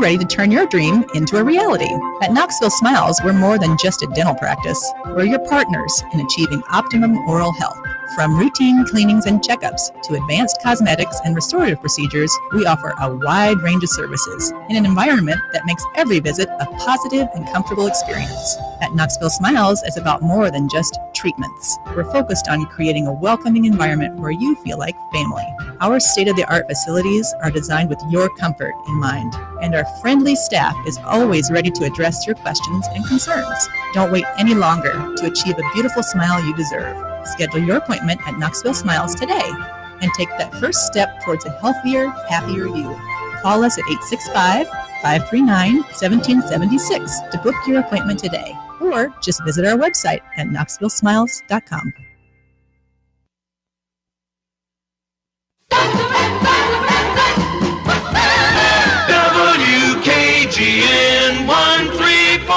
ready to turn your dream into a reality. At Knoxville Smiles, we're more than just a dental practice. We're your partners in achieving optimum oral health. From routine cleanings and checkups to advanced cosmetics and restorative procedures, we offer a wide range of services in an environment that makes every visit a positive and comfortable experience. At Knoxville Smiles, it's about more than just treatments. We're focused on creating a welcoming environment where you feel like family. Our state-of-the-art facilities are designed with your comfort in mind, and our friendly staff is always ready to address your questions and concerns. Don't wait any longer to achieve a beautiful smile you deserve. Schedule your appointment at Knoxville Smiles today and take that first step towards a healthier, happier you. Call us at 865-539-1776 to book your appointment today, or just visit our website at knoxvillesmiles.com. WKGN 1340.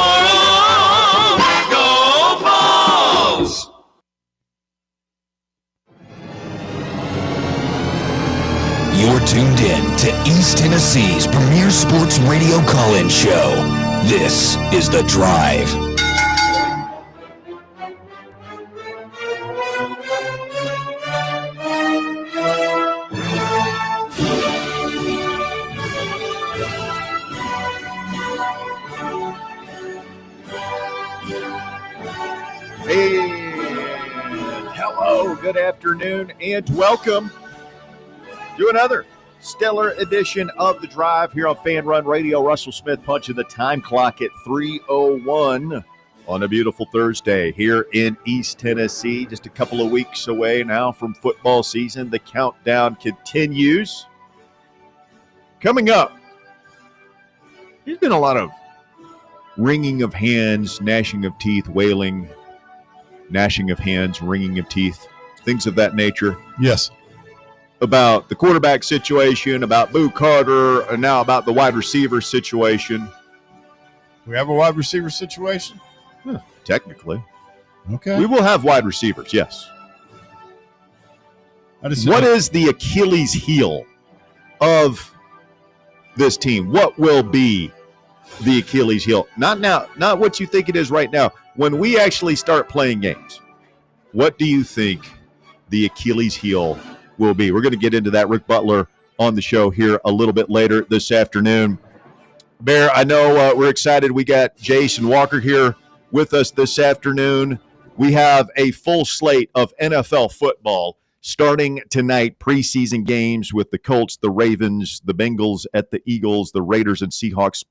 Go Vols! You're tuned in to East Tennessee's premier sports radio call-in show. This is The Drive. Hello, good afternoon, and welcome to another stellar edition of The Drive here on FanRun Radio. Russell Smith punching the time clock at 3:01 on a beautiful Thursday here in East Tennessee. Just a couple of weeks away now from football season. The countdown continues. Coming up, there's been a lot of wringing of hands, gnashing of teeth, wailing, gnashing of hands, wringing of teeth, things of that nature. Yes. About the quarterback situation, about Boo Carter, and now about the wide receiver situation. We have a wide receiver situation? Technically. Okay. We will have wide receivers, yes. What is the Achilles heel of this team? What will be the Achilles heel? Not now, not what you think it is right now. When we actually start playing games, what do you think the Achilles heel will be? We're going to get into that. Rick Butler on the show here a little bit later this afternoon. Bear, I know we're excited. We got Jason Walker here with us this afternoon. We have a full slate of NFL football starting tonight. Preseason games with the Colts, the Ravens, the Bengals at the Eagles, the Raiders and Seahawks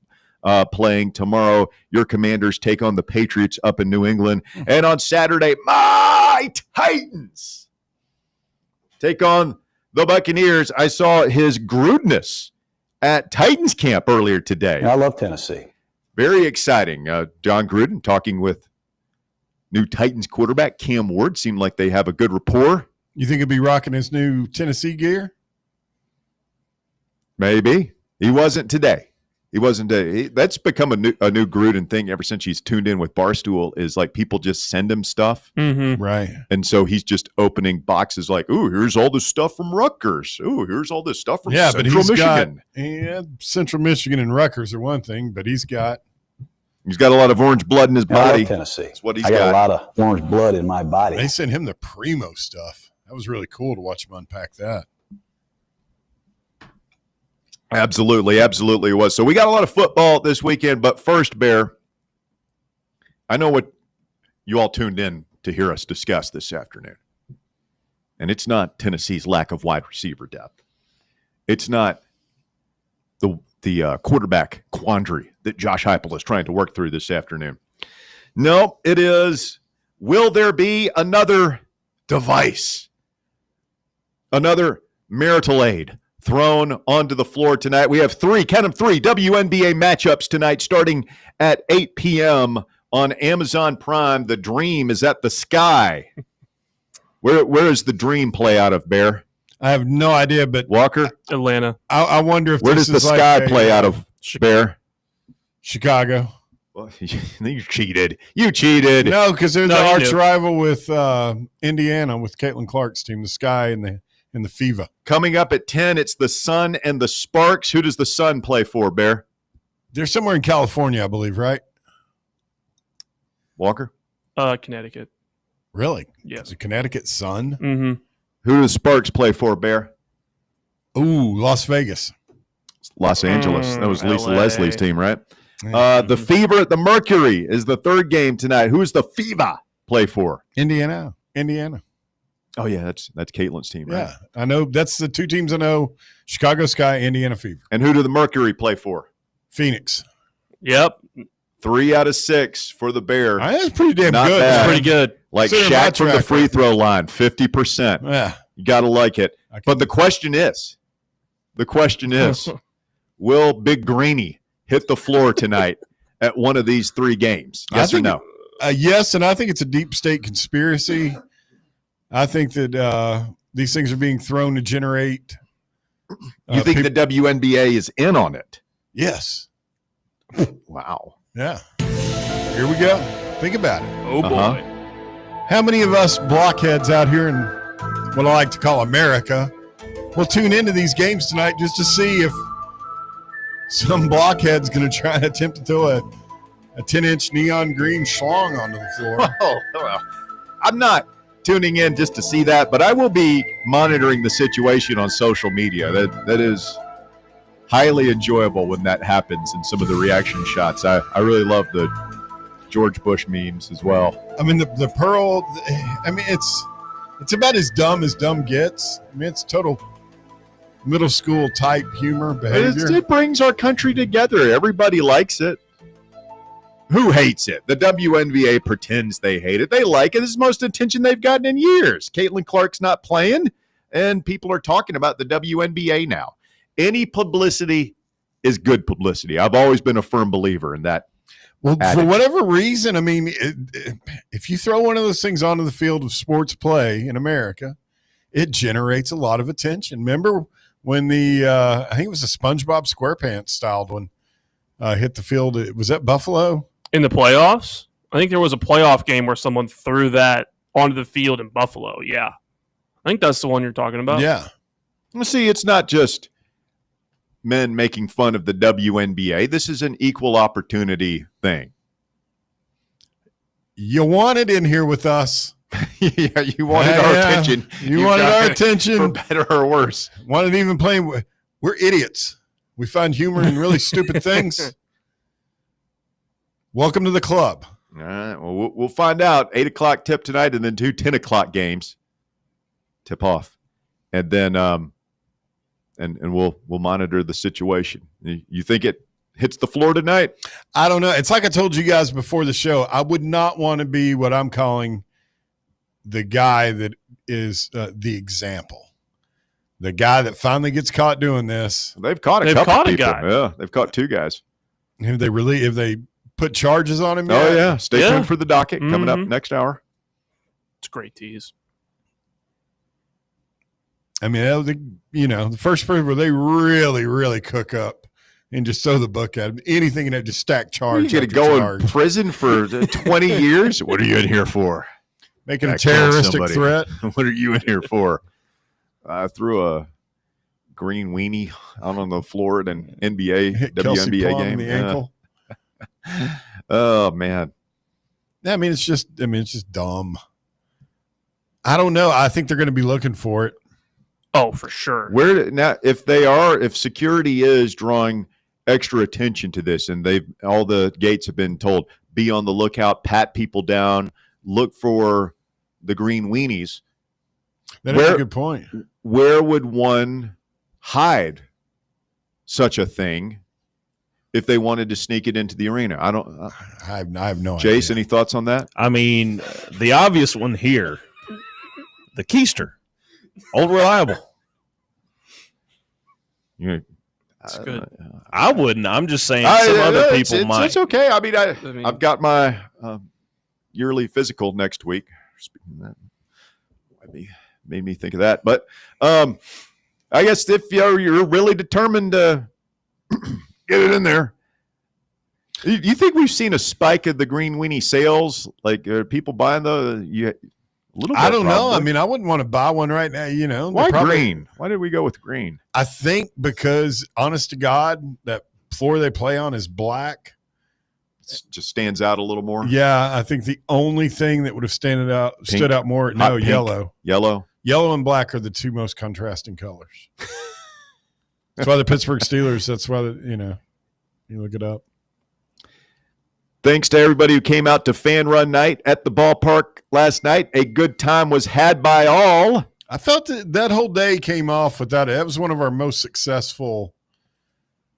playing tomorrow. Your Commanders take on the Patriots up in New England. And on Saturday, my Titans take on the Buccaneers. I saw his Grudeness at Titans camp earlier today. I love Tennessee. Very exciting. John Gruden talking with new Titans quarterback Cam Ward. Seemed like they have a good rapport. You think he'll be rocking his new Tennessee gear? Maybe. He wasn't today. He wasn't. That's become a new Gruden thing ever since he's tuned in with Barstool. Is like people just send him stuff, right? And so he's just opening boxes like, "Ooh, here's all this stuff from Rutgers. Ooh, here's all this stuff from Central Michigan." Central Michigan and Rutgers are one thing, but he's got a lot of orange blood in his body. I love Tennessee. That's what I got a lot of orange blood in my body. They sent him the Primo stuff. That was really cool to watch him unpack that. Absolutely it was. So we got a lot of football this weekend, but first, Bear, I know what you all tuned in to hear us discuss this afternoon. And it's not Tennessee's lack of wide receiver depth. It's not the quarterback quandary that Josh Heupel is trying to work through this afternoon. No, it is, will there be another device, another marital aid thrown onto the floor tonight? We have three WNBA matchups tonight starting at 8 p.m. on Amazon Prime. The Dream is at the Sky. Where is the Dream play out of, Bear? I have no idea, but Walker? Atlanta. I wonder if where does the Sky play out of, Bear? Chicago. Well, you cheated. You cheated. No, because they're the arch rival with Indiana, with Caitlin Clark's team, the Sky and the Fever. Coming up at 10, it's the Sun and the Sparks. Who does the Sun play for, Bear? They're somewhere in California, I believe, right? Walker? Connecticut. Really? Yes. The Connecticut Sun? Mm-hmm. Who does Sparks play for, Bear? Ooh, Las Vegas. Los Angeles. That was Lisa LA. Leslie's team, right? The Fever at the Mercury is the third game tonight. Who's the Fever play for? Indiana. Oh, yeah, that's Caitlin's team, right? Yeah, I know. That's the two teams I know, Chicago Sky, Indiana Fever. And who do the Mercury play for? Phoenix. Yep. 3 out of 6 for the Bear. That's pretty damn Not good. bad. That's pretty good. Like Consider my Shaq from the track free record. throw line, 50%. Yeah. You got to like it. But the question is, will Big Greeny hit the floor tonight at one of these 3 games? Yes or no? Yes, and I think it's a deep state conspiracy. I think that these things are being thrown to generate. You think the WNBA is in on it? Yes. Wow. Yeah. Here we go. Think about it. Oh, boy. How many of us blockheads out here in what I like to call America will tune into these games tonight just to see if some blockhead's going to try and attempt to throw a 10-inch neon green schlong onto the floor? Oh, well, I'm not tuning in just to see that, but I will be monitoring the situation on social media. That is highly enjoyable when that happens and some of the reaction shots. I really love the George Bush memes as well. I mean, the Pearl, I mean, it's about as dumb gets. I mean, it's total middle school type humor behavior. It brings our country together. Everybody likes it. Who hates it? The WNBA pretends they hate it. They like it. This is the most attention they've gotten in years. Caitlin Clark's not playing, and people are talking about the WNBA now. Any publicity is good publicity. I've always been a firm believer in that. Well, attitude. for whatever reason, I mean, if you throw one of those things onto the field of sports play in America, it generates a lot of attention. Remember when I think it was a SpongeBob SquarePants styled one hit the field? Was that Buffalo? In the playoffs? I think there was a playoff game where someone threw that onto the field in Buffalo. Yeah. I think that's the one you're talking about. Yeah. Well, see, it's not just men making fun of the WNBA. This is an equal opportunity thing. You want it in here with us. Yeah, you wanted our attention. You wanted got our it, attention. for better or worse. Wanted even playing. We're idiots. We find humor in really stupid things. Welcome to the club. All right. Well, we'll find out. 8 o'clock tip tonight, and then 2 10 o'clock games tip off, and then and we'll monitor the situation. You think it hits the floor tonight? I don't know. It's like I told you guys before the show. I would not want to be what I'm calling the guy that is the example. The guy that finally gets caught doing this. They've caught a people. Yeah, they've caught 2 guys. Have they put charges on him yet? Oh, yeah. Stay tuned for the docket coming up next hour. It's a great tease. I mean, the first person where they really, really cook up and just throw the book at him. Anything and just stack charge. You're going to go in prison for 20 years? What are you in here for? Making a terroristic threat? What are you in here for? I threw a green weenie out on the floor at an WNBA game. In the ankle. Oh, man. I mean, it's just dumb. I don't know. I think they're going to be looking for it. Oh, for sure. If security is drawing extra attention to this, and all the gates have been told, be on the lookout, pat people down, look for the green weenies. That is a good point. Where would one hide such a thing if they wanted to sneak it into the arena? I have no idea. Jace, any thoughts on that? I mean, the obvious one here, the keister. Old Reliable. That's good. I wouldn't. I'm just saying some other people might. It's okay. I mean, I've got my yearly physical next week. Speaking of that, made me think of that. But I guess if you're really determined to get it in there, you think we've seen a spike of the green weenie sales? Like, are people buying I don't know. I mean, I wouldn't want to buy one right now. Why green? Why did we go with green? I think because, honest to God, that floor they play on is black. It just stands out a little more. Yeah, I think the only thing that would have stood out more. Hot No, pink. yellow. Yellow and black are the two most contrasting colors. That's why the Pittsburgh Steelers. That's why you look it up. Thanks to everybody who came out to FanRun Night at the ballpark last night. A good time was had by all. I felt that whole day came off without it. That was one of our most successful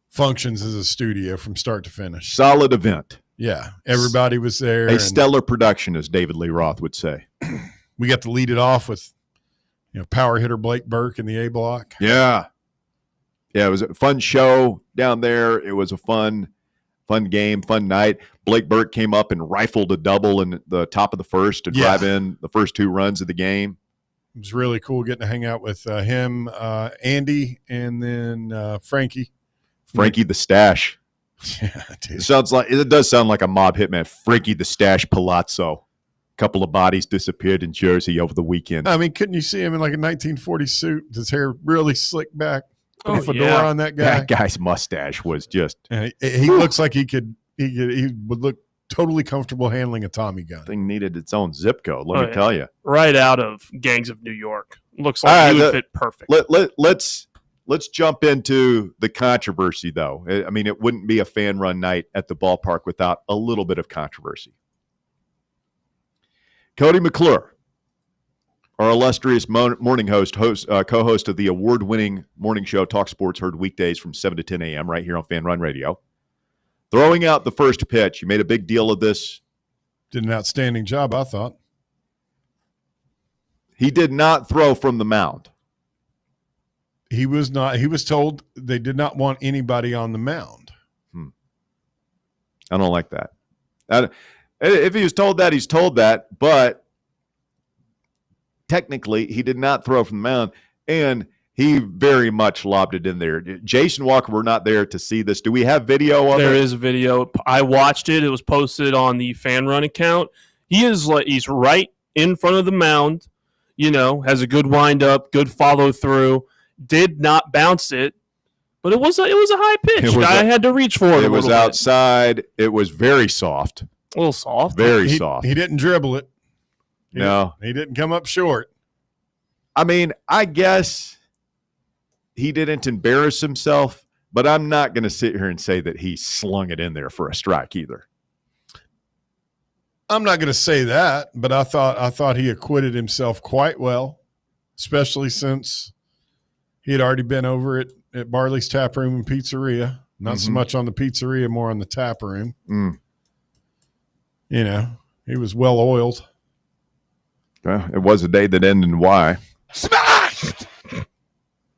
functions as a studio from start to finish. Solid event. Yeah, everybody was there. A stellar production, as David Lee Roth would say. We got to lead it off with, power hitter Blake Burke in the A block. Yeah, it was a fun show down there. It was a fun game, fun night. Blake Burke came up and rifled a double in the top of the first to drive in the first 2 runs of the game. It was really cool getting to hang out with him, Andy, and then Frankie. Frankie the Stash. Yeah, dude. It does sound like a mob hitman. Frankie the Stash Palazzo. A couple of bodies disappeared in Jersey over the weekend. I mean, couldn't you see him in like a 1940 suit? His hair really slicked back. Put a fedora yeah. on that guy. That guy's mustache was just. And he looks like he would look totally comfortable handling a Tommy gun. Thing needed its own zip code. Let me tell you. Right out of Gangs of New York. Looks like he would fit perfect. Let's jump into the controversy, though. I mean, it wouldn't be a fan run night at the ballpark without a little bit of controversy. Cody McClure, our illustrious morning co-host of the award-winning morning show Talk Sports, heard weekdays from 7 to 10 a.m. right here on FanRun Radio. Throwing out the first pitch. You made a big deal of this. Did an outstanding job, I thought. He did not throw from the mound. He was not. He was told they did not want anybody on the mound. I don't like that. If he was told that, he's told that. But technically, he did not throw from the mound, and he very much lobbed it in there. Jason Walker, we're not there to see this. Do we have video of it? There is a video. I watched it. It was posted on the FanRun account. He's right in front of the mound. Has a good windup, good follow through. Did not bounce it, but it was a high pitch. I had to reach for it. It was outside. It was very soft. A little soft. Very soft. He didn't dribble it. No. He didn't come up short. I mean, I guess he didn't embarrass himself, but I'm not going to sit here and say that he slung it in there for a strike either. I'm not going to say that, but I thought he acquitted himself quite well, especially since he had already been over at Barley's Tap Room and Pizzeria. Not so much on the pizzeria, more on the tap room. He was well oiled. Well, it was a day that ended in Y. Smashed!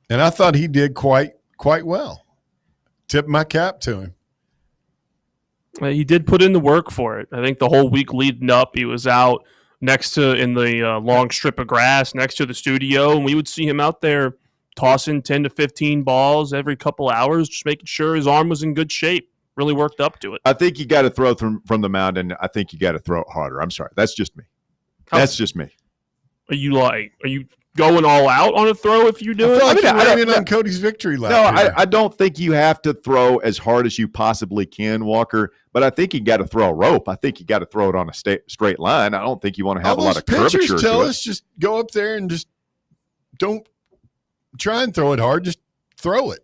And I thought he did quite well. Tip my cap to him. He did put in the work for it. I think the whole week leading up, he was out next to in the long strip of grass next to the studio, and we would see him out there tossing 10 to 15 balls every couple hours, just making sure his arm was in good shape. Really worked up to it. I think you got to throw from the mound, and I think you got to throw it harder. I'm sorry. That's just me. That's just me. Are you going all out on a throw if you do it? I feel like on Cody's victory lap. No, I don't think you have to throw as hard as you possibly can, Walker, but I think you got to throw a rope. I think you got to throw it on a straight line. I don't think you want to have a lot of curvature. Pitchers tell us just go up there and just don't try and throw it hard. Just throw it.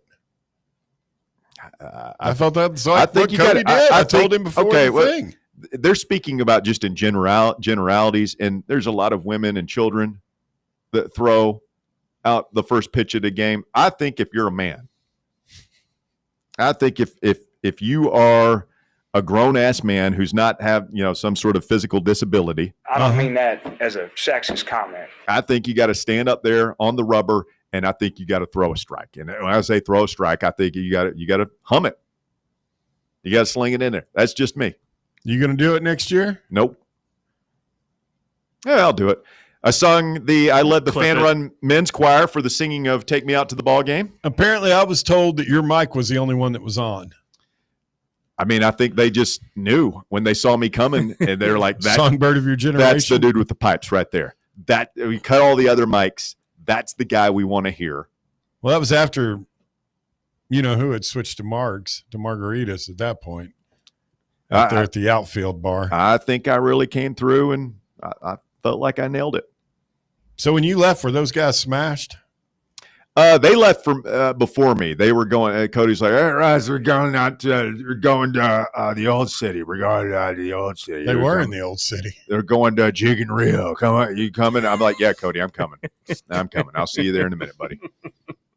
I felt that. So I think Cody did. I told him before the thing. They're speaking about just in generalities, and there's a lot of women and children that throw out the first pitch of the game. I think if you're a man, I think if you are a grown-ass man who's not have some sort of physical disability. I don't mean that as a sexist comment. I think you got to stand up there on the rubber, and I think you got to throw a strike. And when I say throw a strike, I think you got to hum it. You got to sling it in there. That's just me. You going to do it next year? Nope. Yeah, I'll do it. I led the FanRun men's choir for the singing of "Take Me Out to the Ball Game." Apparently, I was told that your mic was the only one that was on. I mean, I think they just knew when they saw me coming, and they're like, "That songbird of your generation." That's the dude with the pipes right there. That we cut all the other mics. That's the guy we want to hear. Well, that was after You know who had switched to margaritas at that point? Out there at the outfield bar. I think I really came through, and I felt like I nailed it. So when you left, were those guys smashed? They left from before me. They were going. Cody's like, "Hey, Raz, we're going out. We're going to the old city. We're going to the old city." They were in the old city. They're going to Jig and Reel. Come on, you coming? I'm like, "Yeah, Cody, I'm coming. I'm coming. I'll see you there in a minute, buddy.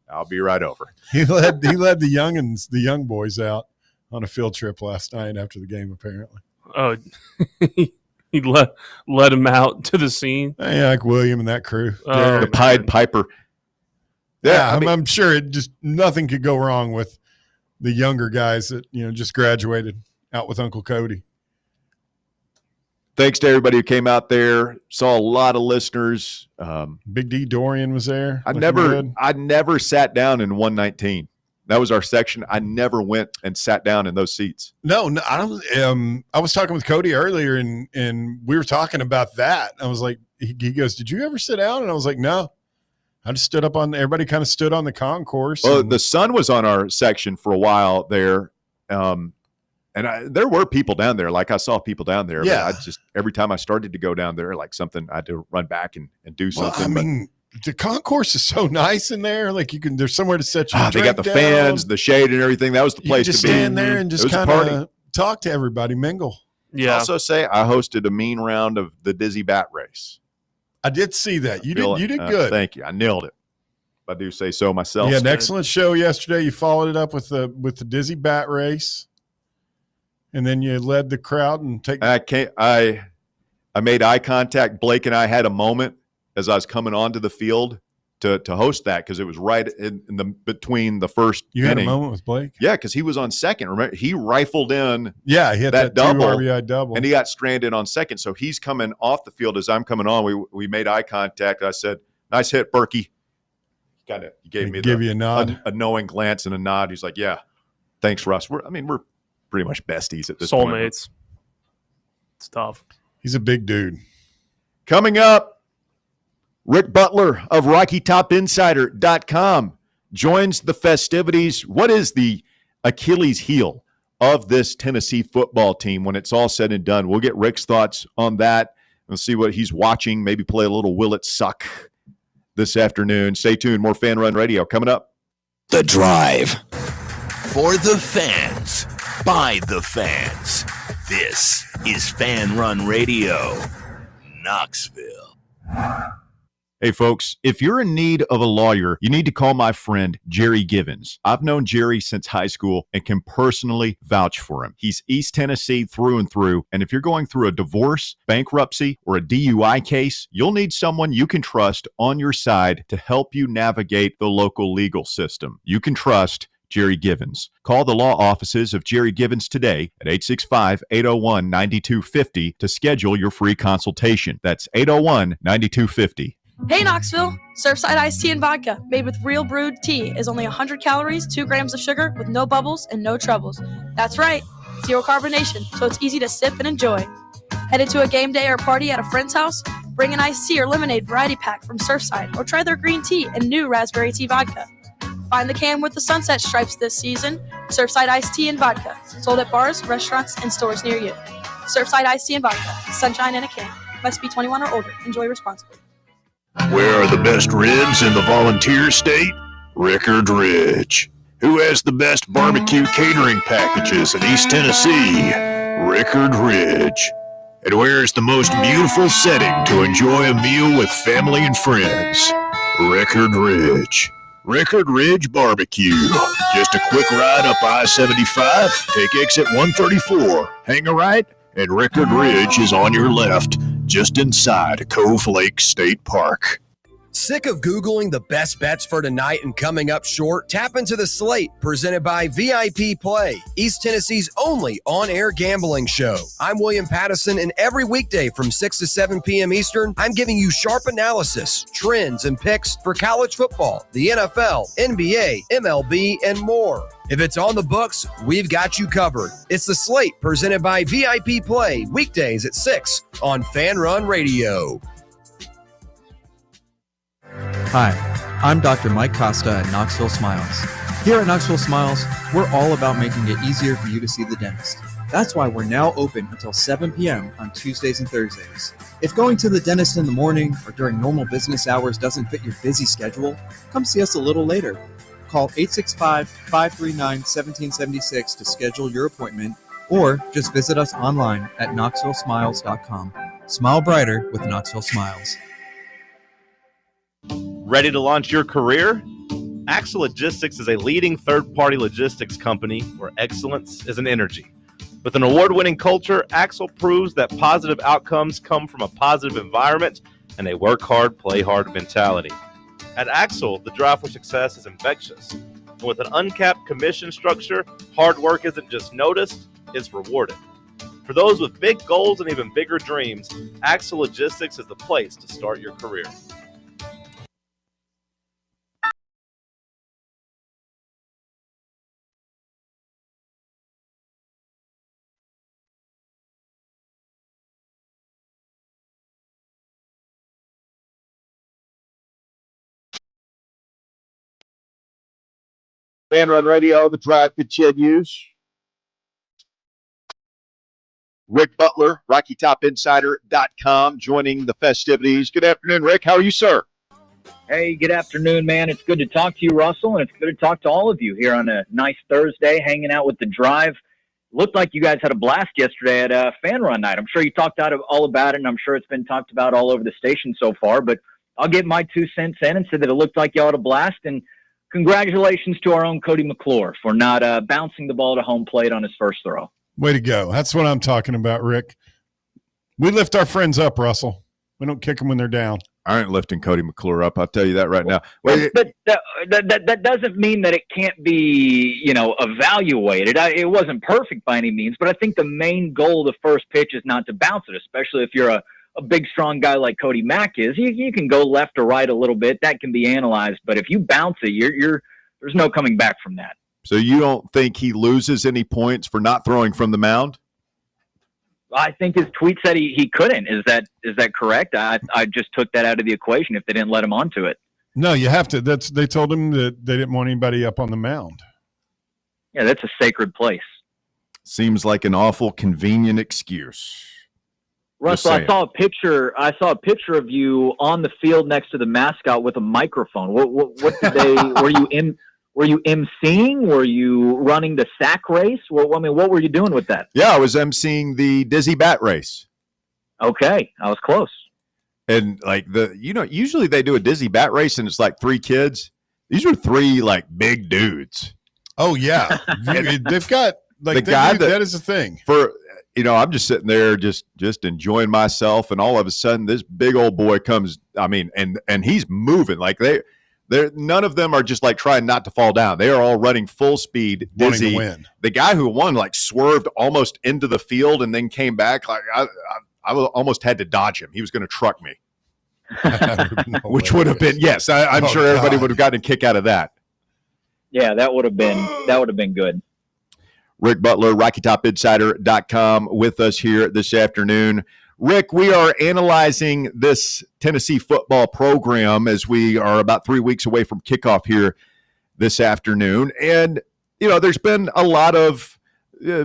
I'll be right over." He led the young boys out on a field trip last night after the game. Apparently, Oh, he let him out to the scene. yeah, like William and that crew. The Pied Piper. Yeah, I'm sure it just nothing could go wrong with the younger guys that just graduated out with Uncle Cody. Thanks to everybody who came out there. Saw a lot of listeners. Big D Dorian was there. I never sat down in 119. That was our section. I never went and sat down in those seats. No, I don't. I was talking with Cody earlier, and we were talking about that. I was like, he goes, "Did you ever sit down?" And I was like, "No." I just stood up on. Everybody kind of stood on the concourse. Well, the sun was on our section for a while there, and there were people down there. Like I saw people down there. Yeah. But I just every time I started to go down there, like something I had to run back and do something. Well, I mean, the concourse is so nice in there. Like there's somewhere to set your they got the down. fans, the shade, and everything. That was the place you just to be. stand there and just kind of talk to everybody, mingle. Yeah. Also say I hosted a mean round of the Dizzy Bat Race. I did see that. You did good. Thank you. I nailed it. I do say so myself. You had an excellent show yesterday. You followed it up with the Dizzy Bat Race, and then you led the crowd and I made eye contact. Blake and I had a moment as I was coming onto the field to host that because it was right in the between the first. You inning. had a moment with Blake. Yeah, because he was on second. Remember, he rifled in. Yeah, he had that double 2 RBI double, and he got stranded on second. So he's coming off the field as I'm coming on. We made eye contact. I said, "Nice hit, Berkey." He gave me you a nod, a knowing glance and a nod. He's like, "Yeah, thanks, Russ." We're pretty much besties at this point. Soulmates. It's tough. He's a big dude. Coming up, Rick Butler of RockyTopInsider.com joins the festivities. What is the Achilles heel of this Tennessee football team when it's all said and done? We'll get Rick's thoughts on that. We'll see what he's watching, maybe play a little Will It Suck this afternoon. Stay tuned. More Fan Run Radio coming up. The Drive. For the fans. By the fans. This is Fan Run Radio. Knoxville. Hey, folks, if you're in need of a lawyer, you need to call my friend Jerry Givens. I've known Jerry since high school and can personally vouch for him. He's East Tennessee through and through, and if you're going through a divorce, bankruptcy, or a DUI case, you'll need someone you can trust on your side to help you navigate the local legal system. You can trust Jerry Givens. Call the law offices of Jerry Givens today at 865-801-9250 to schedule your free consultation. That's 801-9250. Hey Knoxville! Surfside iced tea and vodka, made with real brewed tea, is only 100 calories, 2 grams of sugar, with no bubbles and no troubles. That's right, 0 carbonation, so it's easy to sip and enjoy. Headed to a game day or party at a friend's house? Bring an iced tea or lemonade variety pack from Surfside, or try their green tea and new raspberry tea vodka. Find the can with the sunset stripes this season. Surfside iced tea and vodka, sold at bars, restaurants, and stores near you. Surfside iced tea and vodka, sunshine in a can. Must be 21 or older. Enjoy responsibly. Where are the best ribs in the Volunteer State? Rickard Ridge. Who has the best barbecue catering packages in East Tennessee? Rickard Ridge. And where is the most beautiful setting to enjoy a meal with family and friends? Rickard Ridge. Rickard Ridge Barbecue. Just a quick ride up I-75, take exit 134, hang a right, and Rickard Ridge is on your left, just inside Cove Lake State Park. Sick of Googling the best bets for tonight and coming up short? Tap into the slate presented by VIP Play, East Tennessee's only on-air gambling show. I'm William Pattison, and every weekday from 6 to 7 p.m. Eastern, I'm giving you sharp analysis, trends, and picks for college football, the NFL, NBA, MLB, and more. If it's on the books, we've got you covered. It's the slate presented by VIP Play, weekdays at 6 on FanRun Radio. Hi, I'm Dr. Mike Costa at Knoxville Smiles. Here at Knoxville Smiles, we're all about making it easier for you to see the dentist. That's why we're now open until 7 p.m. on Tuesdays and Thursdays. If going to the dentist in the morning or during normal business hours doesn't fit your busy schedule, come see us a little later. Call 865-539-1776 to schedule your appointment, or just visit us online at knoxvillesmiles.com. Smile brighter with Knoxville Smiles. Ready to launch your career? Axle Logistics is a leading third-party logistics company where excellence is an energy. With an award-winning culture, Axle proves that positive outcomes come from a positive environment and a work hard, play hard mentality. At Axle, the drive for success is infectious. And with an uncapped commission structure, hard work isn't just noticed, it's rewarded. For those with big goals and even bigger dreams, Axle Logistics is the place to start your career. FanRun Radio, the drive continues. Rick Butler, RockyTopInsider.com, joining the festivities. Good afternoon, Rick. How are you, sir? Hey, good afternoon, man. It's good to talk to you, Russell, and it's good to talk to all of you here on a nice Thursday, hanging out with the drive. Looked like you guys had a blast yesterday at FanRun Night. I'm sure you talked all about it, and I'm sure it's been talked about all over the station so far, but I'll get my 2 cents in and say that it looked like y'all had a blast, and congratulations to our own Cody McClure for not bouncing the ball to home plate on his first throw. Way to go. That's what I'm talking about, Rick. We lift our friends up, Russell. We don't kick them when they're down. I ain't lifting Cody McClure up. I'll tell you that right now. But that doesn't mean that it can't be, evaluated. It wasn't perfect by any means, but I think the main goal of the first pitch is not to bounce it, especially if you're a big, strong guy like Cody Mack is. You can go left or right a little bit. That can be analyzed. But if you bounce it, there's no coming back from that. So you don't think he loses any points for not throwing from the mound? I think his tweet said he couldn't. Is that correct? I just took that out of the equation if they didn't let him onto it. No, you have to. They told him that they didn't want anybody up on the mound. Yeah, that's a sacred place. Seems like an awful convenient excuse. Russell, I saw a picture of you on the field next to the mascot with a microphone. What did they? Were you emceeing? Were you running the sack race? What were you doing with that? Yeah, I was emceeing the Dizzy Bat race. Okay, I was close. And usually they do a Dizzy Bat race and it's like 3 kids. These are 3 like big dudes. Oh yeah, they've got like the guy that is a thing. I'm just sitting there just enjoying myself, and all of a sudden this big old boy comes. I mean, and he's moving like they're none of them are just like trying not to fall down. They are all running full speed. Dizzy. The guy who won like swerved almost into the field and then came back. Like I almost had to dodge him. He was going to truck me, which would have been I'm sure everybody would have gotten a kick out of that. Yeah, that would have been good. Rick Butler, RockyTopInsider.com, with us here this afternoon. Rick, we are analyzing this Tennessee football program as we are about 3 weeks away from kickoff here this afternoon. And, there's been a lot of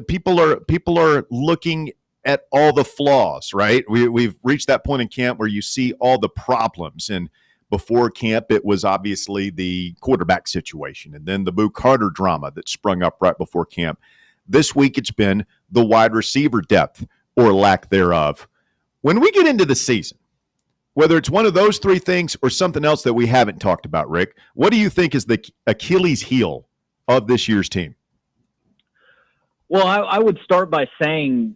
people are looking at all the flaws, right? We've reached that point in camp where you see all the problems. And before camp, it was obviously the quarterback situation and then the Boo Carter drama that sprung up right before camp. This week, it's been the wide receiver depth or lack thereof. When we get into the season, whether it's one of those 3 things or something else that we haven't talked about, Rick, what do you think is the Achilles heel of this year's team? Well, I would start by saying,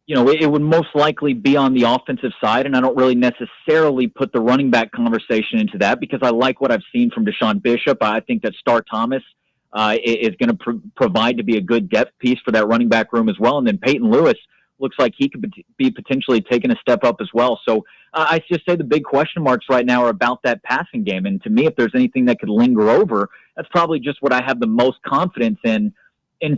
it would most likely be on the offensive side, and I don't really necessarily put the running back conversation into that because I like what I've seen from Deshaun Bishop. I think that Star Thomas is going to provide to be a good depth piece for that running back room as well. And then Peyton Lewis looks like he could be potentially taking a step up as well. So I just say the big question marks right now are about that passing game. And to me, if there's anything that could linger over, that's probably just what I have the most confidence in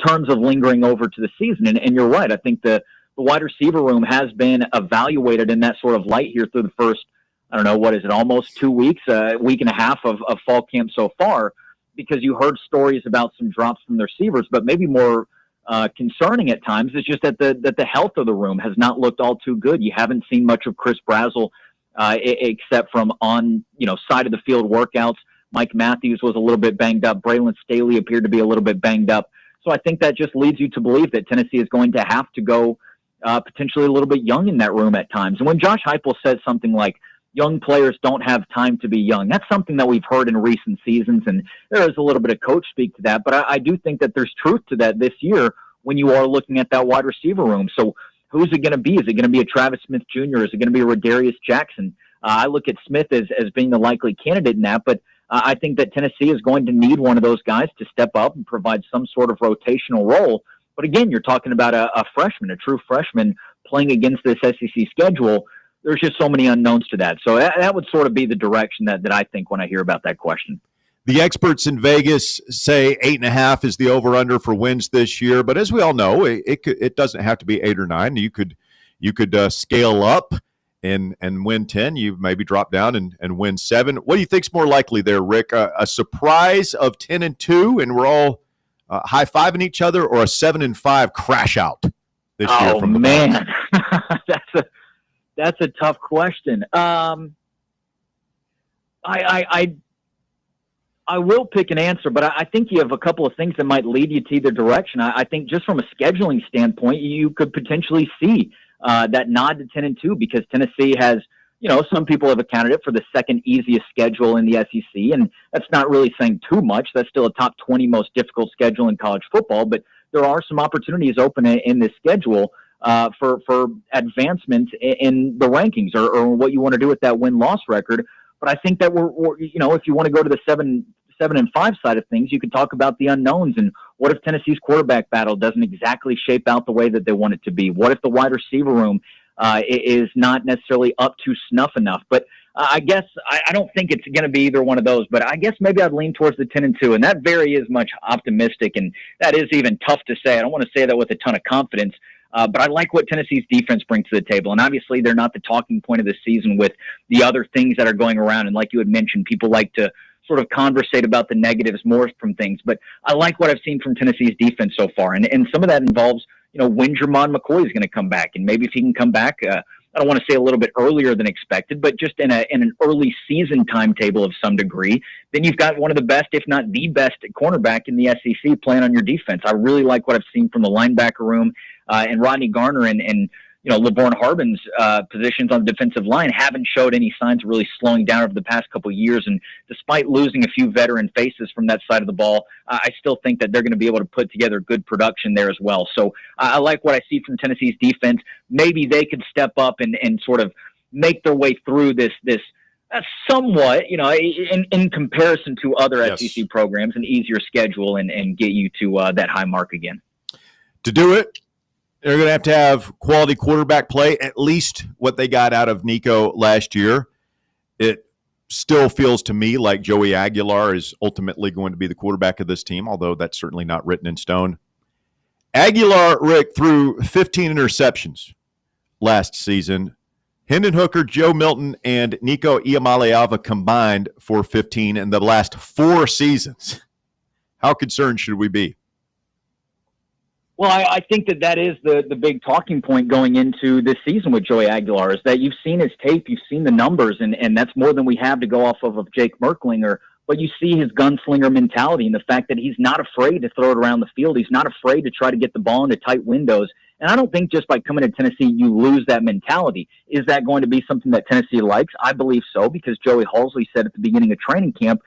terms of lingering over to the season. And you're right. I think the wide receiver room has been evaluated in that sort of light here through the first, almost 2 weeks, a week and a half of fall camp so far. because you heard stories about some drops from the receivers, but maybe more concerning at times is just that the health of the room has not looked all too good. You haven't seen much of Chris Brazzell except from on side of the field workouts. Mike Matthews was a little bit banged up. Braylon Staley appeared to be a little bit banged up. So I think that just leads you to believe that Tennessee is going to have to go potentially a little bit young in that room at times. And when Josh Heupel says something like, young players don't have time to be young, that's something that we've heard in recent seasons, and there is a little bit of coach speak to that. But I do think that there's truth to that this year when you are looking at that wide receiver room. So who's it going to be? Is it going to be a Travis Smith Jr.? Is it going to be a Rodarius Jackson? I look at Smith as being the likely candidate in that, but I think that Tennessee is going to need one of those guys to step up and provide some sort of rotational role. But again, you're talking about a freshman, a true freshman playing against this SEC schedule. There's just so many unknowns to that. So that would sort of be the direction that I think when I hear about that question. The experts in Vegas say 8.5 is the over/under for wins this year. But as we all know, it doesn't have to be 8 or 9. You could scale up and win 10. You maybe drop down and win 7. What do you think's more likely there, Rick? A surprise of 10-2 and we're all high-fiving each other, or a 7-5 crash out this year from the man. That's a tough question. I will pick an answer, but I think you have a couple of things that might lead you to either direction. I think just from a scheduling standpoint, you could potentially see that nod to 10-2 because Tennessee has, some people have accounted it for the second easiest schedule in the SEC, and that's not really saying too much. That's still a top 20 most difficult schedule in college football, but there are some opportunities open in this schedule for advancement in the rankings or what you want to do with that win-loss record. But I think that we're if you want to go to the 7-5 side of things, you could talk about the unknowns and what if Tennessee's quarterback battle doesn't exactly shape out the way that they want it to be? What if the wide receiver room is not necessarily up to snuff enough? But I guess I don't think it's going to be either one of those, but I guess maybe I'd lean towards the 10-2, and that very is much optimistic, and that is even tough to say. I don't want to say that with a ton of confidence. But I like what Tennessee's defense brings to the table. And obviously they're not the talking point of the season with the other things that are going around. And like you had mentioned, people like to sort of conversate about the negatives more from things. But I like what I've seen from Tennessee's defense so far. And some of that involves, when Jermon McCoy is going to come back. And maybe if he can come back, I don't want to say a little bit earlier than expected, but just in an early season timetable of some degree, then you've got one of the best, if not the best cornerback in the SEC playing on your defense. I really like what I've seen from the linebacker room, and Rodney Garner and LeVorn Harbin's positions on the defensive line haven't showed any signs of really slowing down over the past couple of years. And despite losing a few veteran faces from that side of the ball, I still think that they're going to be able to put together good production there as well. So I like what I see from Tennessee's defense. Maybe they could step up and sort of make their way through this somewhat, in comparison to other SEC programs, an easier schedule and get you to that high mark again. To do it, they're going to have quality quarterback play, at least what they got out of Nico last year. It still feels to me like Joey Aguilar is ultimately going to be the quarterback of this team, although that's certainly not written in stone. Aguilar, Rick, threw 15 interceptions last season. Hendon Hooker, Joe Milton, and Nico Iamaleava combined for 15 in the last 4 seasons. How concerned should we be? Well, I think that is the big talking point going into this season with Joey Aguilar is that you've seen his tape, you've seen the numbers, and that's more than we have to go off of Jake Merklinger. But you see his gunslinger mentality and the fact that he's not afraid to throw it around the field. He's not afraid to try to get the ball into tight windows. And I don't think just by coming to Tennessee, you lose that mentality. Is that going to be something that Tennessee likes? I believe so, because Joey Halsley said at the beginning of training camp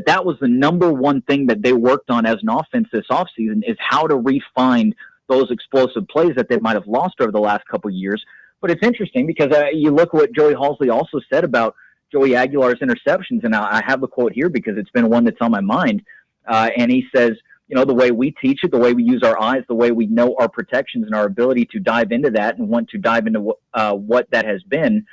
that was the number one thing that they worked on as an offense this offseason is how to refine those explosive plays that they might have lost over the last couple of years. But it's interesting because you look at what Joey Halsley also said about Joey Aguilar's interceptions, and I have the quote here because it's been one that's on my mind. And he says, the way we teach it, the way we use our eyes, the way we know our protections and our ability to dive into that and want to dive into what that has been.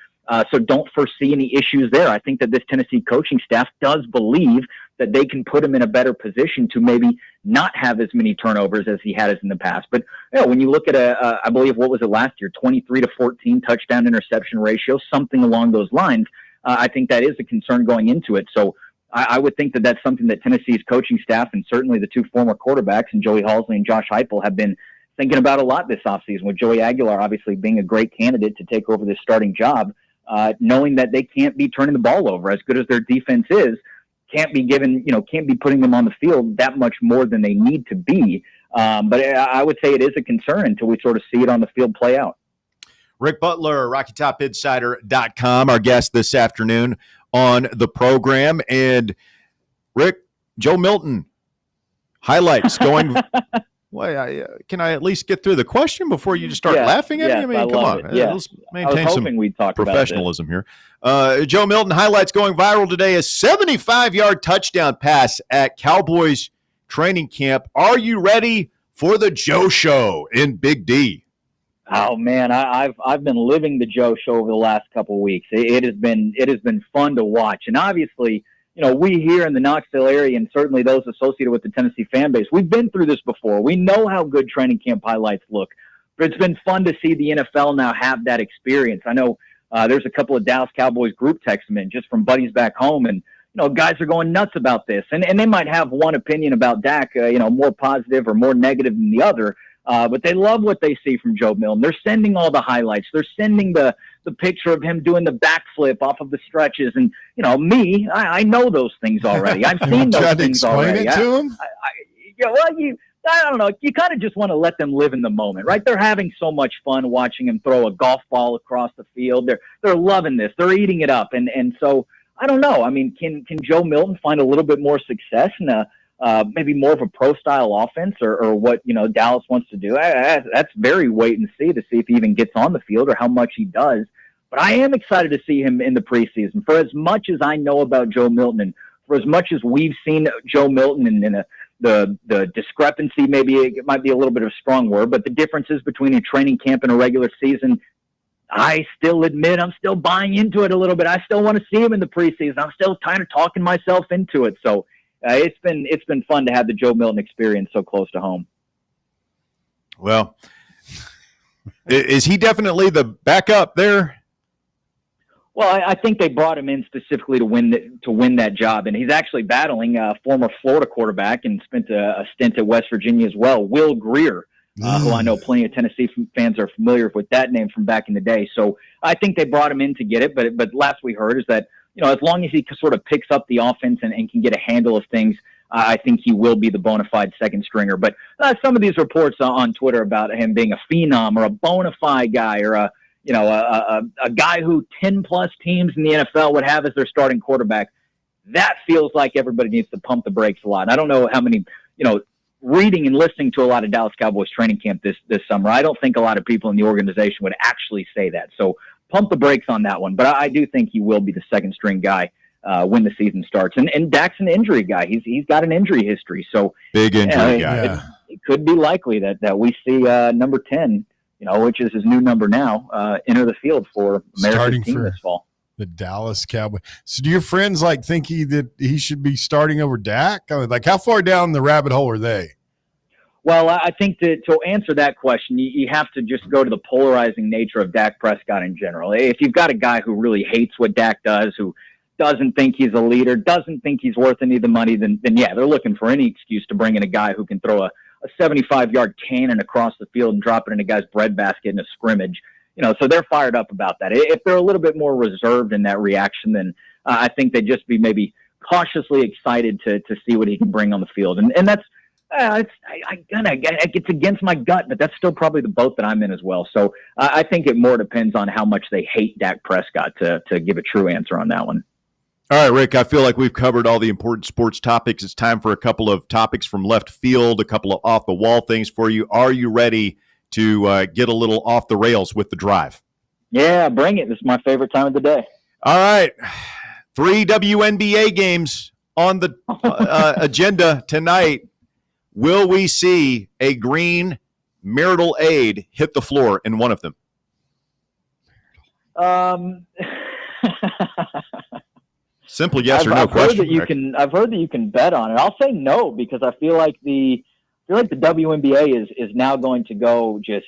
So don't foresee any issues there. I think that this Tennessee coaching staff does believe that they can put him in a better position to maybe not have as many turnovers as he had in the past. But when you look at I believe, what was it last year, 23-14 touchdown interception ratio, something along those lines, I think that is a concern going into it. So I would think that that's something that Tennessee's coaching staff and certainly the two former quarterbacks, and Joey Halsley and Josh Heupel, have been thinking about a lot this offseason, with Joey Aguilar obviously being a great candidate to take over this starting job, knowing that they can't be turning the ball over. As good as their defense is, can't be putting them on the field that much more than they need to be. But I would say it is a concern until we sort of see it on the field play out. Rick Butler, RockyTopInsider.com, our guest this afternoon on the program. And Rick, Joe Milton, highlights going. Well, can I at least get through the question before you just start laughing at me? I mean, come on. Let's maintain some professionalism here. Joe Milton, highlights going viral today. A 75-yard touchdown pass at Cowboys training camp. Are you ready for the Joe Show in Big D? Oh man, I've been living the Joe Show over the last couple of weeks. It has been fun to watch, and obviously, we here in the Knoxville area, and certainly those associated with the Tennessee fan base, we've been through this before. We know how good training camp highlights look, but it's been fun to see the NFL now have that experience. I know there's a couple of Dallas Cowboys group texts in just from buddies back home, and guys are going nuts about this, and they might have one opinion about Dak, more positive or more negative than the other. But they love what they see from Joe Milton. They're sending all the highlights. They're sending the picture of him doing the backflip off of the stretches. And, I know those things already. I've seen those things already. It to him? I don't know. You kind of just want to let them live in the moment, right? They're having so much fun watching him throw a golf ball across the field. They're loving this. They're eating it up. And so, I don't know. I mean, can Joe Milton find a little bit more success in maybe more of a pro-style offense or what, Dallas wants to do? That's very wait and see to see if he even gets on the field or how much he does. But I am excited to see him in the preseason. For as much as I know about Joe Milton and for as much as we've seen Joe Milton and the discrepancy, maybe it might be a little bit of a strong word, but the differences between a training camp and a regular season, I still admit I'm still buying into it a little bit. I still want to see him in the preseason. I'm still kind of talking myself into it. So, it's been fun to have the Joe Milton experience so close to home. Well, is he definitely the backup there? Well, I think they brought him in specifically to win that job, and he's actually battling a former Florida quarterback and spent a stint at West Virginia as well, Will Grier, who I know plenty of Tennessee fans are familiar with that name from back in the day. So I think they brought him in to get it, but last we heard is that as long as he sort of picks up the offense and can get a handle of things, I think he will be the bona fide second stringer. But some of these reports on Twitter about him being a phenom or a bona fide guy or a guy who 10-plus teams in the NFL would have as their starting quarterback, that feels like everybody needs to pump the brakes a lot. And I don't know how many, reading and listening to a lot of Dallas Cowboys training camp this summer, I don't think a lot of people in the organization would actually say that. So pump the brakes on that one. But I do think he will be the second string guy when the season starts. And Dak's an injury guy. He's got an injury history. So big injury guy. It could be likely that we see number 10, which is his new number now, enter the field for America's team this fall. The Dallas Cowboys. So do your friends think that he should be starting over Dak? I mean, how far down the rabbit hole are they? Well, I think to answer that question, you have to just go to the polarizing nature of Dak Prescott in general. If you've got a guy who really hates what Dak does, who doesn't think he's a leader, doesn't think he's worth any of the money, then yeah, they're looking for any excuse to bring in a guy who can throw a 75-yard cannon across the field and drop it in a guy's breadbasket in a scrimmage. So they're fired up about that. If they're a little bit more reserved in that reaction, then I think they'd just be maybe cautiously excited to see what he can bring on the field. And that's, it's against my gut, but that's still probably the boat that I'm in as well. So I think it more depends on how much they hate Dak Prescott to give a true answer on that one. All right, Rick, I feel like we've covered all the important sports topics. It's time for a couple of topics from left field, a couple of off-the-wall things for you. Are you ready to get a little off the rails with the drive? Yeah, bring it. This is my favorite time of the day. All right. 3 WNBA games on the agenda tonight. Will we see a green marital aid hit the floor in one of them? Simple yes or no question. I've heard that you can bet on it. I'll say no because I feel like the WNBA is now going to go just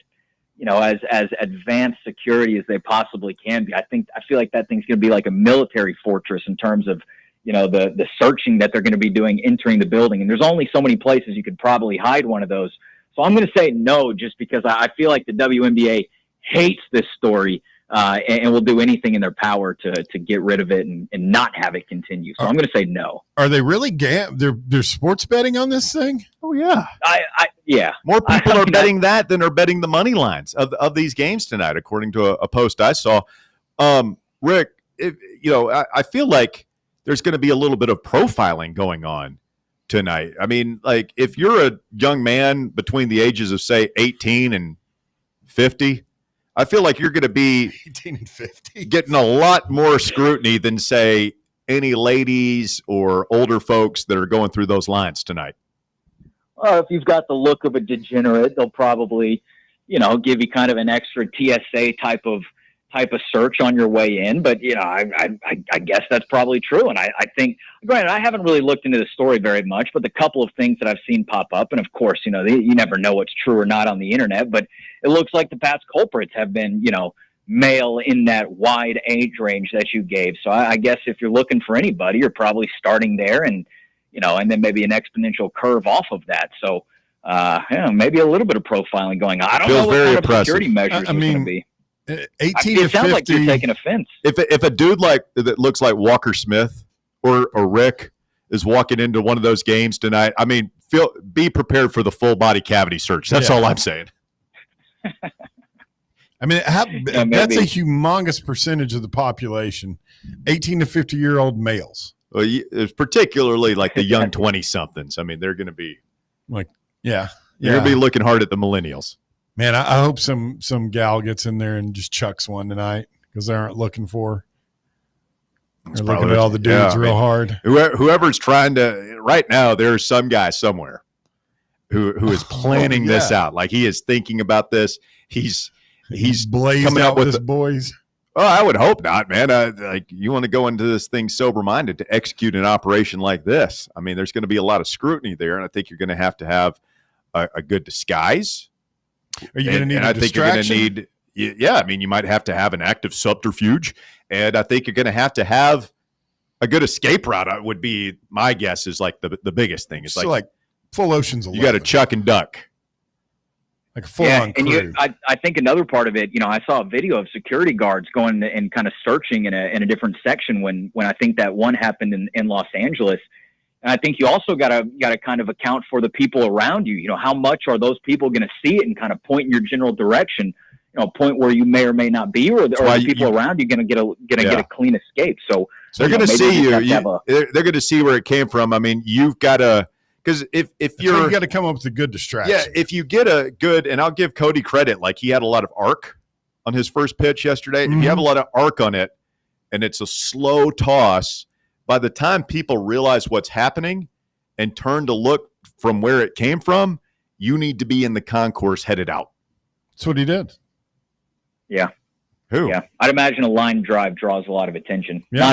as advanced security as they possibly can be. I feel like that thing's going to be like a military fortress in terms of the searching that they're going to be doing entering the building. And there's only so many places you could probably hide one of those. So I'm going to say no, just because I feel like the WNBA hates this story and will do anything in their power to get rid of it and not have it continue. So I'm going to say no. Are they really they're sports betting on this thing? Oh yeah. Yeah. More people are betting that than are betting the money lines of these games tonight, according to a post I saw. Rick, I feel like there's going to be a little bit of profiling going on tonight. I mean, like if you're a young man between the ages of say 18 and 50, I feel like you're going to be 18 and 50 getting a lot more scrutiny than say any ladies or older folks that are going through those lines tonight. If you've got the look of a degenerate, they'll probably, give you kind of an extra TSA type of search on your way in. But, I guess that's probably true. And I think, granted, I haven't really looked into the story very much, but the couple of things that I've seen pop up, and of course, you never know what's true or not on the internet, but it looks like the past culprits have been, male in that wide age range that you gave. So I guess if you're looking for anybody, you're probably starting there and then maybe an exponential curve off of that. So, maybe a little bit of profiling going on. I don't know what kind of security measures are going to be. 18 to 50. It sounds like you're taking offense. If a dude that looks like Walker Smith or Rick is walking into one of those games tonight, I mean, be prepared for the full body cavity search. That's all I'm saying. I mean, that's a humongous percentage of the population, 18 to 50-year-old males. Well, it's particularly like the young 20-somethings. I mean, they're going to be they're going to be looking hard at the millennials. Man, I hope some gal gets in there and just chucks one tonight because they aren't looking for her. They're looking at all the dudes real hard. Whoever's trying to right now, there's some guy somewhere who is planning this out. Like he is thinking about this. He's blazed coming out with his boys. Oh, I would hope not, man. Like you want to go into this thing sober-minded to execute an operation like this. I mean, there's going to be a lot of scrutiny there, and I think you're going to have a good disguise. Are you going to need a distraction? You're going to need, I mean, you might have to have an active subterfuge, and I think you're going to have a good escape route. Would be my guess is like the biggest thing. It's like full Ocean's 11. You got to chuck and duck. Like a full-on crew. And I think another part of it, I saw a video of security guards going and kind of searching in a different section when I think that one happened in Los Angeles. And I think you also got to kind of account for the people around you. How much are those people going to see it and kind of point in your general direction? Point where you may or may not be, or the people around you going to get a clean escape. So they're going to see you. They're going to see where it came from. I mean, you've got to. Because if you got to come up with a good distraction. Yeah, if you get a good, and I'll give Cody credit, like he had a lot of arc on his first pitch yesterday. Mm-hmm. If you have a lot of arc on it, and it's a slow toss, by the time people realize what's happening and turn to look from where it came from, you need to be in the concourse headed out. That's what he did. Yeah. Who? Yeah, I'd imagine a line drive draws a lot of attention. Yeah.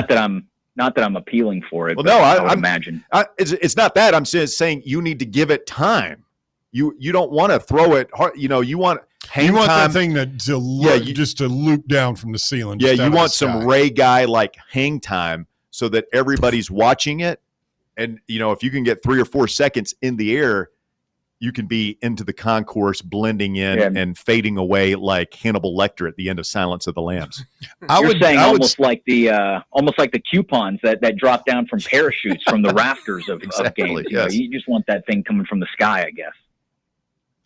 Not that I'm appealing for it. Well, but no, I would imagine. It's not that. I'm saying you need to give it time. You don't want to throw it hard. You want hang time. That thing just to loop down from the ceiling. Yeah, you want some Ray Guy like hang time so that everybody's watching it. And, if you can get 3 or 4 seconds in the air, you can be into the concourse, blending in and fading away like Hannibal Lecter at the end of Silence of the Lambs. Almost like the coupons that drop down from parachutes from the rafters of games. Yes. You just want that thing coming from the sky, I guess.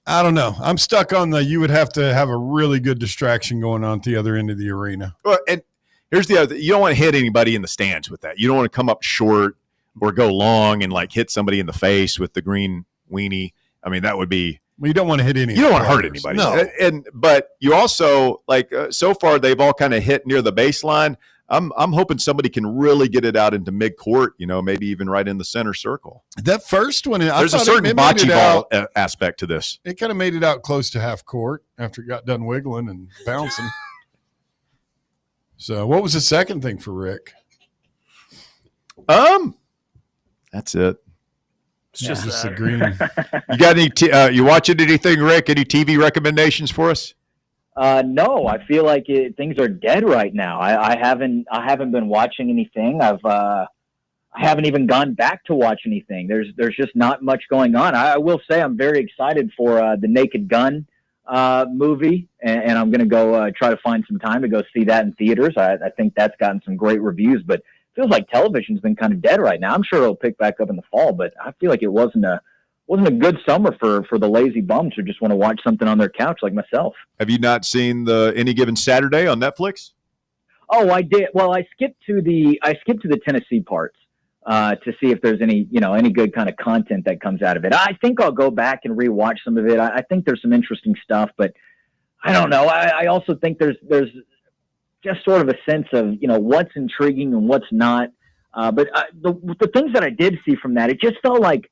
I don't know. I'm stuck on you would have to have a really good distraction going on at the other end of the arena. Well, and here's the other thing. You don't want to hit anybody in the stands with that. You don't want to come up short or go long and like hit somebody in the face with the green weenie. I mean, that would be. Well, you don't want to hit anybody. You don't want to hurt anybody. No. But you also so far they've all kind of hit near the baseline. I'm hoping somebody can really get it out into mid-court. Maybe even right in the center circle. That first one, there's a certain bocce ball aspect to this. It kind of made it out close to half court after it got done wiggling and bouncing. So, what was the second thing for Rick? That's it. It's just the green. You got any? You watching anything, Rick? Any TV recommendations for us? No, I feel like things are dead right now. I haven't been watching anything. I I haven't even gone back to watch anything. There's just not much going on. I will say I'm very excited for the Naked Gun movie, and I'm going to go try to find some time to go see that in theaters. I think that's gotten some great reviews, but it feels like television's been kind of dead right now. I'm sure it'll pick back up in the fall, but I feel like it wasn't a good summer for the lazy bums who just want to watch something on their couch like myself. Have you not seen the Any Given Saturday on Netflix? Oh, I did. Well, I skipped to the Tennessee parts to see if there's any good kind of content that comes out of it. I think I'll go back and rewatch some of it. I think there's some interesting stuff, but I don't know. I also think there's just sort of a sense of, what's intriguing and what's not. But the things that I did see from that, it felt like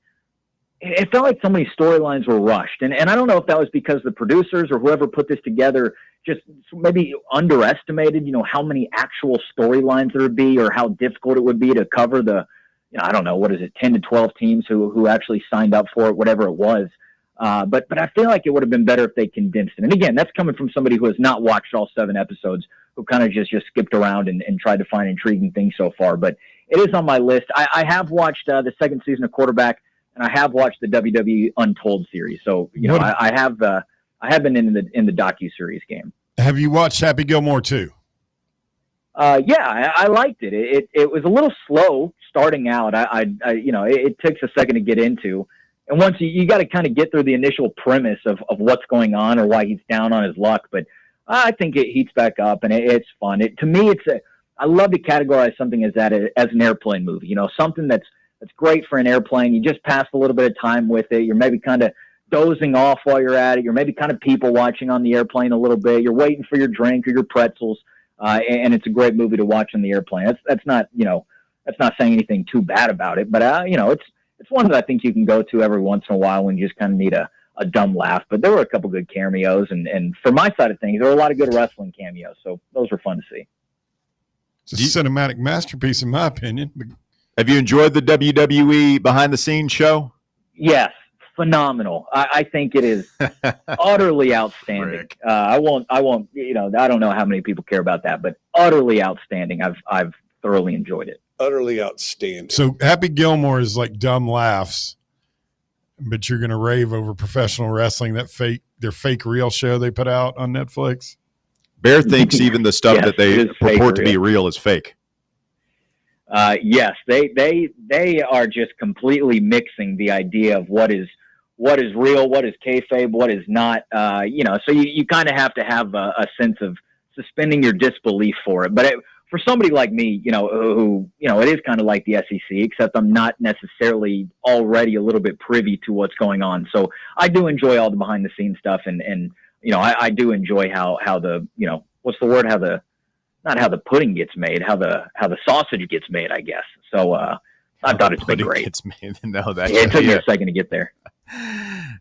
so many storylines were rushed. And I don't know if that was because the producers or whoever put this together just maybe underestimated, how many actual storylines there would be or how difficult it would be to cover the, I don't know, 10 to 12 teams who actually signed up for it, whatever it was. But I feel like it would have been better if they condensed it. And again, that's coming from somebody who has not watched all 7 episodes, who kind of just skipped around and tried to find intriguing things so far. But it is on my list. I have watched the second season of Quarterback, and I have watched the WWE Untold series. So, I have been in the docu-series game. Have you watched Happy Gilmore too? Yeah, I liked it. It was a little slow starting out. It takes a second to get into. And once you got to kind of get through the initial premise of what's going on or why he's down on his luck. But I think it heats back up and it's fun. To me, I love to categorize something as an airplane movie. Something that's great for an airplane. You just pass a little bit of time with it. You're maybe kind of dozing off while you're at it. You're maybe kind of people watching on the airplane a little bit. You're waiting for your drink or your pretzels. And it's a great movie to watch on the airplane. That's not saying anything too bad about it, but it's one that I think you can go to every once in a while when you just kind of need a dumb laugh. But there were a couple good cameos, and for my side of things, there were a lot of good wrestling cameos, so those were fun to see. It's a cinematic masterpiece, in my opinion. Have you enjoyed the WWE behind-the-scenes show? Yes, phenomenal. I think it is utterly outstanding. I don't know how many people care about that, but utterly outstanding. I've thoroughly enjoyed it. Utterly outstanding. So Happy Gilmore is like dumb laughs, but you're going to rave over professional wrestling, their fake real show they put out on Netflix. Bear thinks even the stuff that they purport to be real is fake. Yes, they are just completely mixing the idea of what is real, what is kayfabe, what is not. So you kind of have to have a sense of suspending your disbelief for it. But for somebody like me, who it is kind of like the SEC, except I'm not necessarily already a little bit privy to what's going on. So I do enjoy all the behind the scenes stuff, and I do enjoy how the what's the word, not how the pudding gets made, how the sausage gets made, I guess. So I thought it's been great. Gets made. No, that's it took me a second to get there.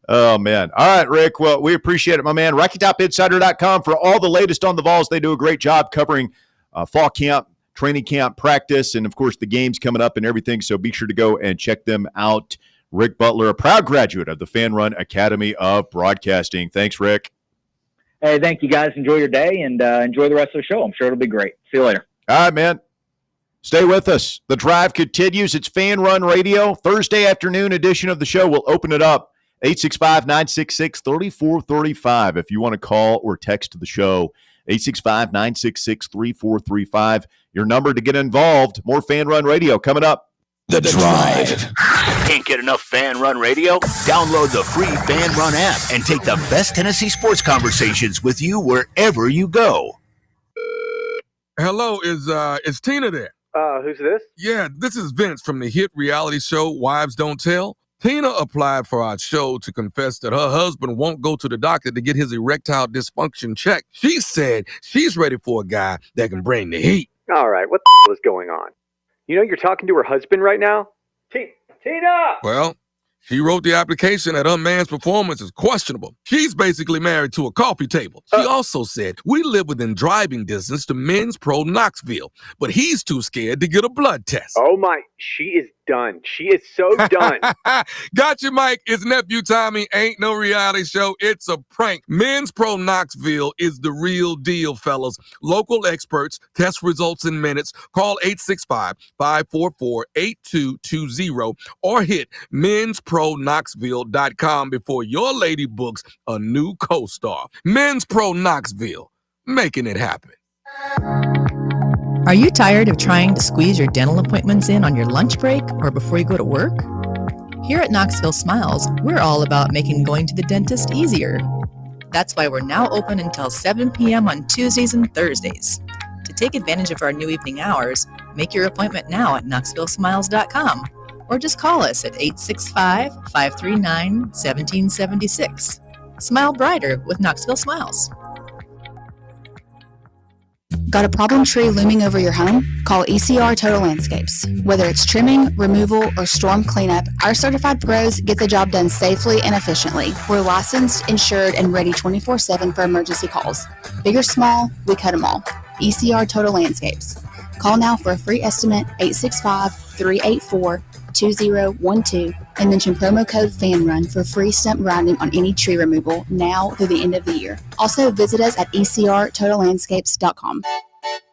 Oh, man. All right, Rick. Well, we appreciate it, my man. RockyTopInsider.com for all the latest on the Vols. They do a great job covering fall camp, training camp, practice, and, of course, the games coming up and everything. So be sure to go and check them out. Rick Butler, a proud graduate of the FanRun Academy of Broadcasting. Thanks, Rick. Hey, thank you, guys. Enjoy your day and enjoy the rest of the show. I'm sure it'll be great. See you later. All right, man. Stay with us. The drive continues. It's FanRun Radio. Thursday afternoon edition of the show. We'll open it up. 865-966-3435 if you want to call or text the show. 865-966-3435. Your number to get involved. More FanRun Radio coming up. The Drive. Can't get enough FanRun Radio? Download the free FanRun app and take the best Tennessee sports conversations with you wherever you go. Hello, is Tina there? Who's this? Yeah, this is Vince from the hit reality show Wives Don't Tell. Tina applied for our show to confess that her husband won't go to the doctor to get his erectile dysfunction checked. She said she's ready for a guy that can bring the heat. All right, what the hell is going on? You're talking to her husband right now? Tina! Well, She wrote the application that Unmanned's performance is questionable. She's basically married to a coffee table. She also said, we live within driving distance to Men's Pro Knoxville, but he's too scared to get a blood test. Oh my, she is done. She is so done. Gotcha, Mike. It's Nephew Tommy. Ain't no reality show. It's a prank. Men's Pro Knoxville is the real deal, fellas. Local experts, test results in minutes. Call 865-544-8220 or hit menspronknoxville.com before your lady books a new co-star. Men's Pro Knoxville, making it happen. Are you tired of trying to squeeze your dental appointments in on your lunch break or before you go to work? Here at Knoxville Smiles, we're all about making going to the dentist easier. That's why we're now open until 7 p.m. on Tuesdays and Thursdays. To take advantage of our new evening hours, make your appointment now at knoxvillesmiles.com or just call us at 865-539-1776. Smile brighter with Knoxville Smiles. Got a problem tree looming over your home? Call ECR Total Landscapes. Whether it's trimming, removal, or storm cleanup, our certified pros get the job done safely and efficiently. We're licensed, insured, and ready 24/7 for emergency calls. Big or small, we cut them all. ECR Total Landscapes. Call now for a free estimate, 865-384-2012, and mention promo code FANRUN for free stump grinding on any tree removal now through the end of the year. Also, visit us at ecrtotallandscapes.com.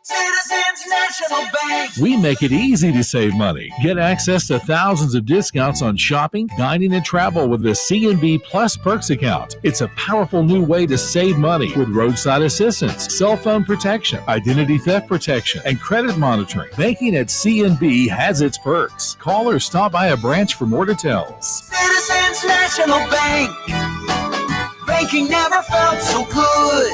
Citizens National Bank. We make it easy to save money. Get access to thousands of discounts on shopping, dining, and travel with the C&B Plus Perks account. It's a powerful new way to save money with roadside assistance, cell phone protection, identity theft protection, and credit monitoring. Banking at C&B has its perks. Call or stop by a branch for more details. Citizens National Bank. Banking never felt so good.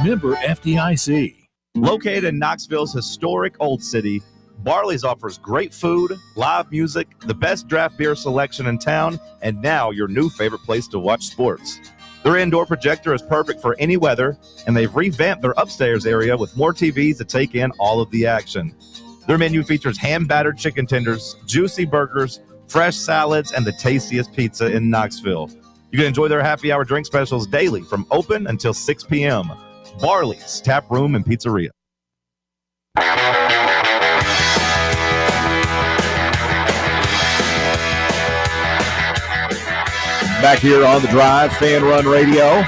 Member FDIC. Located in Knoxville's historic Old City, Barley's offers great food, live music, the best draft beer selection in town, and now your new favorite place to watch sports. Their indoor projector is perfect for any weather, and they've revamped their upstairs area with more TVs to take in all of the action. Their menu features hand-battered chicken tenders, juicy burgers, fresh salads, and the tastiest pizza in Knoxville. You can enjoy their happy hour drink specials daily from open until 6 p.m. Barley's Tap Room and Pizzeria. Back here on the drive, FanRun Radio,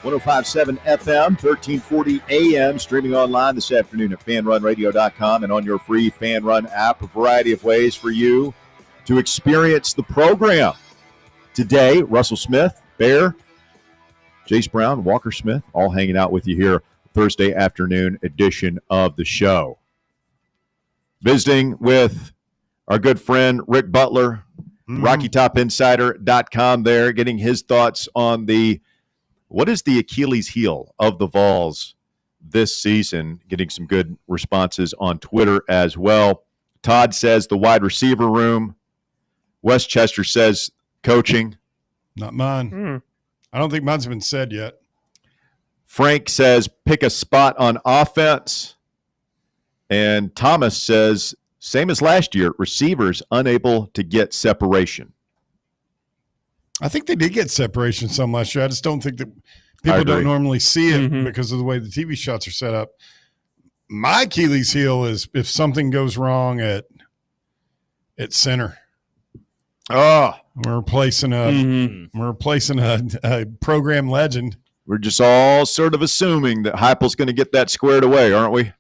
105.7 FM, 1340 AM, streaming online this afternoon at fanrunradio.com and on your free FanRun app. A variety of ways for you to experience the program. Today, Russell Smith, Bear, Jace Brown, Walker Smith, all hanging out with you here Thursday afternoon edition of the show. Visiting with our good friend Rick Butler, RockyTopInsider.com there, getting his thoughts on what is the Achilles heel of the Vols this season, getting some good responses on Twitter as well. Todd says the wide receiver room. Westchester says coaching. Not mine. I don't think mine's been said yet. Frank says pick a spot on offense. And Thomas says, same as last year, receivers unable to get separation. I think they did get separation some last year. I just don't think that people don't normally see it because of the way the TV shots are set up. My Achilles heel is if something goes wrong at center. Oh, we're replacing a program legend. We're just all sort of assuming that Heupel's going to get that squared away, aren't we?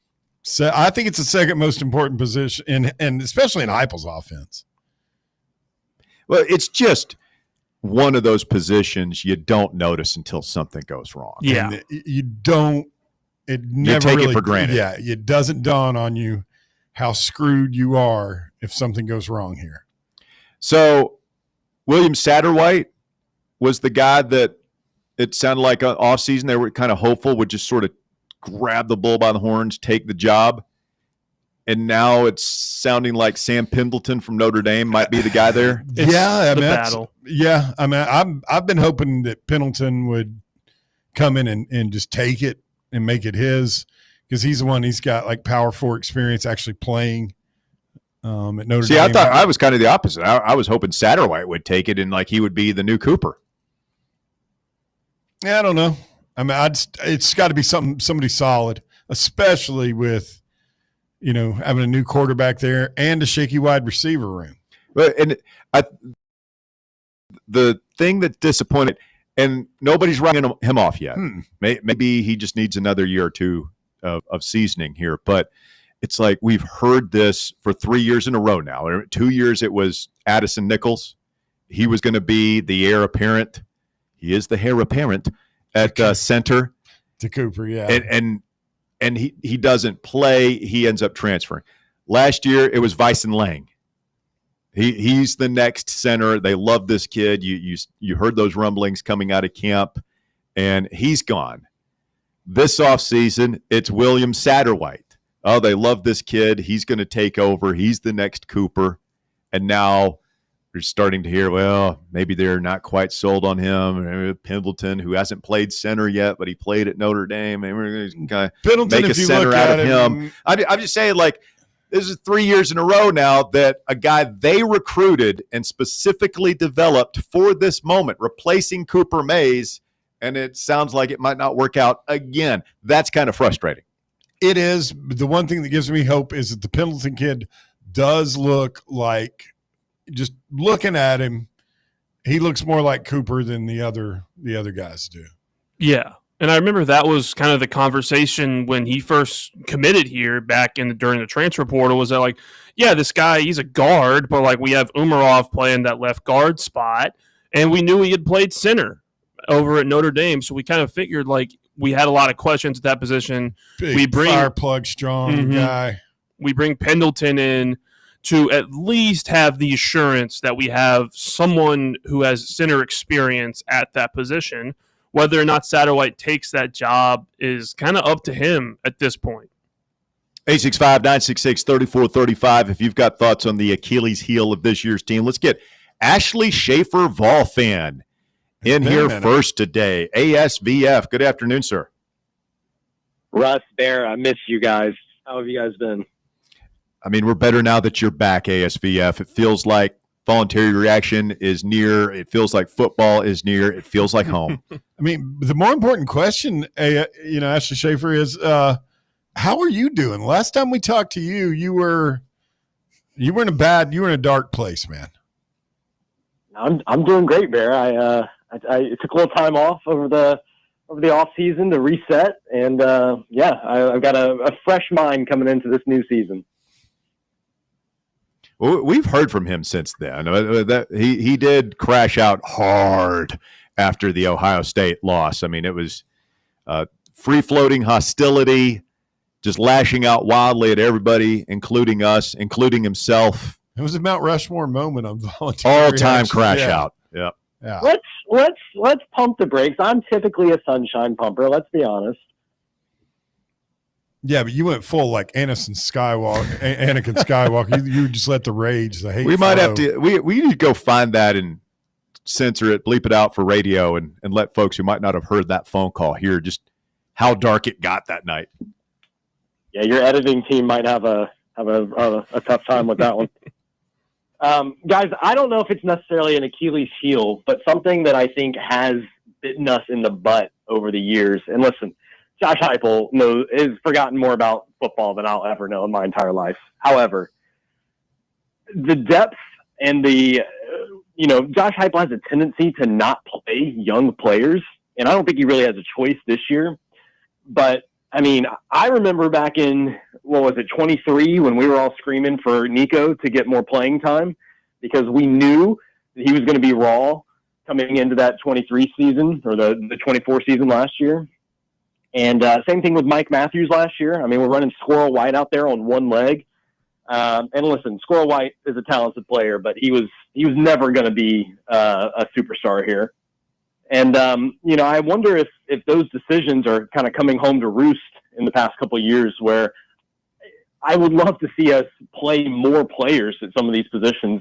So I think it's the second most important position, and especially in Heupel's offense. Well, it's just one of those positions you don't notice until something goes wrong. Yeah, and you don't. It never you take really, it for granted. Yeah, it doesn't dawn on you how screwed you are if something goes wrong here. So, William Satterwhite was the guy that it sounded like offseason they were kind of hopeful would just sort of grab the bull by the horns, take the job. And now it's sounding like Sam Pendleton from Notre Dame might be the guy there. Battle. Yeah, I mean, I've been hoping that Pendleton would come in and just take it and make it his, because he's the one. He's got like Power 4 experience, actually playing At Notre See, Dame. I thought I was kind of the opposite. I was hoping Satterwhite would take it and like he would be the new Cooper. Yeah, I don't know. I mean, it's got to be somebody solid, especially with, having a new quarterback there and a shaky wide receiver room. And the thing that disappointed, and nobody's writing him off yet. Maybe he just needs another year or two of seasoning here. But it's like we've heard this for 3 years in a row now. 2 years it was Addison Nichols. He was going to be the heir apparent. He is the heir apparent at center. To Cooper, yeah. And he doesn't play. He ends up transferring. Last year it was Vyson Lang. He's the next center. They love this kid. You heard those rumblings coming out of camp, and he's gone. This offseason, it's William Satterwhite. Oh, they love this kid. He's going to take over. He's the next Cooper. And now you're starting to hear, well, maybe they're not quite sold on him. Pendleton, who hasn't played center yet, but he played at Notre Dame. Maybe we're going to Pendleton, make a center out of him. I'm just saying, like, this is 3 years in a row now that a guy they recruited and specifically developed for this moment, replacing Cooper Mays, and it sounds like it might not work out again. That's kind of frustrating. It is. The one thing that gives me hope is that the Pendleton kid does look like, just looking at him, he looks more like Cooper than the other guys do. Yeah. And I remember that was kind of the conversation when he first committed here back during the transfer portal, was that like, yeah, this guy, he's a guard, but like we have Umarov playing that left guard spot, and we knew he had played center over at Notre Dame. So we kind of figured like we had a lot of questions at that position. Big fire plug strong guy. We bring Pendleton in to at least have the assurance that we have someone who has center experience at that position. Whether or not Satterwhite takes that job is kind of up to him at this point. 865-966-3435 if you've got thoughts on the Achilles heel of this year's team. Let's get Ashley Schaefer, Vol fan, in here first today. ASVF, good afternoon, sir. Russ, Bear, I miss you guys. How have you guys been? I mean, we're better now that you're back, ASVF. It feels like voluntary reaction is near. It feels like football is near. It feels like home. I mean, the more important question, Ashley Schaefer, is how are you doing? Last time we talked to you, you were in a dark place, man. I'm doing great, Bear. I took a little time off over the off season to reset, and I've got a fresh mind coming into this new season. Well, we've heard from him since then. That he did crash out hard after the Ohio State loss. I mean, it was free-floating hostility, just lashing out wildly at everybody, including us, including himself. It was a Mount Rushmore moment of voluntary all-time reaction. crash out. Yeah. Let's pump the brakes. I'm typically a sunshine pumper. Let's be honest. Yeah, but you went full like Anakin Skywalker. You just let the rage, the hate. We might have to. We need to go find that and censor it, bleep it out for radio, and let folks who might not have heard that phone call hear just how dark it got that night. Yeah, your editing team might have a tough time with that one. Guys, I don't know if it's necessarily an Achilles heel, but something that I think has bitten us in the butt over the years. And listen, Josh Heupel has forgotten more about football than I'll ever know in my entire life. However, the depth and Josh Heupel has a tendency to not play young players, and I don't think he really has a choice this year. But, I mean, I remember back in, 23, when we were all screaming for Nico to get more playing time because we knew that he was going to be raw coming into that 23 season or the 24 season last year. And same thing with Mike Matthews last year. I mean, we're running Squirrel White out there on one leg. And listen, Squirrel White is a talented player, but he was never going to be a superstar here. And, I wonder if those decisions are kind of coming home to roost in the past couple of years, where I would love to see us play more players at some of these positions.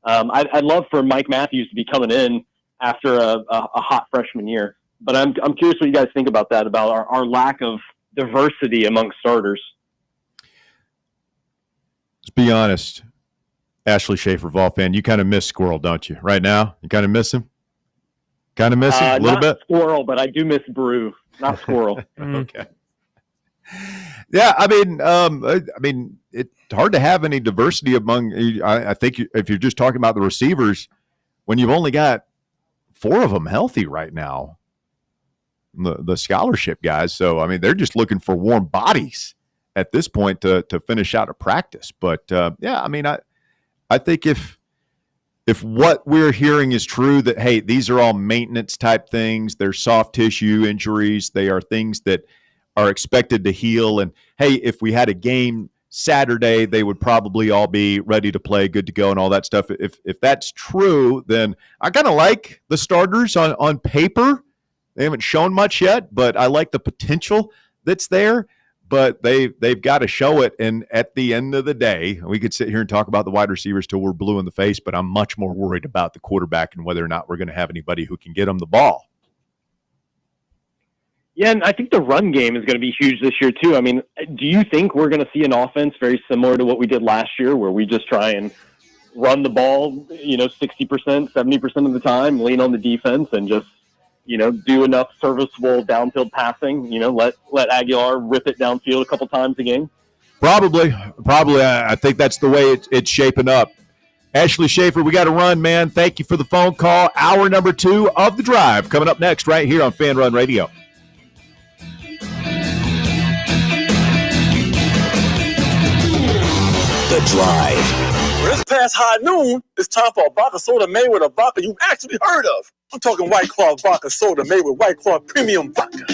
I'd love for Mike Matthews to be coming in after a hot freshman year. But I'm curious what you guys think about that, about our lack of diversity among starters. Let's be honest. Ashley Schaefer, Vol fan, you kind of miss Squirrel, don't you? Right now, you kind of miss him. Kind of miss him a little bit. Squirrel, but I do miss Brew, not Squirrel. Okay. Yeah, I mean, it's hard to have any diversity among. I think if you're just talking about the receivers, when you've only got 4 of them healthy right now, the scholarship guys. So I mean, they're just looking for warm bodies at this point to finish out a practice. But yeah, I mean, I think if what we're hearing is true, that, hey, these are all maintenance type things, they're soft tissue injuries, they are things that are expected to heal. And, hey, if we had a game Saturday, they would probably all be ready to play, good to go, and all that stuff. If that's true, then I kind of like the starters on paper. They haven't shown much yet, but I like the potential that's there. But they've got to show it. And at the end of the day, we could sit here and talk about the wide receivers till we're blue in the face, but I'm much more worried about the quarterback and whether or not we're going to have anybody who can get them the ball. Yeah, and I think the run game is going to be huge this year too. I mean, do you think we're going to see an offense very similar to what we did last year, where we just try and run the ball, 60%, 70% of the time, lean on the defense, and just do enough serviceable downfield passing, let Aguilar rip it downfield a couple times a game? Probably. I think that's the way it's shaping up. Ashley Schaefer, we got to run, man. Thank you for the phone call. Hour number 2 of The Drive coming up next right here on FanRun Radio. The Drive. Well, it's past high noon. It's time for a vodka soda made with a vodka you actually heard of. I'm talking White Claw vodka soda made with White Claw premium vodka.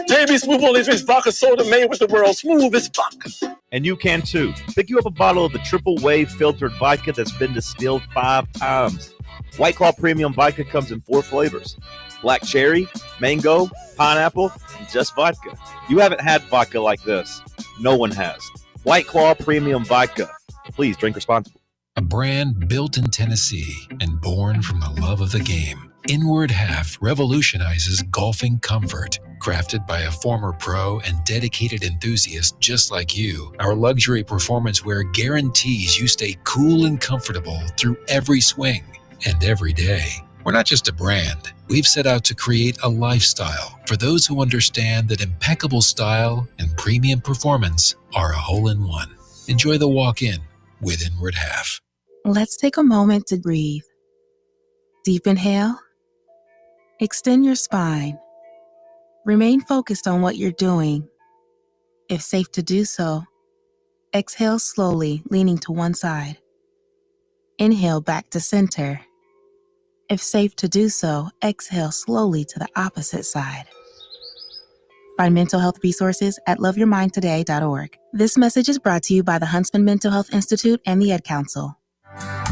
JB Smooth Only drinks vodka soda made with the world's smoothest vodka. And you can too. Pick you up a bottle of the triple wave filtered vodka that's been distilled 5 times. White Claw premium vodka comes in 4 flavors: black cherry, mango, pineapple, and just vodka. You haven't had vodka like this. No one has. White Claw premium vodka. Please drink responsibly. A brand built in Tennessee and born from the love of the game. Inward Half revolutionizes golfing comfort. Crafted by a former pro and dedicated enthusiast just like you, our luxury performance wear guarantees you stay cool and comfortable through every swing and every day. We're not just a brand. We've set out to create a lifestyle for those who understand that impeccable style and premium performance are a hole-in-one. Enjoy the walk-in with Inward Half. Let's take a moment to breathe. Deep inhale. Extend your spine. Remain focused on what you're doing. If safe to do so, exhale slowly, leaning to one side. Inhale back to center. If safe to do so, exhale slowly to the opposite side. Find mental health resources at loveyourmindtoday.org. This message is brought to you by the Huntsman Mental Health Institute and the Ad Council.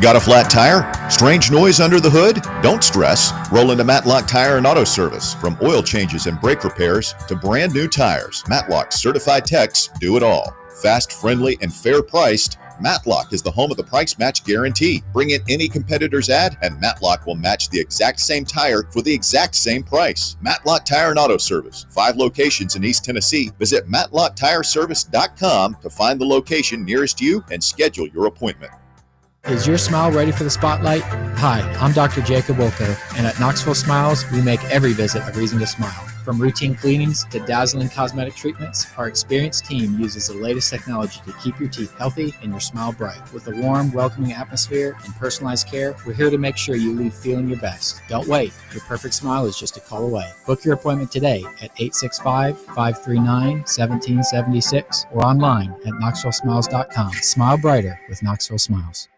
Got a flat tire? Strange noise under the hood? Don't stress. Roll into Matlock Tire and Auto Service. From oil changes and brake repairs to brand new tires, Matlock's certified techs do it all. Fast, friendly, and fair priced, Matlock is the home of the price match guarantee. Bring in any competitor's ad and Matlock will match the exact same tire for the exact same price. Matlock Tire and Auto Service. 5 locations in East Tennessee. Visit MatlockTireService.com to find the location nearest you and schedule your appointment. Is your smile ready for the spotlight? Hi, I'm Dr. Jacob Wilco, and at Knoxville Smiles, we make every visit a reason to smile. From routine cleanings to dazzling cosmetic treatments, our experienced team uses the latest technology to keep your teeth healthy and your smile bright. With a warm, welcoming atmosphere and personalized care, we're here to make sure you leave feeling your best. Don't wait. Your perfect smile is just a call away. Book your appointment today at 865-539-1776 or online at knoxvillesmiles.com. Smile brighter with Knoxville Smiles.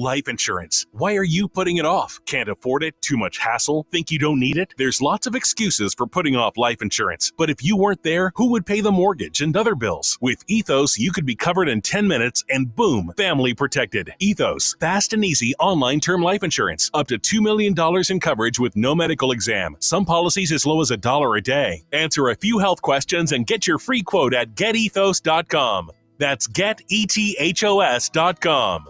Life insurance. Why are you putting it off? Can't afford it? Too much hassle? Think you don't need it? There's lots of excuses for putting off life insurance. But if you weren't there, who would pay the mortgage and other bills? With Ethos, you could be covered in 10 minutes and boom, family protected. Ethos, fast and easy online term life insurance. Up to $2 million in coverage with no medical exam. Some policies as low as $1 a day. Answer a few health questions and get your free quote at getethos.com. That's getethos.com.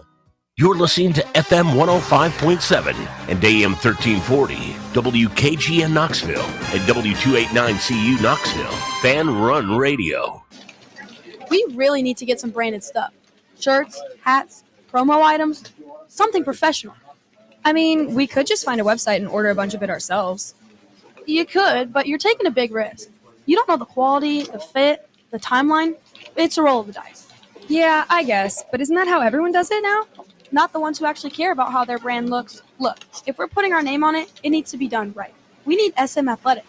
You're listening to FM 105.7 and AM 1340, WKGN Knoxville, and W289CU Knoxville, FanRun Radio. We really need to get some branded stuff. Shirts, hats, promo items, something professional. I mean, we could just find a website and order a bunch of it ourselves. You could, but you're taking a big risk. You don't know the quality, the fit, the timeline. It's a roll of the dice. Yeah, I guess. But isn't that how everyone does it now? Not the ones who actually care about how their brand looks. Look, if we're putting our name on it, it needs to be done right. We need SM Athletics.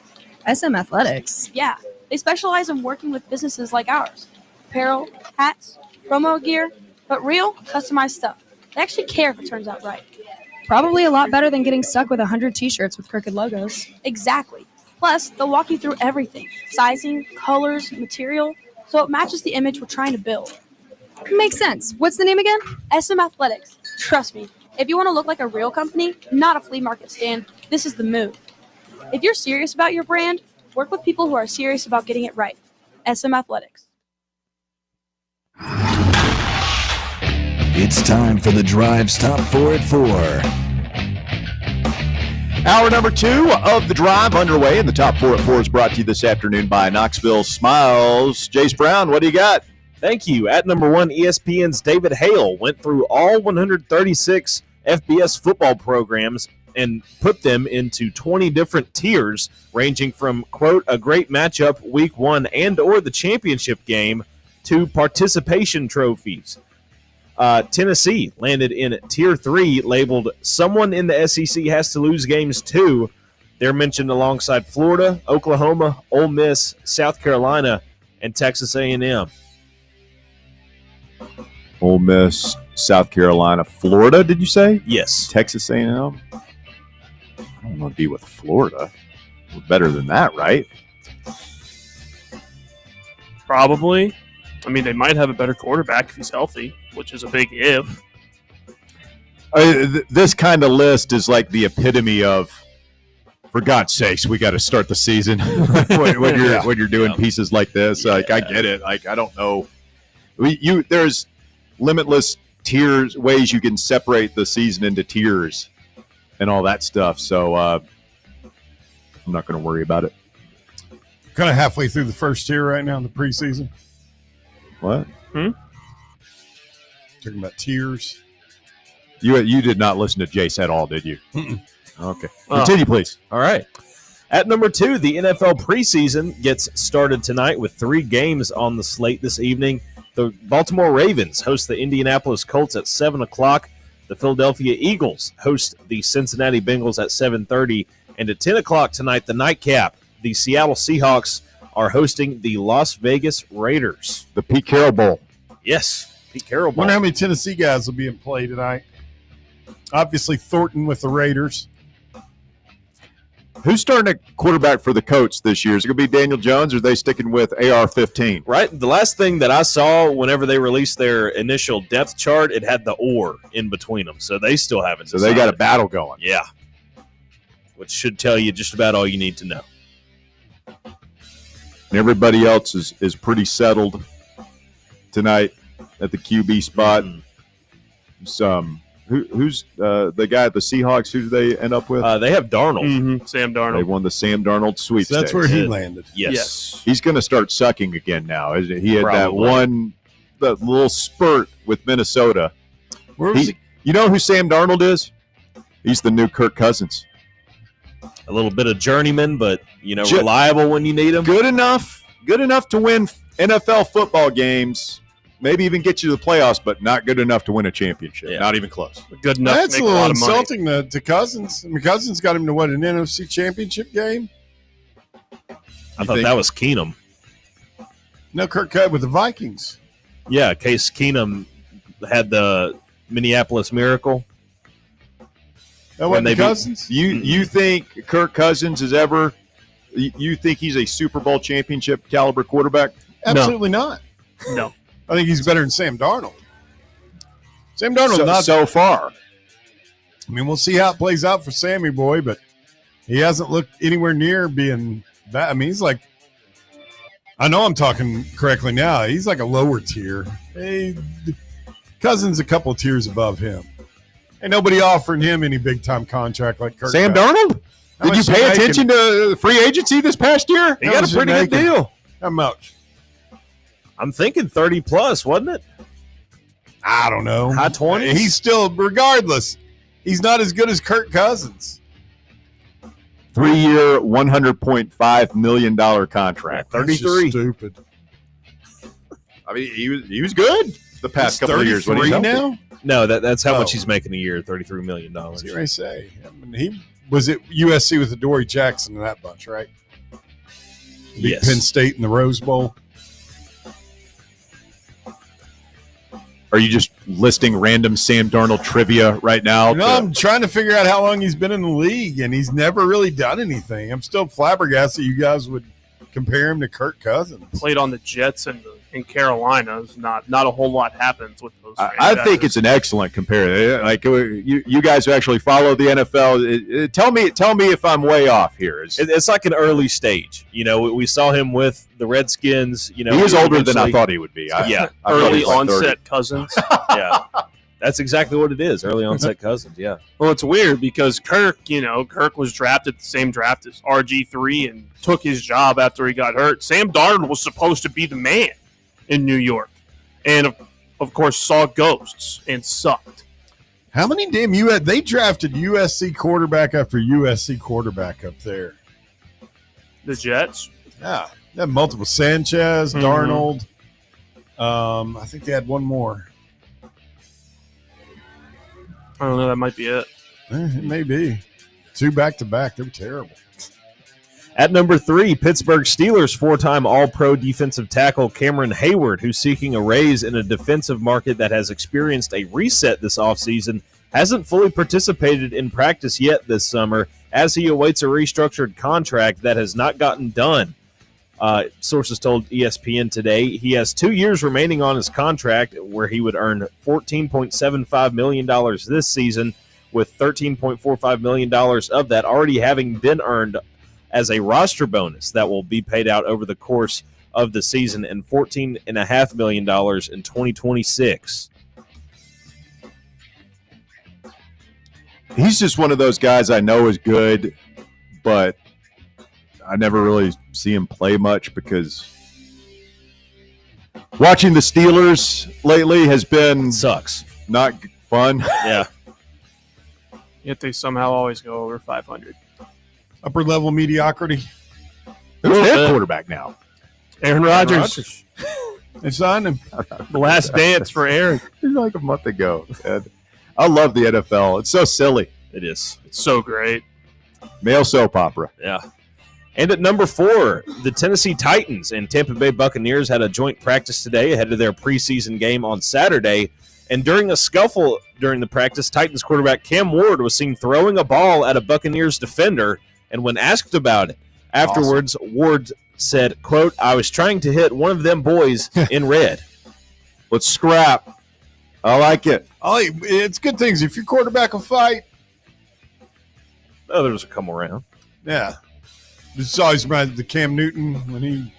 SM Athletics? Yeah, they specialize in working with businesses like ours. Apparel, hats, promo gear, but real, customized stuff. They actually care if it turns out right. Probably a lot better than getting stuck with 100 t-shirts with crooked logos. Exactly. Plus, they'll walk you through everything. Sizing, colors, material, so it matches the image we're trying to build. Makes sense. What's the name again? SM Athletics. Trust me, if you want to look like a real company, not a flea market stand, this is the move. If you're serious about your brand, work with people who are serious about getting it right. SM Athletics. It's time for the Drive's Top 4 at 4. Hour number 2 of the Drive underway, and the Top 4 at 4 is brought to you this afternoon by Knoxville Smiles. Jace Brown, what do you got? Thank you. At number 1, ESPN's David Hale went through all 136 FBS football programs and put them into 20 different tiers, ranging from, quote, a great matchup week 1 and or the championship game to participation trophies. Tennessee landed in Tier 3, labeled someone in the SEC has to lose games too. They're mentioned alongside Florida, Oklahoma, Ole Miss, South Carolina, and Texas A&M. Ole Miss, South Carolina, Florida, did you say? Yes. Texas A&M? I don't want to be with Florida. We're better than that, right? Probably. I mean, they might have a better quarterback if he's healthy, which is a big if. This kind of list is like the epitome of, for God's sakes, we got to start the season when you're doing pieces like this. Like, I get it. Like, I don't know. There's limitless tiers, ways you can separate the season into tiers and all that stuff. So I'm not going to worry about it. Kind of halfway through the first tier right now in the preseason. What? Talking about tiers. You did not listen to Jace at all, did you? Mm-mm. Okay. Continue, please. All right. At number 2, the NFL preseason gets started tonight with 3 games on the slate this evening. The Baltimore Ravens host the Indianapolis Colts at 7 o'clock. The Philadelphia Eagles host the Cincinnati Bengals at 7:30. And at 10 o'clock tonight, the nightcap, the Seattle Seahawks are hosting the Las Vegas Raiders. The Pete Carroll Bowl. Yes, Pete Carroll Bowl. Wonder how many Tennessee guys will be in play tonight. Obviously, Thornton with the Raiders. Who's starting at quarterback for the Colts this year? Is it going to be Daniel Jones, or are they sticking with AR-15? Right. The last thing that I saw whenever they released their initial depth chart, it had the or in between them. So they still haven't decided. So they got a battle going. Yeah. Which should tell you just about all you need to know. And everybody else is pretty settled tonight at the QB spot. Who's the guy at the Seahawks? Who do they end up with? They have Darnold. Mm-hmm. Sam Darnold. They won the Sam Darnold sweepstakes. So that's where he landed. Yes. He's going to start sucking again now. He had Probably. that little spurt with Minnesota. Where was he? You know who Sam Darnold is? He's the new Kirk Cousins. A little bit of journeyman, but reliable when you need him. Good enough to win NFL football games. Maybe even get you to the playoffs, but not good enough to win a championship. Yeah. Not even close. Good enough That's to a make a little lot of money. insulting to Cousins. I mean, Cousins got him to what, an NFC championship game? I thought that was Keenum. No, Kirk Cousins with the Vikings. Yeah, Case Keenum had the Minneapolis Miracle. That wasn't Cousins? You think Kirk Cousins is ever – you think he's a Super Bowl championship caliber quarterback? Absolutely not. No. I think he's better than Sam Darnold. Sam Darnold not so far. I mean, we'll see how it plays out for Sammy Boy, but he hasn't looked anywhere near being that. I mean, he's like – I know I'm talking correctly now. He's like a lower tier. Hey, Cousins a couple of tiers above him. Ain't nobody offering him any big-time contract like Kirk Sam Cousins. Darnold? Did you pay attention to free agency this past year? He got a pretty good deal. How much? I'm thinking 30 plus, wasn't it? I don't know. High 20s? He's still, regardless, he's not as good as Kirk Cousins. 3-year, $100.5 million contract. 33. Stupid. I mean, he was good the past couple of years. When he's now? No, that's how much he's making a year, $33 million. That's what I say. I mean, he was at USC with the Dory Jackson and that bunch, right? Beat Yes. Penn State in the Rose Bowl. Are you just listing random Sam Darnold trivia right now? No, I'm trying to figure out how long he's been in the league, and he's never really done anything. I'm still flabbergasted you guys would compare him to Kirk Cousins. Played on the Jets and in Carolina. Not a whole lot happens with those. I think it's an excellent comparison. Like you guys who actually follow the NFL, tell me if I'm way off here. It's like an early stage. You know, we saw him with the Redskins. You know, he was older than I thought he would be. I early like onset Cousins. Yeah, that's exactly what it is. Early onset Cousins. Yeah. Well, it's weird because Kirk was drafted the same draft as RG3 and took his job after he got hurt. Sam Darnold was supposed to be the man in New York, and of course saw ghosts and sucked. How many damn they drafted USC quarterback after USC quarterback up there? The Jets? Yeah. They had multiple. Sanchez, Darnold. I think they had one more. I don't know. That might be it. It may be. 2 back-to-back. They were terrible. At number 3, Pittsburgh Steelers 4-time All-Pro defensive tackle Cameron Hayward, who's seeking a raise in a defensive market that has experienced a reset this offseason, hasn't fully participated in practice yet this summer as he awaits a restructured contract that has not gotten done. Sources told ESPN today he has 2 years remaining on his contract where he would earn $14.75 million this season, with $13.45 million of that already having been earned as a roster bonus that will be paid out over the course of the season, and $14.5 million in 2026. He's just one of those guys I know is good, but I never really see him play much because watching the Steelers lately has been not fun. Yeah. Yet they somehow always go over 500. Upper level mediocrity. Who's their quarterback now? Aaron Rodgers. They signed him. The last dance for Aaron. Like a month ago. And I love the NFL. It's so silly. It is. It's so great. Male soap opera. Yeah. And at number 4, the Tennessee Titans and Tampa Bay Buccaneers had a joint practice today ahead of their preseason game on Saturday. And during a scuffle during the practice, Titans quarterback Cam Ward was seen throwing a ball at a Buccaneers defender. And when asked about it afterwards, Ward said, quote, "I was trying to hit one of them boys in red." Let's scrap. I like it. It's good things. If your quarterback will fight. Others will come around. Yeah. This always reminded the Cam Newton when he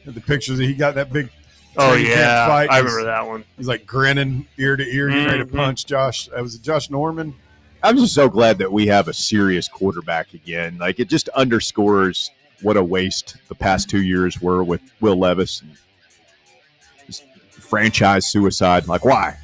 had the pictures that he got that big fight. I remember that one. He's like grinning ear to ear, getting ready to punch Josh. Was it Josh Norman? I'm just so glad that we have a serious quarterback again. Like, it just underscores what a waste the past 2 years were with Will Levis. And just franchise suicide. Like, why?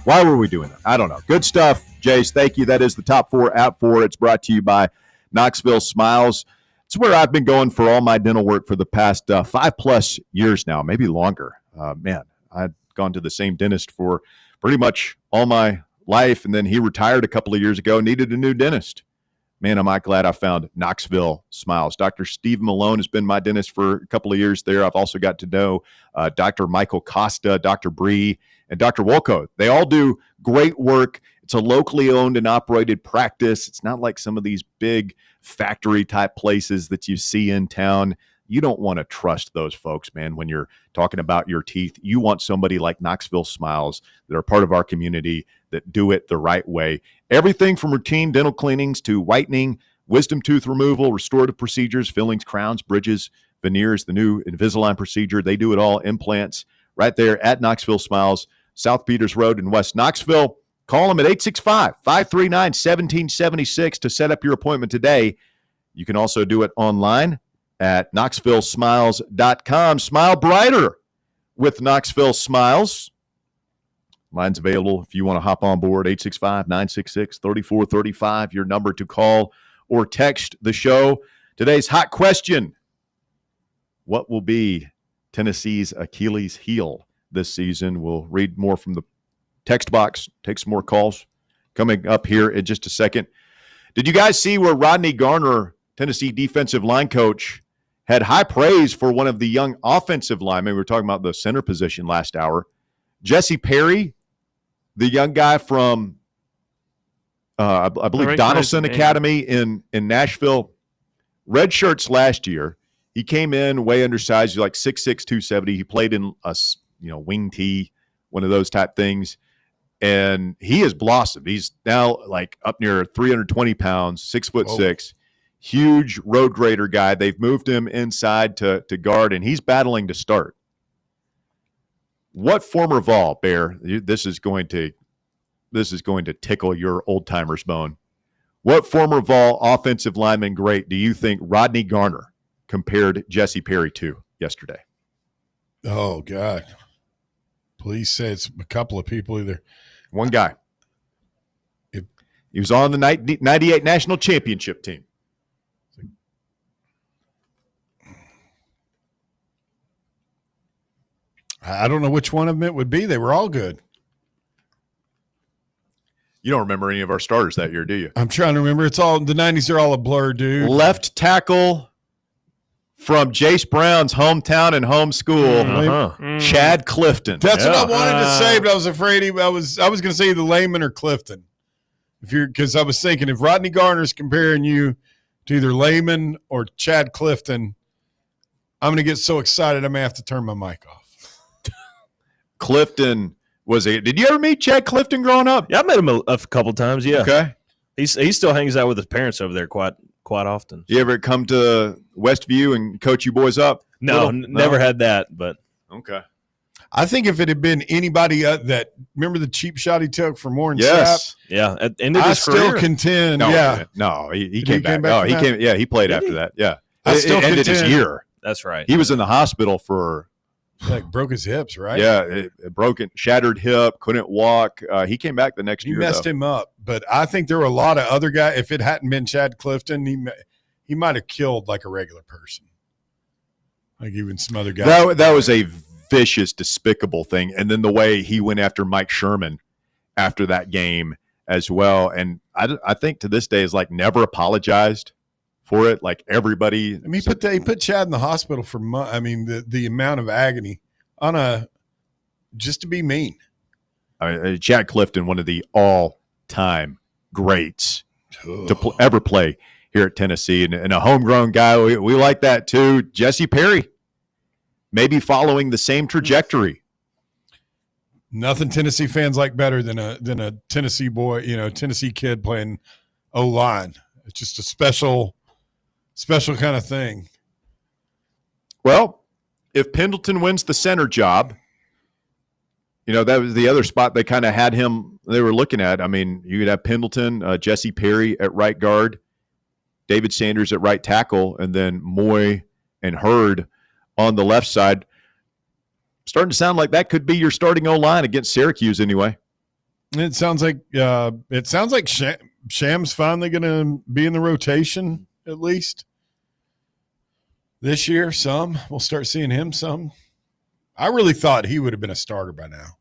Why were we doing that? I don't know. Good stuff, Jace. Thank you. That is the Top 4 App 4. It's brought to you by Knoxville Smiles. It's where I've been going for all my dental work for the past 5+ years now, maybe longer. Man, I've gone to the same dentist for pretty much all my life, and then he retired a couple of years ago, needed a new dentist. Man, am I glad I found Knoxville Smiles. Dr. Steve Malone has been my dentist for a couple of years there. I've also got to know Dr. Michael Costa, Dr. Bree, and Dr. Wolko. They all do great work. It's a locally owned and operated practice. It's not like some of these big factory-type places that you see in town. You don't want to trust those folks, man, when you're talking about your teeth. You want somebody like Knoxville Smiles that are part of our community that do it the right way. Everything from routine dental cleanings to whitening, wisdom tooth removal, restorative procedures, fillings, crowns, bridges, veneers, the new Invisalign procedure. They do it all. Implants right there at Knoxville Smiles, South Peters Road in West Knoxville. Call them at 865-539-1776 to set up your appointment today. You can also do it online at knoxvillesmiles.com. Smile brighter with Knoxville Smiles. Line's available if you want to hop on board. 865-966-3435, your number to call or text the show. Today's hot question: what will be Tennessee's Achilles heel this season? We'll read more from the text box, take some more calls coming up here in just a second. Did you guys see where Rodney Garner, Tennessee defensive line coach, had high praise for one of the young offensive linemen? We were talking about the center position last hour. Jesse Perry, the young guy from, I believe, Donaldson Academy in Nashville, red shirts last year. He came in way undersized, like 6'6", 270. He played in a wing tee, one of those type things. And he has blossomed. He's now like up near 320 pounds, 6'6", huge road grader guy. They've moved him inside to guard, and he's battling to start. What former Vol, Bear? This is going to tickle your old timer's bone. What former Vol offensive lineman great do you think Rodney Garner compared Jesse Perry to yesterday? Oh God! Please say it's a couple of people either. One guy. He was on the 98 national championship team. I don't know which one of them it would be. They were all good. You don't remember any of our starters that year, do you? I'm trying to remember. It's all the 90s are all a blur, dude. Left tackle from Jace Brown's hometown and home school, Chad Clifton. That's what I wanted to say, but I was afraid I was going to say either Lehman or Clifton. Because I was thinking if Rodney Garner's comparing you to either Lehman or Chad Clifton, I'm going to get so excited I'm going to have to turn my mic off. Clifton did you ever meet Chad Clifton growing up? Yeah, I met him a couple times, yeah. Okay. He still hangs out with his parents over there quite often. You ever come to Westview and coach you boys up? No, never had that, but okay. I think if it had been anybody that remember the cheap shot he took from Warren Yes. Sapp? Yeah, at the end of I his still career. contend. No, he came back. Oh, he came. Yeah, he played after that. Yeah, it ended his year. That's right. He was in the hospital for broke his hips, right? Yeah, it shattered hip, couldn't walk. He came back the next year. He messed him up, but I think there were a lot of other guys. If it hadn't been Chad Clifton, he might have killed like a regular person, like even some other guys. That was a vicious, despicable thing. And then the way he went after Mike Sherman after that game as well, and I think to this day is like never apologized for it. Like everybody, I mean, he put Chad in the hospital for months. I mean, the amount of agony on just to be mean. I mean, Chad Clifton, one of the all-time greats to ever play here at Tennessee, and a homegrown guy. We like that too. Jesse Perry, maybe following the same trajectory. Nothing Tennessee fans like better than a Tennessee boy, Tennessee kid playing O-line. It's just a special kind of thing. Well, if Pendleton wins the center job, that was the other spot they kind of had him. They were looking at. I mean, you could have Pendleton, Jesse Perry at right guard, David Sanders at right tackle, and then Moy and Hurd on the left side. Starting to sound like that could be your starting O-line against Syracuse anyway. It sounds like Sham's finally going to be in the rotation at least this year. We'll start seeing him some. I really thought he would have been a starter by now.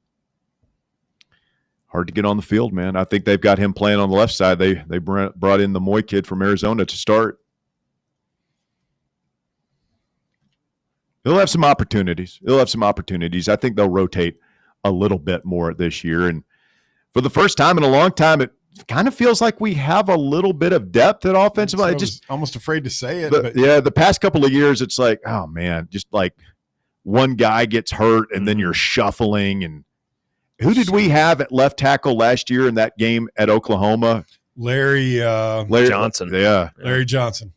Hard to get on the field, man. I think they've got him playing on the left side. They brought in the Moy kid from Arizona to start. He'll have some opportunities. I think they'll rotate a little bit more this year. And for the first time in a long time, it kind of feels like we have a little bit of depth at offensive line. Just almost afraid to say it. But yeah, the past couple of years, it's like, oh man, just like one guy gets hurt and then you're shuffling. And who did we have at left tackle last year in that game at Oklahoma? Larry Johnson. Yeah. Larry Johnson.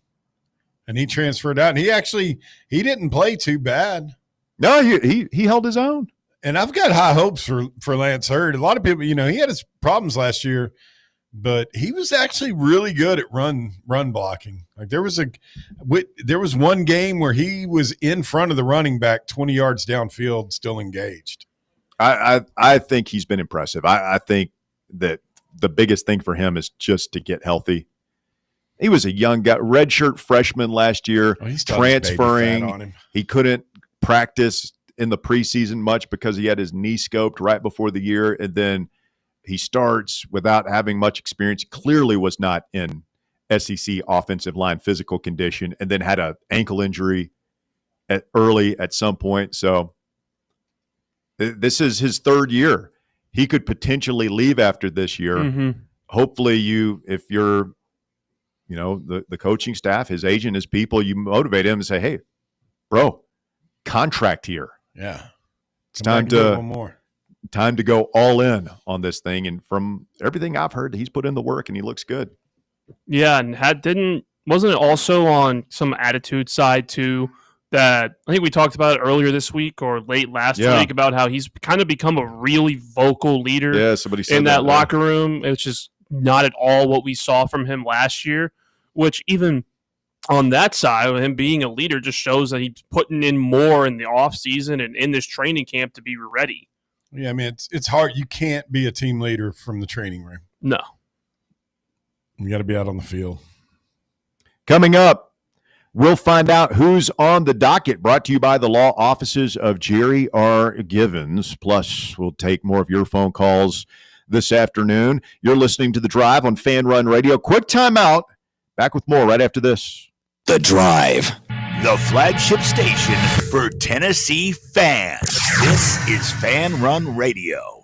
And he transferred out, and he didn't play too bad. No, he held his own. And I've got high hopes for Lance Hurd. A lot of people, he had his problems last year, but he was actually really good at run blocking. Like there was one game where he was in front of the running back 20 yards downfield, still engaged. I think he's been impressive. I think that the biggest thing for him is just to get healthy. He was a young guy, redshirt freshman last year, transferring. He couldn't practice in the preseason much because he had his knee scoped right before the year, and then he starts without having much experience. Clearly was not in SEC offensive line physical condition, and then had an ankle injury early at some point. So this is his third year. He could potentially leave after this year. Mm-hmm. Hopefully if you're, the coaching staff, his agent, his people, you motivate him and say, hey, bro, contract here. Yeah. It's time to go all in on this thing. And from everything I've heard, he's put in the work and he looks good. Yeah, and wasn't it also on some attitude side too that I think we talked about it earlier this week or late last week about how he's kind of become a really vocal leader somebody said in that locker room, which is not at all what we saw from him last year, which even on that side of him being a leader just shows that he's putting in more in the offseason and in this training camp to be ready. Yeah, I mean, it's hard. You can't be a team leader from the training room. No. You got to be out on the field. Coming up, we'll find out who's on the docket, brought to you by the law offices of Jerry R. Givens. Plus, we'll take more of your phone calls this afternoon. You're listening to The Drive on FanRun Radio. Quick timeout. Back with more right after this. The Drive, the flagship station for Tennessee fans. This is FanRun Radio.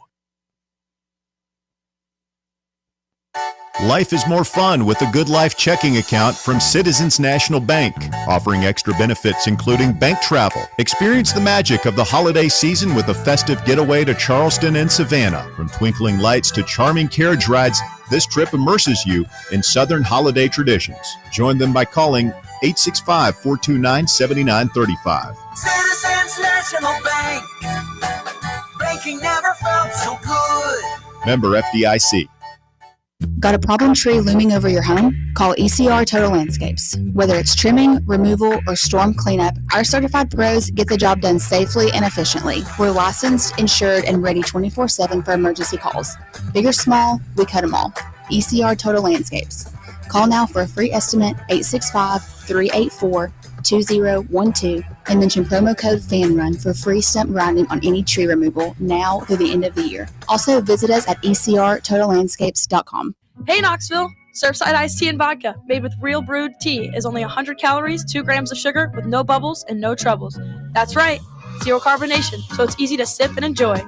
Life is more fun with a Good Life checking account from Citizens National Bank, offering extra benefits including bank travel. Experience the magic of the holiday season with a festive getaway to Charleston and Savannah. From twinkling lights to charming carriage rides, this trip immerses you in Southern holiday traditions. Join them by calling 865-429-7935. Citizens National Bank. Banking never felt so good. Member FDIC. Got a problem tree looming over your home? Call ECR Total Landscapes. Whether it's trimming, removal, or storm cleanup, our certified pros get the job done safely and efficiently. We're licensed, insured, and ready 24/7 for emergency calls. Big or small, we cut them all. ECR Total Landscapes. Call now for a free estimate, 865-384-2012, and mention promo code FANRUN for free stump grinding on any tree removal now through the end of the year. Also, visit us at ecrtotallandscapes.com. Hey Knoxville! Surfside iced tea and vodka made with real brewed tea is only 100 calories, 2 grams of sugar with no bubbles and no troubles. That's right, zero carbonation, so it's easy to sip and enjoy.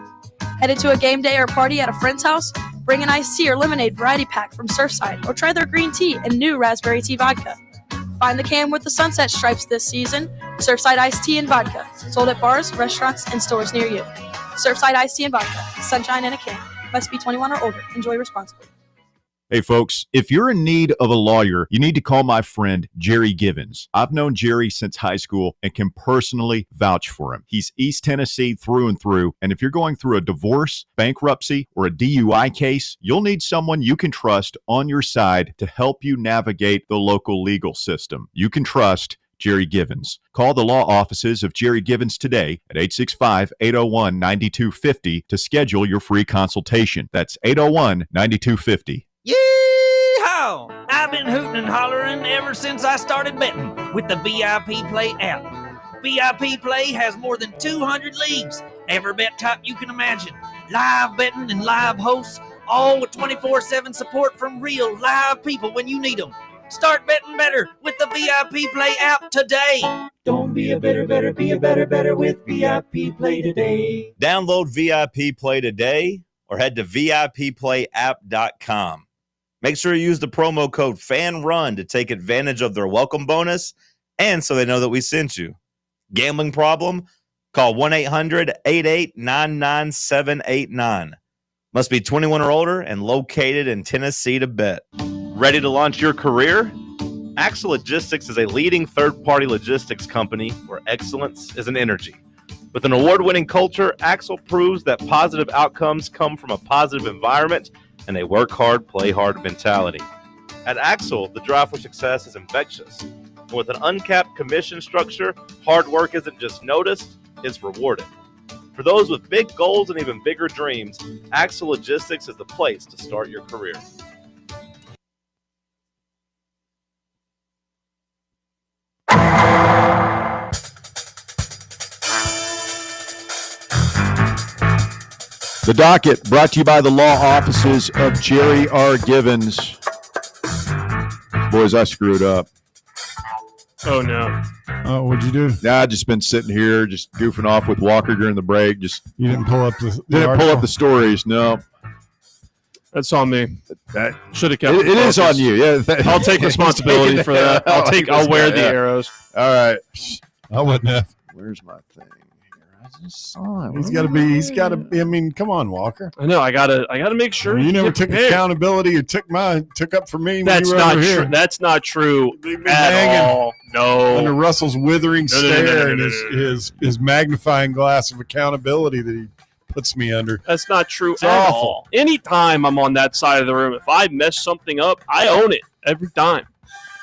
Headed to a game day or party at a friend's house? Bring an iced tea or lemonade variety pack from Surfside or try their green tea and new raspberry tea vodka. Find the can with the sunset stripes this season. Surfside iced tea and vodka, sold at bars, restaurants, and stores near you. Surfside iced tea and vodka, sunshine in a can. Must be 21 or older. Enjoy responsibly. Hey, folks, if you're in need of a lawyer, you need to call my friend Jerry Givens. I've known Jerry since high school and can personally vouch for him. He's East Tennessee through and through, and if you're going through a divorce, bankruptcy, or a DUI case, you'll need someone you can trust on your side to help you navigate the local legal system. You can trust Jerry Givens. Call the law offices of Jerry Givens today at 865-801-9250 to schedule your free consultation. That's 801-9250. Yee-haw! I've been hooting and hollering ever since I started betting with the VIP Play app. VIP Play has more than 200 leagues, every bet type you can imagine, live betting and live hosts, all with 24/7 support from real live people when you need them. Start betting better with the VIP Play app today. Don't be a better, be a better with VIP Play today. Download VIP Play today or head to VIPPlayApp.com. Make sure you use the promo code FANRUN to take advantage of their welcome bonus and so they know that we sent you. Gambling problem? Call 1-800-8899-789. Must be 21 or older and located in Tennessee to bet. Ready to launch your career? Axle Logistics is a leading third-party logistics company where excellence is an energy. With an award-winning culture, Axle proves that positive outcomes come from a positive environment and a work hard, play hard mentality. At Axle, the drive for success is infectious. And with an uncapped commission structure, hard work isn't just noticed, it's rewarded. For those with big goals and even bigger dreams, Axel Logistics is the place to start your career. The docket brought to you by the law offices of Jerry R. Givens. Boys, I screwed up. Oh, no. Oh, what'd you do? Nah, I just been sitting here, just goofing off with Walker during the break. You didn't pull up the didn't pull up the stories. No, That's on me. that Should have kept it is on you. Yeah, I'll take responsibility for that. I'll wear the arrows. All right. I wouldn't have. Where's my thing? I just saw it. He's got to be. I mean, come on, Walker. I know. I gotta make sure. You never get took prepared. accountability or took up for me. That's when you were not over true. here. That's not true Been at hanging all. No. Under Russell's withering No, no, no, stare no, no, and no, his magnifying glass of accountability that he puts me under. That's not true It's at awful. all. Anytime I'm on that side of the room, if I mess something up, I own it every time.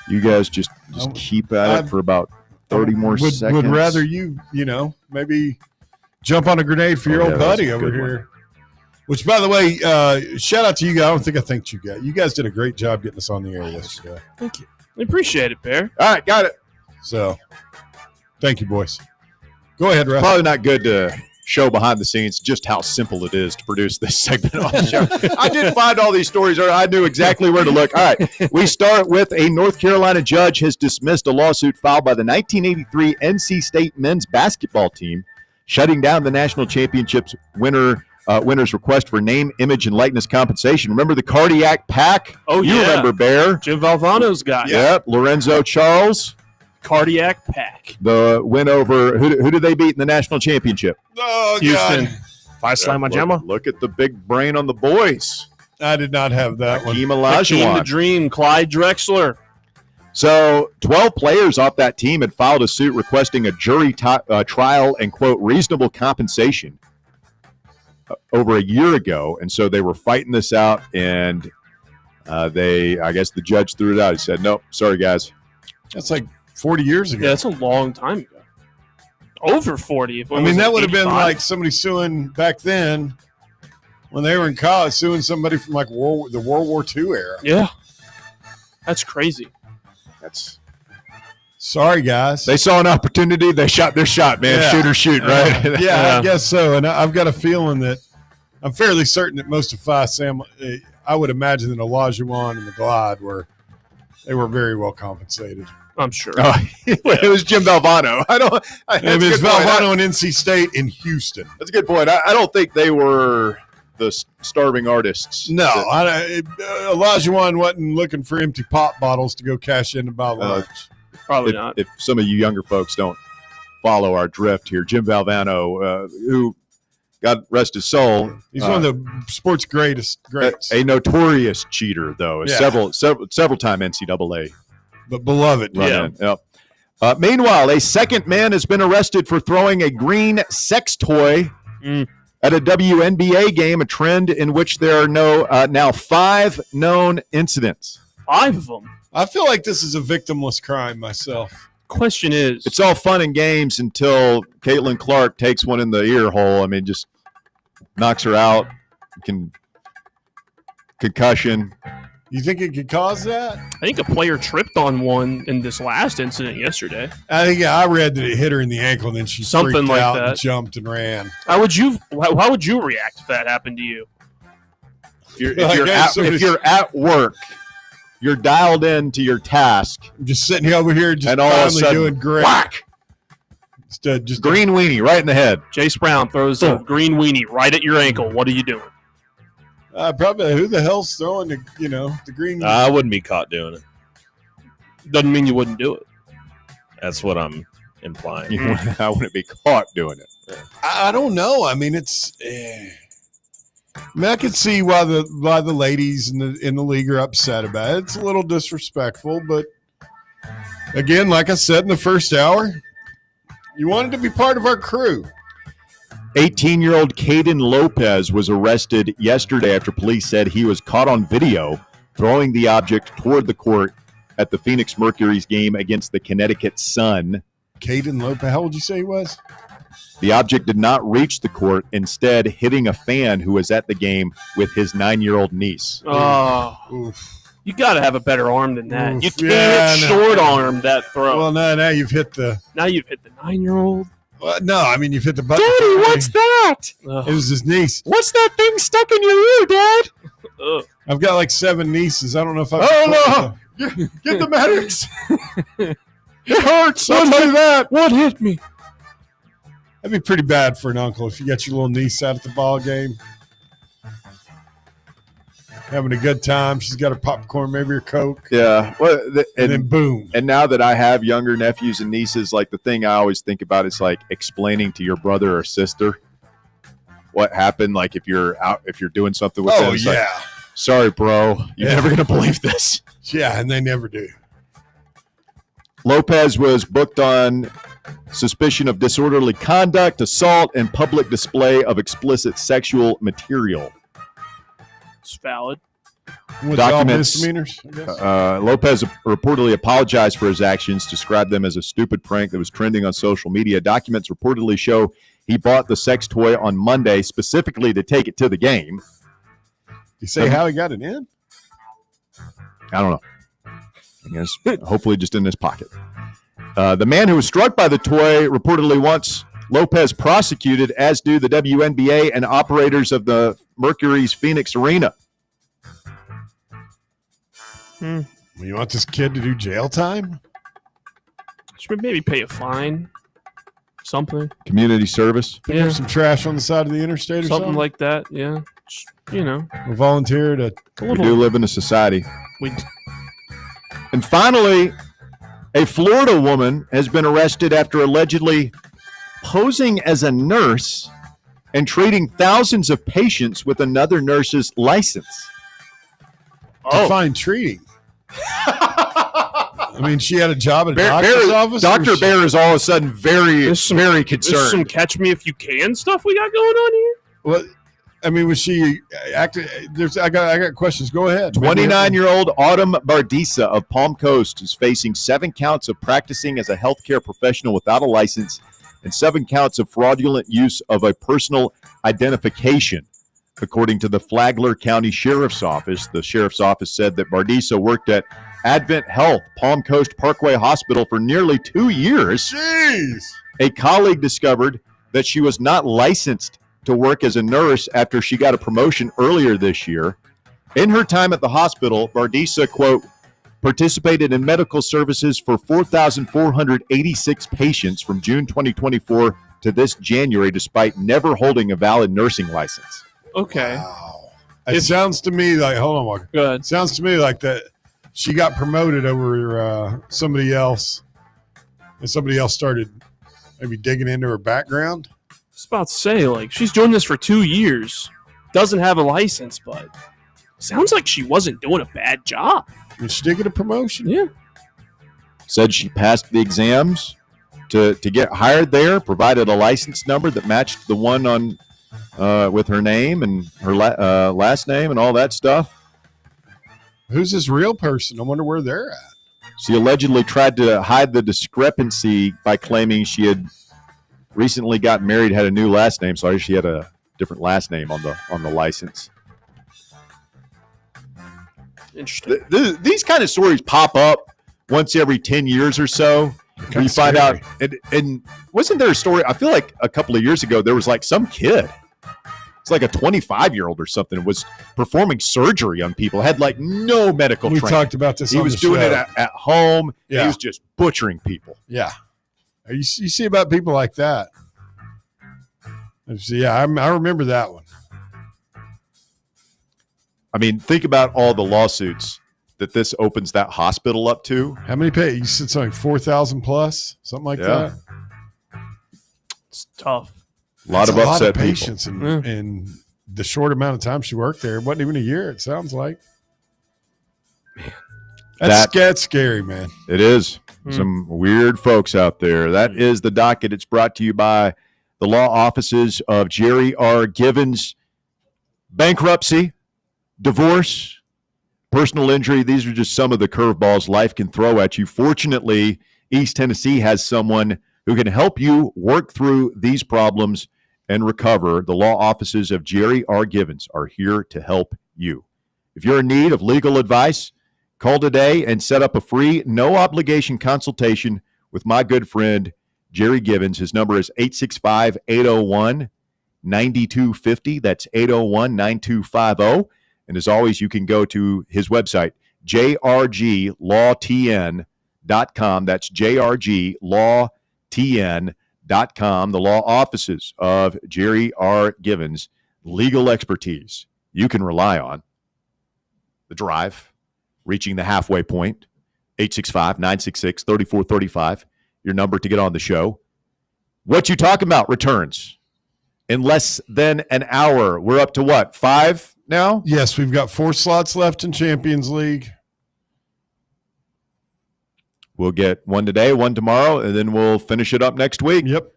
You guys just keep at it for about 30 more seconds. Would rather you maybe jump on a grenade for your old that was buddy a over good here. Which, by the way, shout out to you guys. I don't think I thanked you guys. You guys did a great job getting us on the air yesterday. Thank you. I appreciate it, Bear. All right, got it. So, thank you, boys. Go ahead, Russ. Probably not good to show behind the scenes just how simple it is to produce this segment on the show. I did find all these stories. I knew exactly where to look. All right, we start with a North Carolina judge has dismissed a lawsuit filed by the 1983 NC State men's basketball team, shutting down the national championships winner's request for name, image, and likeness compensation. Remember the cardiac pack? Oh, you yeah. remember Bear? Jim Valvano's guy. Yep. Lorenzo Charles. Cardiac pack. The win over who did they beat in the national championship? Oh, Houston. God. If I slam my gemma. Look at the big brain on the boys. I did not have that one. Hakeem Hakeem the Olajuwon. Dream, Clyde Drexler. So 12 players off that team had filed a suit requesting a jury trial and, quote, reasonable compensation over a year ago. And so they were fighting this out, and I guess the judge threw it out. He said, nope, sorry, guys. That's like 40 years ago. Yeah, that's a long time ago. Over 40. I mean, that would have been like somebody suing back then when they were in college, suing somebody from like the World War II era. Yeah. That's crazy. That's sorry, guys. They saw an opportunity. They shot their shot, man. Yeah. Shoot or shoot, right? Yeah, I guess so. And I've got a feeling that I'm fairly certain that most of Sam, I would imagine that Olajuwon and the Glide were very well compensated. I'm sure. Oh, it was Jim Valvano. It was Valvano and NC State in Houston. That's a good point. I don't think they were the starving artists. No, Olajuwon wasn't looking for empty pop bottles to go cash in and buy lunch. Probably not. If some of you younger folks don't follow our drift here, Jim Valvano, who, God rest his soul, he's one of the sports greats. A notorious cheater, though. Yeah. Several time NCAA. But beloved. Yeah. Yep. Meanwhile, a second man has been arrested for throwing a green sex toy at a WNBA game, a trend in which there are now 5 known incidents. 5 of them? I feel like this is a victimless crime myself. Question is, it's all fun and games until Caitlin Clark takes one in the ear hole. I mean, just knocks her out. Concussion. You think it could cause that? I think a player tripped on one in this last incident yesterday. I think I read that it hit her in the ankle, and then she Something freaked like out that. and jumped and ran. How would you react if that happened to you? If you're at work, you're dialed in to your task. I'm just sitting over here, just and all of a finally sudden, doing great. whack! Just green weenie right in the head. Jace Brown throws a green weenie right at your ankle. What are you doing? Probably who the hell's throwing the green? I wouldn't be caught doing it. Doesn't mean you wouldn't do it. That's what I'm implying. I wouldn't be caught doing it. I don't know. I mean, it's. I can see why the ladies in the league are upset about it. It's a little disrespectful, but again, like I said in the first hour, you wanted to be part of our crew. 18-year-old Caden Lopez was arrested yesterday after police said he was caught on video throwing the object toward the court at the Phoenix Mercury's game against the Connecticut Sun. Caden Lopez, how old did you say he was? The object did not reach the court, instead hitting a fan who was at the game with his 9-year-old niece. Oh, you got to have a better arm than that. Oof. You can't short arm that throw. Well, now you've hit the 9-year-old. Well, no, I mean you've hit the button. Daddy, what's that? It was his niece. What's that thing stuck in your ear, Dad? I've got like 7 nieces. I don't know if I. Oh no! Get the medics. It hurts. I'll tell you that. What hit me? That'd be pretty bad for an uncle if you got your little niece out at the ball game, having a good time. She's got her popcorn, maybe her Coke. Yeah. Well, and then boom. And now that I have younger nephews and nieces, like the thing I always think about is like explaining to your brother or sister what happened. Like if you're doing something with them. Oh, It's yeah. like, sorry, bro. You're never going to believe this. Yeah, and they never do. Lopez was booked on suspicion of disorderly conduct, assault, and public display of explicit sexual material. It's valid. Was it all Documents. misdemeanors, I guess? Lopez reportedly apologized for his actions, described them as a stupid prank that was trending on social media. Documents reportedly show he bought the sex toy on Monday specifically to take it to the game. You say how he got it in? I don't know. I guess hopefully just in his pocket. The man who was struck by the toy reportedly wants Lopez prosecuted, as do the WNBA and operators of the Mercury's Phoenix Arena. Well, you want this kid to do jail time? Should maybe pay a fine. Something. Community service. Pick up some trash on the side of the interstate or something? like that, yeah. You know. Or volunteer to. We do live in a society. We And finally, a Florida woman has been arrested after allegedly posing as a nurse and treating thousands of patients with another nurse's license. Define treating. I mean, she had a job at a doctor's office. Dr. Bear is all of a sudden very There's concerned. some catch me if you can stuff we got going on here. Well, I mean, was she acting? I got questions. Go ahead. 29-year-old Autumn Bardisa of Palm Coast is facing 7 counts of practicing as a healthcare professional without a license and 7 counts of fraudulent use of a personal identification, according to the Flagler County Sheriff's Office. The Sheriff's Office said that Bardisa worked at Advent Health, Palm Coast Parkway Hospital for nearly 2 years. Jeez. A colleague discovered that she was not licensed to work as a nurse after she got a promotion earlier this year. In her time at the hospital, Bardisa, quote, participated in medical services for 4,486 patients from June 2024 to this January, despite never holding a valid nursing license. Okay. Wow. It sounds to me like, hold on, Walker. Go ahead. It sounds to me like that she got promoted over somebody else, and somebody else started maybe digging into her background. I was about to say, like, she's doing this for 2 years, doesn't have a license, but sounds like she wasn't doing a bad job. And she did get a promotion. Yeah. Said she passed the exams to get hired there, provided a license number that matched the one on with her name and her last name and all that stuff. Who's this real person? I wonder where they're at. She allegedly tried to hide the discrepancy by claiming she had recently got married, had a new last name. Sorry, she had a different last name on the license. Interesting. These kind of stories pop up once every 10 years or so. Where you find out, and wasn't there a story? I feel like a couple of years ago there was like some kid. It's like a 25-year-old or something was performing surgery on people. Had like no medical We training. talked about this. He on was the doing show. it at home. Yeah. He was just butchering people. Yeah. You see about people like that. Yeah, I remember that one. I mean, think about all the lawsuits that this opens that hospital up to. How many pay? You said something 4,000 plus, something like that. It's tough. A lot of upset people. patients in the short amount of time she worked there. It wasn't even a year. It sounds like. That's scary, man. It is. Some weird folks out there. That is the docket. It's brought to you by the law offices of Jerry R. Givens. Bankruptcy, divorce, personal injury. These are just some of the curveballs life can throw at you. Fortunately, East Tennessee has someone who can help you work through these problems and recover. The law offices of Jerry R. Givens are here to help you. If you're in need of legal advice, call today and set up a free, no-obligation consultation with my good friend, Jerry Givens. His number is 865-801-9250. That's 801-9250. And as always, you can go to his website, jrglawtn.com. That's jrglawtn.com. The law offices of Jerry R. Givens, legal expertise you can rely on. The Drive, reaching the halfway point, 865-966-3435, your number to get on the show. What You Talking About returns in less than an hour. We're up to what, 5 now? Yes, we've got 4 slots left in Champions League. We'll get one today, one tomorrow, and then we'll finish it up next week. Yep.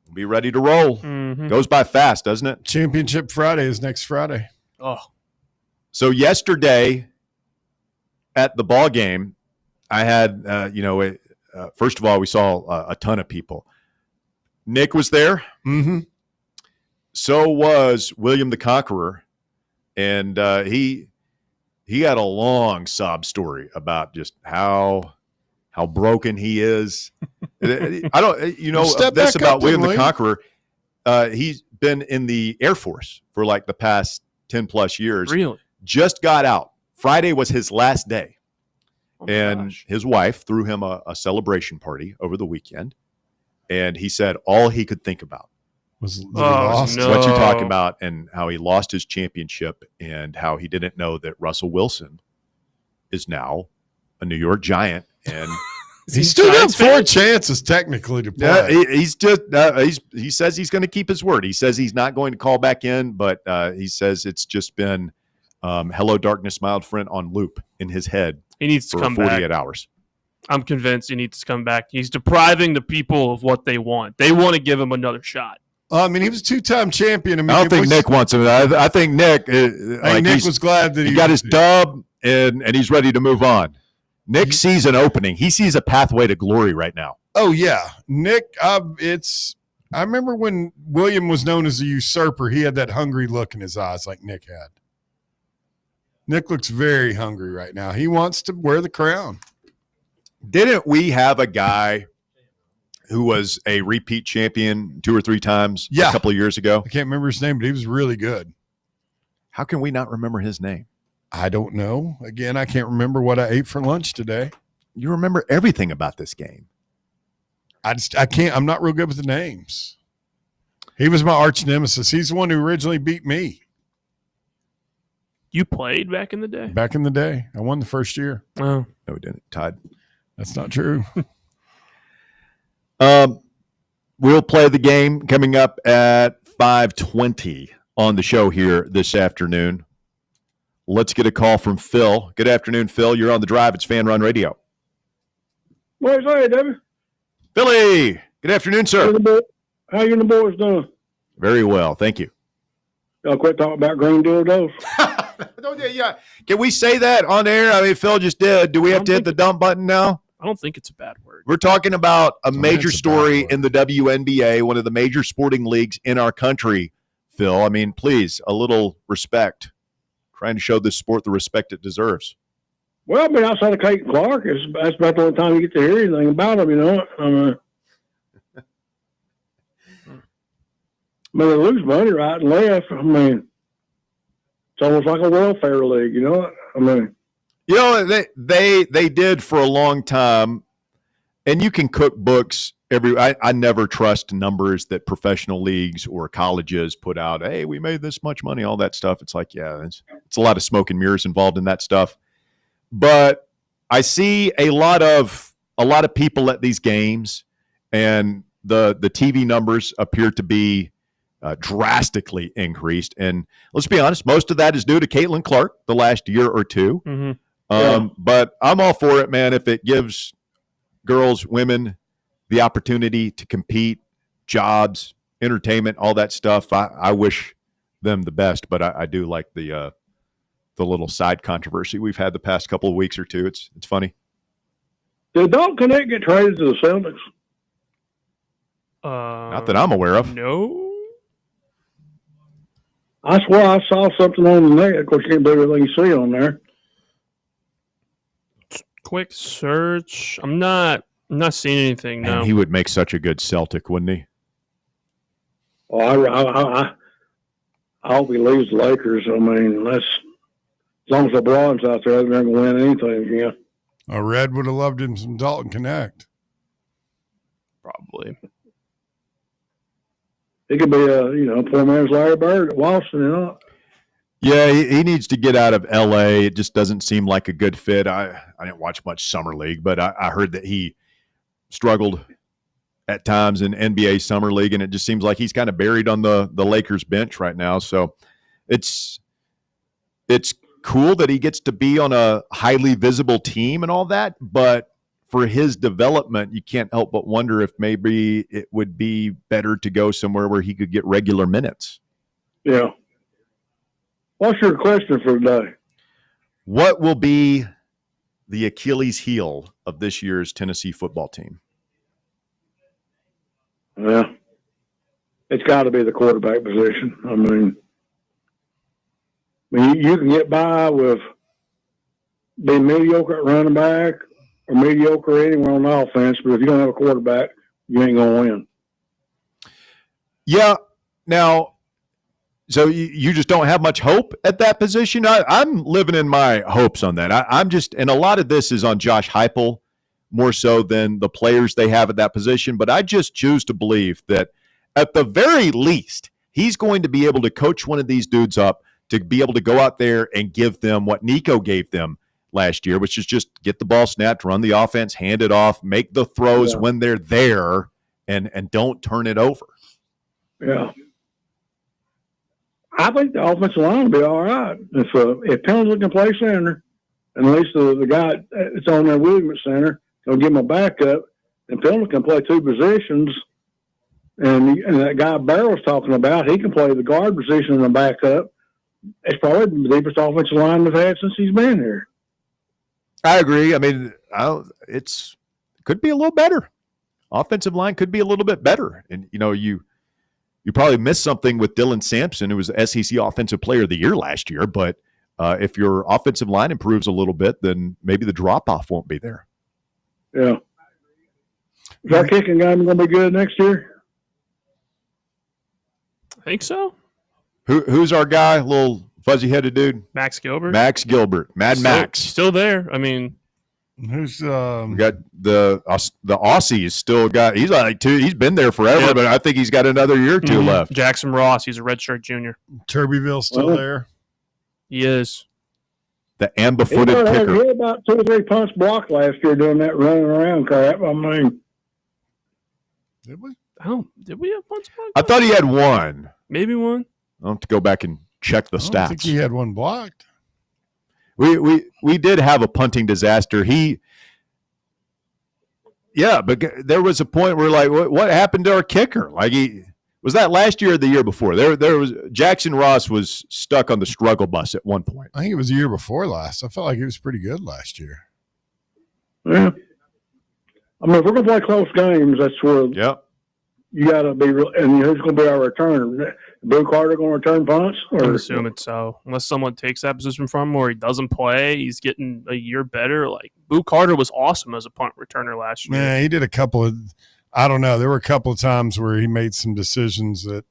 We'll be ready to roll. Mm-hmm. Goes by fast, doesn't it? Championship Friday is next Friday. Oh. So yesterday at the ball game, I had, first of all, we saw a ton of people. Nick was there. Mm-hmm. So was William the Conqueror. And he had a long sob story about just how broken he is. I don't, this about William the Conqueror. He's been in the Air Force for like the past 10 plus years. Really? Just got out. Friday was his last day. And his wife threw him a celebration party over the weekend. And he said all he could think about was what you talk about, and how he lost his championship, and how he didn't know that Russell Wilson is now a New York Giant. And he's still got 4 chances technically to play. Yeah, he says he's going to keep his word. He says he's not going to call back in, but he says it's just been Hello Darkness, My Old Friend on loop in his head. He needs to come 48 back. hours. I'm convinced he needs to come back. He's depriving the people of what they want. They want to give him another shot. I mean, he was a 2-time champion. I don't think Nick wants him. I think Nick. Nick was glad that he got his dub and he's ready to move on. Nick sees an opening. He sees a pathway to glory right now. Oh yeah, Nick. I remember when William was known as a usurper. He had that hungry look in his eyes, like Nick had. Nick looks very hungry right now. He wants to wear the crown. Didn't we have a guy who was a repeat champion 2 or 3 times a couple of years ago? I can't remember his name, but he was really good. How can we not remember his name? I don't know. Again, I can't remember what I ate for lunch today. You remember everything about this game. I can't. I'm not real good with the names. He was my arch nemesis. He's the one who originally beat me. You played back in the day? Back in the day. I won the first year. Oh. No, we didn't. Todd. That's not true. We'll play the game coming up at 5:20 on the show here this afternoon. Let's get a call from Phil. Good afternoon, Phil. You're on the Drive. It's FanRun Radio. What's up, David? Billy. Good afternoon, sir. How you and the boys doing? Very well. Thank you. Y'all quit talking about green dildos. Yeah. Can we say that on air? I mean, Phil just did. Do we have to hit the dump button now? I don't think it's a bad word. We're talking about a major story in the WNBA, one of the major sporting leagues in our country, Phil. I mean, please, a little respect. Trying to show this sport the respect it deserves. Well, I've been outside of Clayton Clark. That's about the only time you get to hear anything about them, you know. But they lose money right and left. I mean, it's almost like a welfare league, you know. I mean, you know, they did for a long time, and you can cook books I never trust numbers that professional leagues or colleges put out. Hey, we made this much money, all that stuff. It's like, yeah, it's a lot of smoke and mirrors involved in that stuff. But I see a lot of people at these games, and the TV numbers appear to be drastically increased. And let's be honest, most of that is due to Caitlin Clark the last year or two. Mm-hmm. But I'm all for it, man. If it gives girls, women the opportunity to compete, jobs, entertainment, all that stuff, I wish them the best. But I do like the little side controversy we've had the past couple of weeks or two. It's funny. Did Dalton Connect get traded to the Celtics? Not that I'm aware of. No. I swear I saw something on the net. Of course, you can't believe everything you see on there. Quick search. I'm not seeing anything. Man, No. he would make such a good Celtic, wouldn't he? Oh, I hope he leaves the Lakers. I mean, as long as LeBron's out there, they're going to win anything again. Red would have loved him some Dalton Connect. Probably. He could be a poor man's Larry Bird at Boston. Yeah, he needs to get out of L.A. It just doesn't seem like a good fit. I didn't watch much Summer League, but I heard that he struggled at times in NBA Summer League, and it just seems like he's kind of buried on the Lakers bench right now. So it's cool that he gets to be on a highly visible team and all that, but for his development, you can't help but wonder if maybe it would be better to go somewhere where he could get regular minutes. Yeah. What's your question for today? What will be the Achilles heel of this year's Tennessee football team? Yeah. It's got to be the quarterback position. I mean, you can get by with being mediocre at running back or mediocre anywhere on offense, but if you don't have a quarterback, you ain't going to win. Yeah. Now, so you just don't have much hope at that position? I'm living in my hopes on that. I'm just, and a lot of this is on Josh Heupel more so than the players they have at that position, but I just choose to believe that at the very least, he's going to be able to coach one of these dudes up to be able to go out there and give them what Nico gave them last year, which is just get the ball snapped, run the offense, hand it off, make the throws when they're there, and don't turn it over. Yeah. I think the offensive line will be all right. If Pendleton can play center, and at least the guy that's on there with him at center, they'll give him a backup, and Pendleton can play two positions, and that guy Barrow's talking about, he can play the guard position and the backup. It's probably the deepest offensive line we've had since he's been here. I agree. I mean, it could be a little better. Offensive line could be a little bit better. And, you probably missed something with Dylan Sampson, who was SEC Offensive Player of the Year last year. But if your offensive line improves a little bit, then maybe the drop-off won't be there. Yeah. Is our kicking game going to be good next year? I think so. Who's our guy? Little fuzzy-headed dude? Max Gilbert. Max Gilbert. Max. Still there. I mean, who's we got the Aussies still got. He's like he's been there forever, but I think he's got another year or two left. Jackson Ross. He's a redshirt junior. Turbyville's still there. He is. The amber-footed kicker. He had about 2 or 3 punts blocked last year doing that running around crap. I mean, did we? Oh, did we have punts blocked? I thought he had one. Maybe one. I'll have to go back and check the stats. I think he had one blocked. We did have a punting disaster. But there was a point where what happened to our kicker? Was that last year or the year before? There was Jackson Ross was stuck on the struggle bus at one point. I think it was the year before last. I felt like he was pretty good last year. Yeah. I mean, if we're going to play close games, that's where you got to be real. And who's going to be our returner? Bill Carter going to return punts? I'm assuming so. Unless someone takes that position from him or he doesn't play, he's getting a year better. Like, Boo Carter was awesome as a punt returner last year. Man, he did a couple of – I don't know. There were a couple of times where he made some decisions that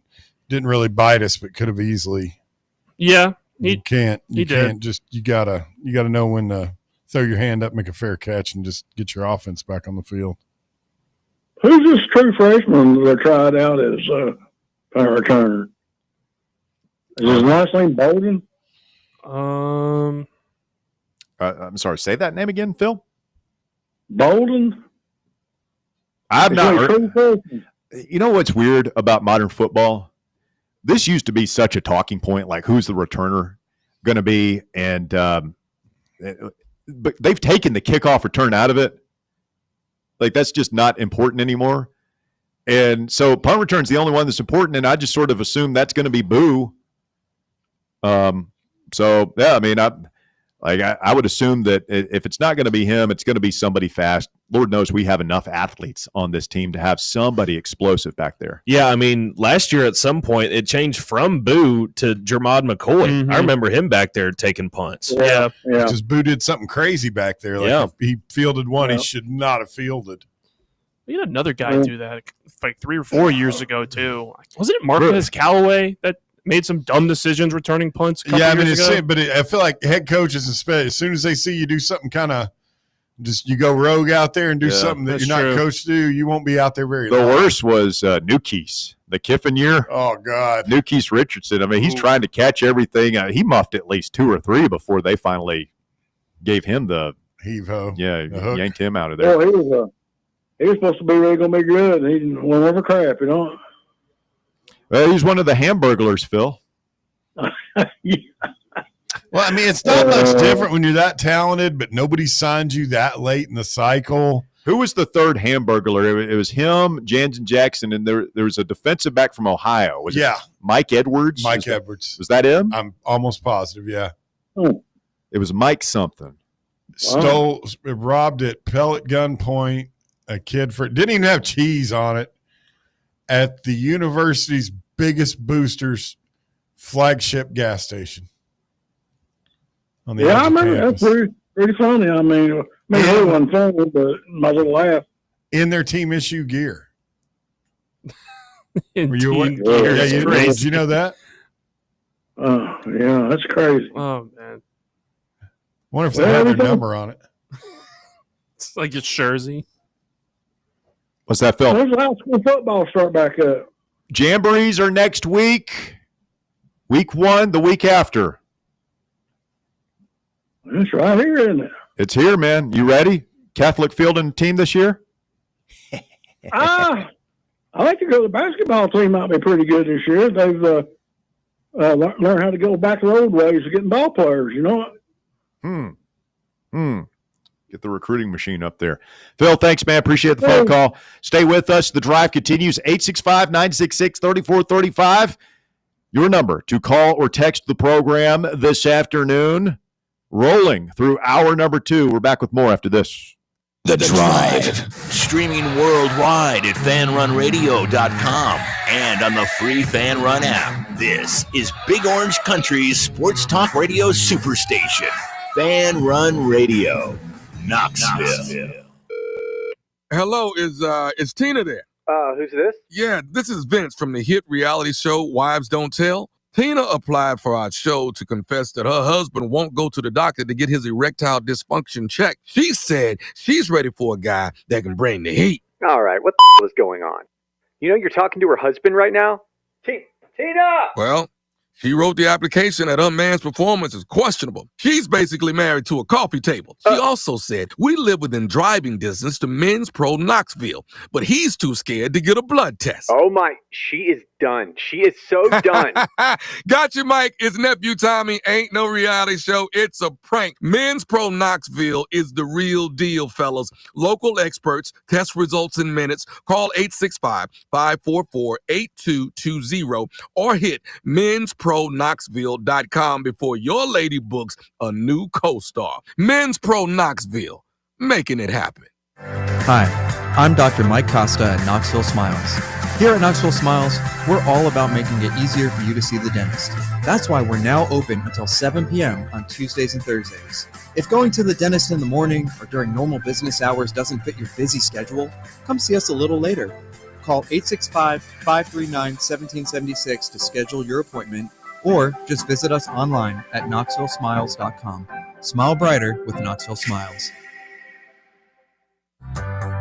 didn't really bite us but could have easily. Yeah. You can't just – you gotta know when to throw your hand up, make a fair catch, and just get your offense back on the field. Who's this true freshman that tried out as punt returner? Is his last name Bolden? I'm sorry. Say that name again, Phil. Bolden. I've not heard. You know what's weird about modern football? This used to be such a talking point, like who's the returner going to be, and but they've taken the kickoff return out of it. Like that's just not important anymore. And so punt return's the only one that's important, and I just sort of assume that's going to be Boo. So yeah, I mean, Like I would assume that if it's not going to be him, it's going to be somebody fast. Lord knows we have enough athletes on this team to have somebody explosive back there. Yeah, I mean, last year at some point it changed from Boo to Jermod McCoy. Mm-hmm. I remember him back there taking punts. Yeah. Because Boo did something crazy back there. Like he fielded one he should not have fielded. We had another guy do that like 3 or 4 years ago too. Wasn't it Marquez Callaway that made some dumb decisions returning punts? I feel like head coaches, as soon as they see you do something kind of just you go rogue out there and do something that you're not coached to do, you won't be out there very long. The worst was Newkees, the Kiffin year. Oh, God. Newkees Richardson. I mean, he's trying to catch everything. He muffed at least 2 or 3 before they finally gave him the heave-ho. Yeah, yanked him out of there. Well, he was supposed to be really going to be good. He went over crap, you know. Well, he's one of the Hamburglers, Phil. Well, I mean, it's not much different when you're that talented, but nobody signed you that late in the cycle. Who was the third Hamburglar? It was him, Jansen Jackson, and there was a defensive back from Ohio. Was it Mike Edwards? Edwards. Was that him? I'm almost positive, yeah. It was Mike something. Robbed at pellet gunpoint a kid didn't even have cheese on it at the university's biggest boosters flagship gas station. On the I remember that's pretty funny. I mean, it wasn't funny, but my little laugh. In their team issue gear. Did you know that? Yeah, that's crazy. Oh man. Wonder if they had their number on it. It's like it's Jersey. What's that, Phil? When's the high school football start back up? Jamborees are next week. Week 1, the week after. It's right here, isn't it? It's here, man. You ready? Catholic fielding team this year? I like to go. The basketball team might be pretty good this year. They've learned how to go back the road ways of getting ball players, you know? Get the recruiting machine up there. Phil, thanks, man. Appreciate the phone call. Stay with us. The drive continues. 865-966-3435. Your number to call or text the program this afternoon. Rolling through hour number 2. We're back with more after this. The Drive. Streaming worldwide at FanRunRadio.com and on the free FanRun app. This is Big Orange Country's sports talk radio superstation. FanRun Radio. Knoxville. Hello, is Tina there? Who's this? Yeah, this is Vince from the hit reality show Wives Don't Tell. Tina applied for our show to confess that her husband won't go to the doctor to get his erectile dysfunction checked. She said she's ready for a guy that can bring the heat. All right, what the is going on? You know you're talking to her husband right now? Tina! Well, she wrote the application that her man's performance is questionable. She's basically married to a coffee table. She also said, we live within driving distance to Men's Pro Knoxville, but he's too scared to get a blood test. Oh my, she is done. She is so done. Got you, Mike. It's nephew Tommy. Ain't no reality show. It's a prank. Men's Pro Knoxville is the real deal, fellas. Local experts, test results in minutes. Call 865-544-8220 or hit men'spro-knoxville.com before your lady books a new co-star. Men's Pro Knoxville, making it happen. Hi, I'm Dr. Mike Costa at Knoxville Smiles. Here at Knoxville Smiles, we're all about making it easier for you to see the dentist. That's why we're now open until 7 p.m. on Tuesdays and Thursdays. If going to the dentist in the morning or during normal business hours doesn't fit your busy schedule, come see us a little later. Call 865-539-1776 to schedule your appointment, or just visit us online at knoxvillesmiles.com. Smile brighter with Knoxville Smiles.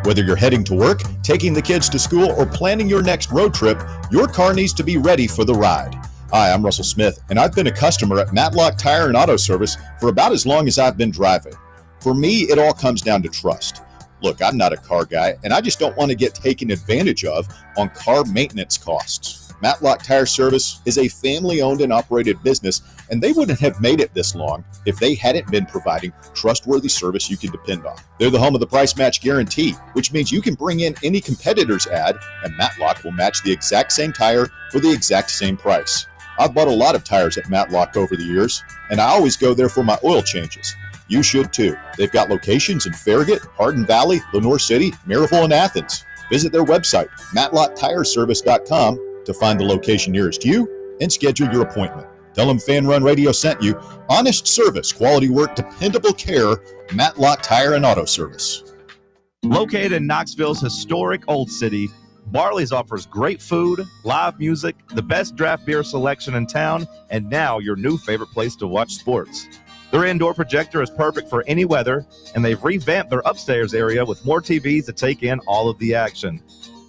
Whether you're heading to work, taking the kids to school, or planning your next road trip, your car needs to be ready for the ride. Hi, I'm Russell Smith, and I've been a customer at Matlock Tire and Auto Service for about as long as I've been driving. For me, it all comes down to trust. Look, I'm not a car guy, and I just don't want to get taken advantage of on car maintenance costs. Matlock Tire Service is a family-owned and operated business, and they wouldn't have made it this long if they hadn't been providing trustworthy service you can depend on. They're the home of the price match guarantee, which means you can bring in any competitor's ad, and Matlock will match the exact same tire for the exact same price. I've bought a lot of tires at Matlock over the years, and I always go there for my oil changes. You should too. They've got locations in Farragut, Hardin Valley, Lenoir City, Maryville, and Athens. Visit their website, matlocktireservice.com, to find the location nearest you and schedule your appointment. Tell them FanRun Radio sent you. Honest service, quality work, dependable care. Matlock Tire and Auto Service. Located in Knoxville's historic Old City, Barley's offers great food, live music, the best draft beer selection in town, and now your new favorite place to watch sports. Their indoor projector is perfect for any weather, and they've revamped their upstairs area with more TVs to take in all of the action.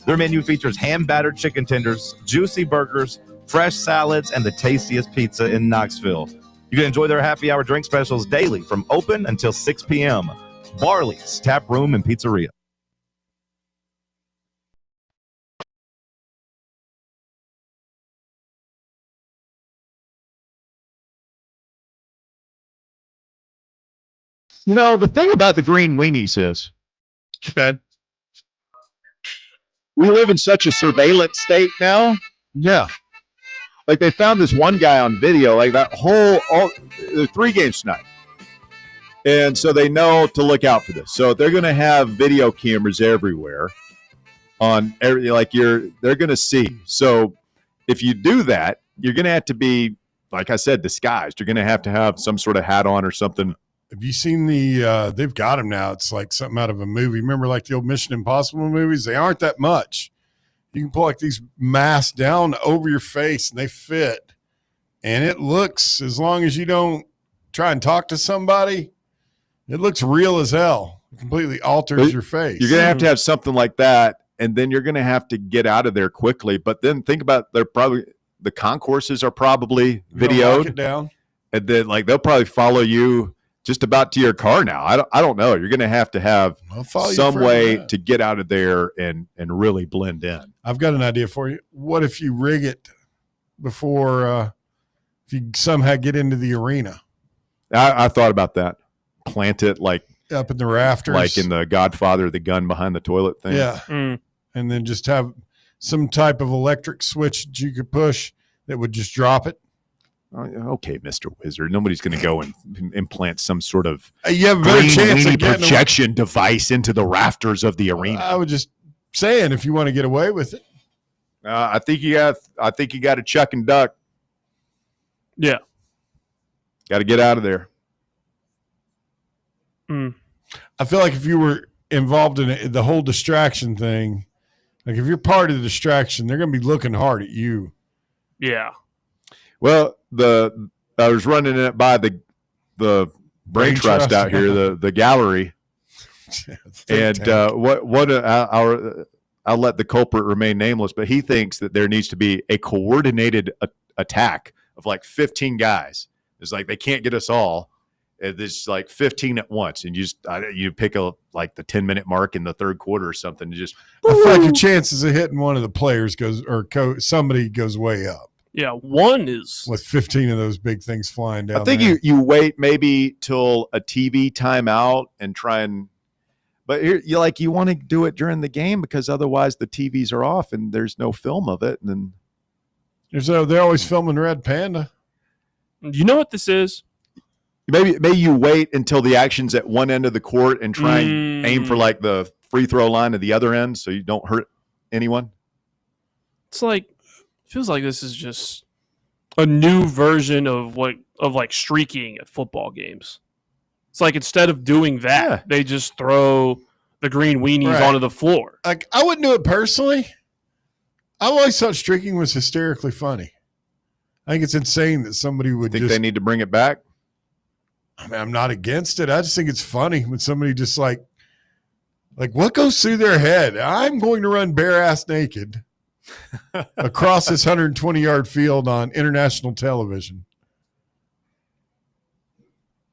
Their menu features hand-battered chicken tenders, juicy burgers, fresh salads, and the tastiest pizza in Knoxville. You can enjoy their happy hour drink specials daily from open until 6 p.m. Barley's Tap Room and Pizzeria. You know, the thing about the green weenies is, we live in such a surveillance state now. Yeah. Like they found this one guy on video, like that there are 3 games tonight. And so they know to look out for this. So they're going to have video cameras everywhere on every, they're going to see. So if you do that, you're going to have to be, like I said, disguised. You're going to have some sort of hat on or something. Have you seen they've got them now. It's like something out of a movie. Remember like the old Mission Impossible movies? They aren't that much. You can pull like these masks down over your face and they fit. And it looks, as long as you don't try and talk to somebody, it looks real as hell. It completely alters your face. You're going to have something like that, and then you're going to have to get out of there quickly. But then think about the concourses are probably videoed. Lock it down. And then they'll probably follow you just about to your car now. I don't know. You're going to have some way to get out of there and really blend in. I've got an idea for you. What if you rig it before if you somehow get into the arena? I thought about that. Plant it up in the rafters. Like in the Godfather, the gun behind the toilet thing. Yeah. And then just have some type of electric switch that you could push that would just drop it. Okay, Mr. Wizard. Nobody's going to go and implant some sort of you have a better chance of getting projection device into the rafters of the arena. I was just saying, if you want to get away with it. I think you got to chuck and duck. Yeah. Got to get out of there. I feel like if you were involved in the whole distraction thing, like if you're part of the distraction, they're going to be looking hard at you. Yeah. Well, I was running it by the brain trust out here, the gallery, and I'll let the culprit remain nameless, but he thinks that there needs to be a coordinated attack of 15 guys. It's like they can't get us all. There's 15 at once, and you pick the 10-minute mark in the third quarter or something. I feel like your chances of hitting one of the players somebody goes way up. Yeah, one is with 15 of those big things flying down. I think you wait maybe till a TV timeout and try and, but you want to do it during the game because otherwise the TVs are off and there's no film of it. And then they're always filming Red Panda. You know what this is? Maybe you wait until the action's at one end of the court and try and aim for the free throw line at the other end so you don't hurt anyone. It's feels like this is just a new version of streaking at football games. It's like instead of doing that, they just throw the green weenies onto the floor. I wouldn't do it personally. I always thought streaking was hysterically funny. I think it's insane that somebody would think they need to bring it back. I mean, I'm not against it. I just think it's funny when somebody just like what goes through their head? I'm going to run bare ass naked across this 120-yard field on international television.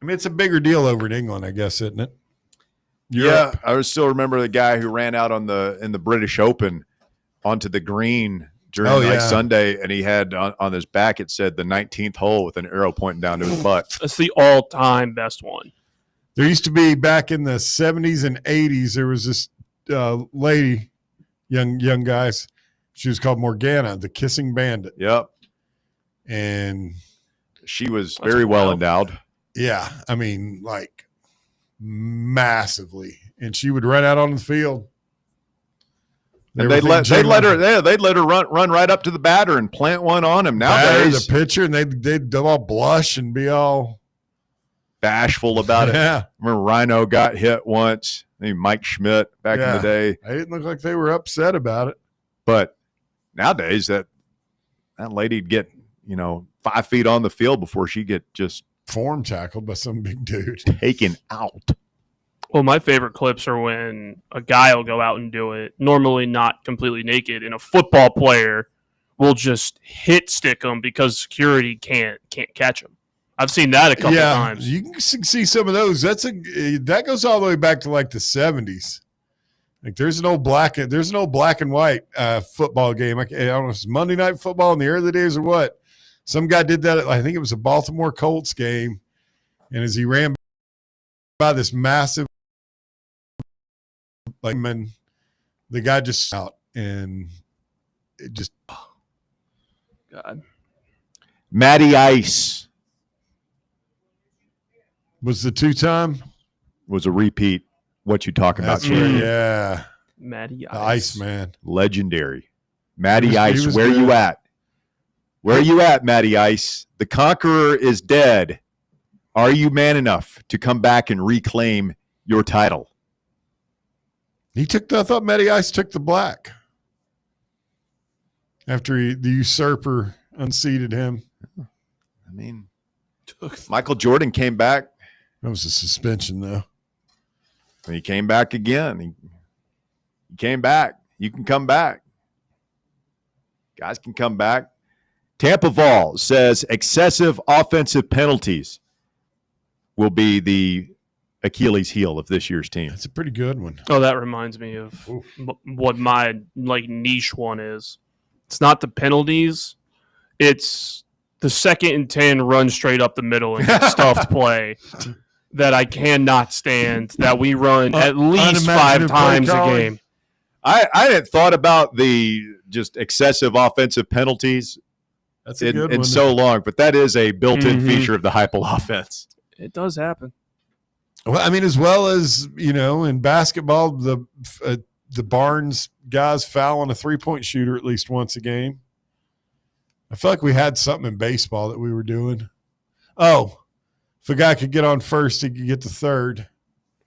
I mean, it's a bigger deal over in England, I guess, isn't it? Europe. Yeah, I still remember the guy who ran out in the British Open onto the green during Sunday, and he had on his back it said the 19th hole with an arrow pointing down to his butt. That's the all-time best one. There used to be back in the 70s and 80s. There was this lady, young guys. She was called Morgana, the Kissing Bandit. Yep. And she was very well endowed. Yeah, I mean, like massively. And she would run out on the field. And they'd let her run right up to the batter and plant one on him. Nowadays, the pitcher, and they'd all blush and be all bashful about it. Yeah. Remember Rhino got hit once. Maybe Mike Schmidt back in the day. They didn't look like they were upset about it. But nowadays, that lady'd get 5 feet on the field before she get just form tackled by some big dude, taken out. Well, my favorite clips are when a guy will go out and do it, normally not completely naked, and a football player will just hit stick him because security can't catch him. I've seen that a couple times. You can see some of those. That goes all the way back to like the 70s. Like there's an old black and white football game. I don't know if it's Monday Night Football in the early days or what. Some guy did that. I think it was a Baltimore Colts game, and as he ran by this massive, the guy just out, and it just God. Matty Ice was the 2-time. Was a repeat. What you talking about? Yeah, Matty Ice. The Ice Man, legendary. Matty Ice, was where good. you at? Where are you at, Matty Ice? The conqueror is dead. Are you man enough to come back and reclaim your title? I thought Matty Ice took the black after the usurper unseated him. I mean, Michael Jordan came back. That was a suspension, though. And he came back again. He came back. You can come back. Guys can come back. Tampa Vol says excessive offensive penalties will be the Achilles heel of this year's team. That's a pretty good one. Oh, that reminds me of what my niche one is. It's not the penalties. It's the 2nd and 10 run straight up the middle and get stuffed play that I cannot stand, that we run at least 5 times a game. I hadn't thought about the just excessive offensive penalties That's a good in one. so long, but that is a built-in feature of the Heupel offense. It does happen. Well, I mean, as well as, in basketball, the Barnes guys foul on a 3-point shooter at least once a game. I feel like we had something in baseball that we were doing. Oh, if a guy could get on first, he could get to third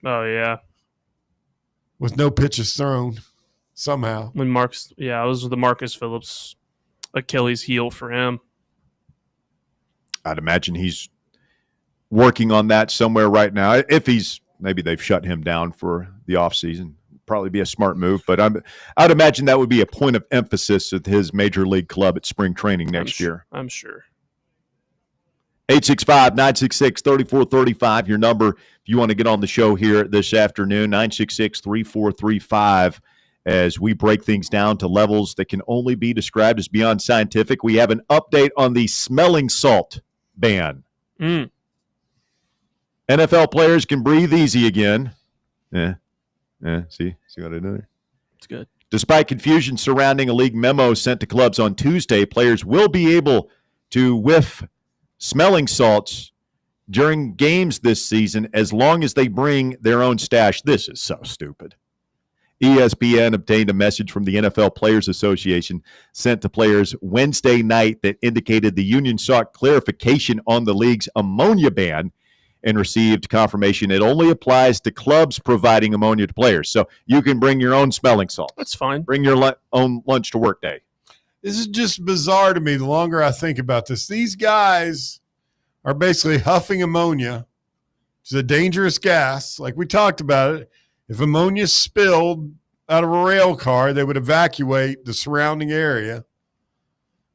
Oh, yeah. with no pitches thrown somehow. When it was the Marcus Phillips Achilles heel for him. I'd imagine he's working on that somewhere right now. Maybe they've shut him down for the offseason. Probably be a smart move, but I'd imagine that would be a point of emphasis at his major league club at spring training next year. I'm sure. 865-966-3435, your number if you want to get on the show here this afternoon, 966-3435. As we break things down to levels that can only be described as beyond scientific, we have an update on the smelling salt ban. NFL players can breathe easy again. See what I did there? It's good. Despite confusion surrounding a league memo sent to clubs on Tuesday, players will be able to whiff smelling salts during games this season as long as they bring their own stash. This is so stupid. ESPN obtained a message from the NFL Players Association sent to players Wednesday night that indicated the union sought clarification on the league's ammonia ban and received confirmation it only applies to clubs providing ammonia to players. So you can bring your own smelling salt. That's fine. Bring your own lunch to work day. This is just bizarre to me the longer I think about this. These guys are basically huffing ammonia, which is a dangerous gas. Like we talked about it. If ammonia spilled out of a rail car, they would evacuate the surrounding area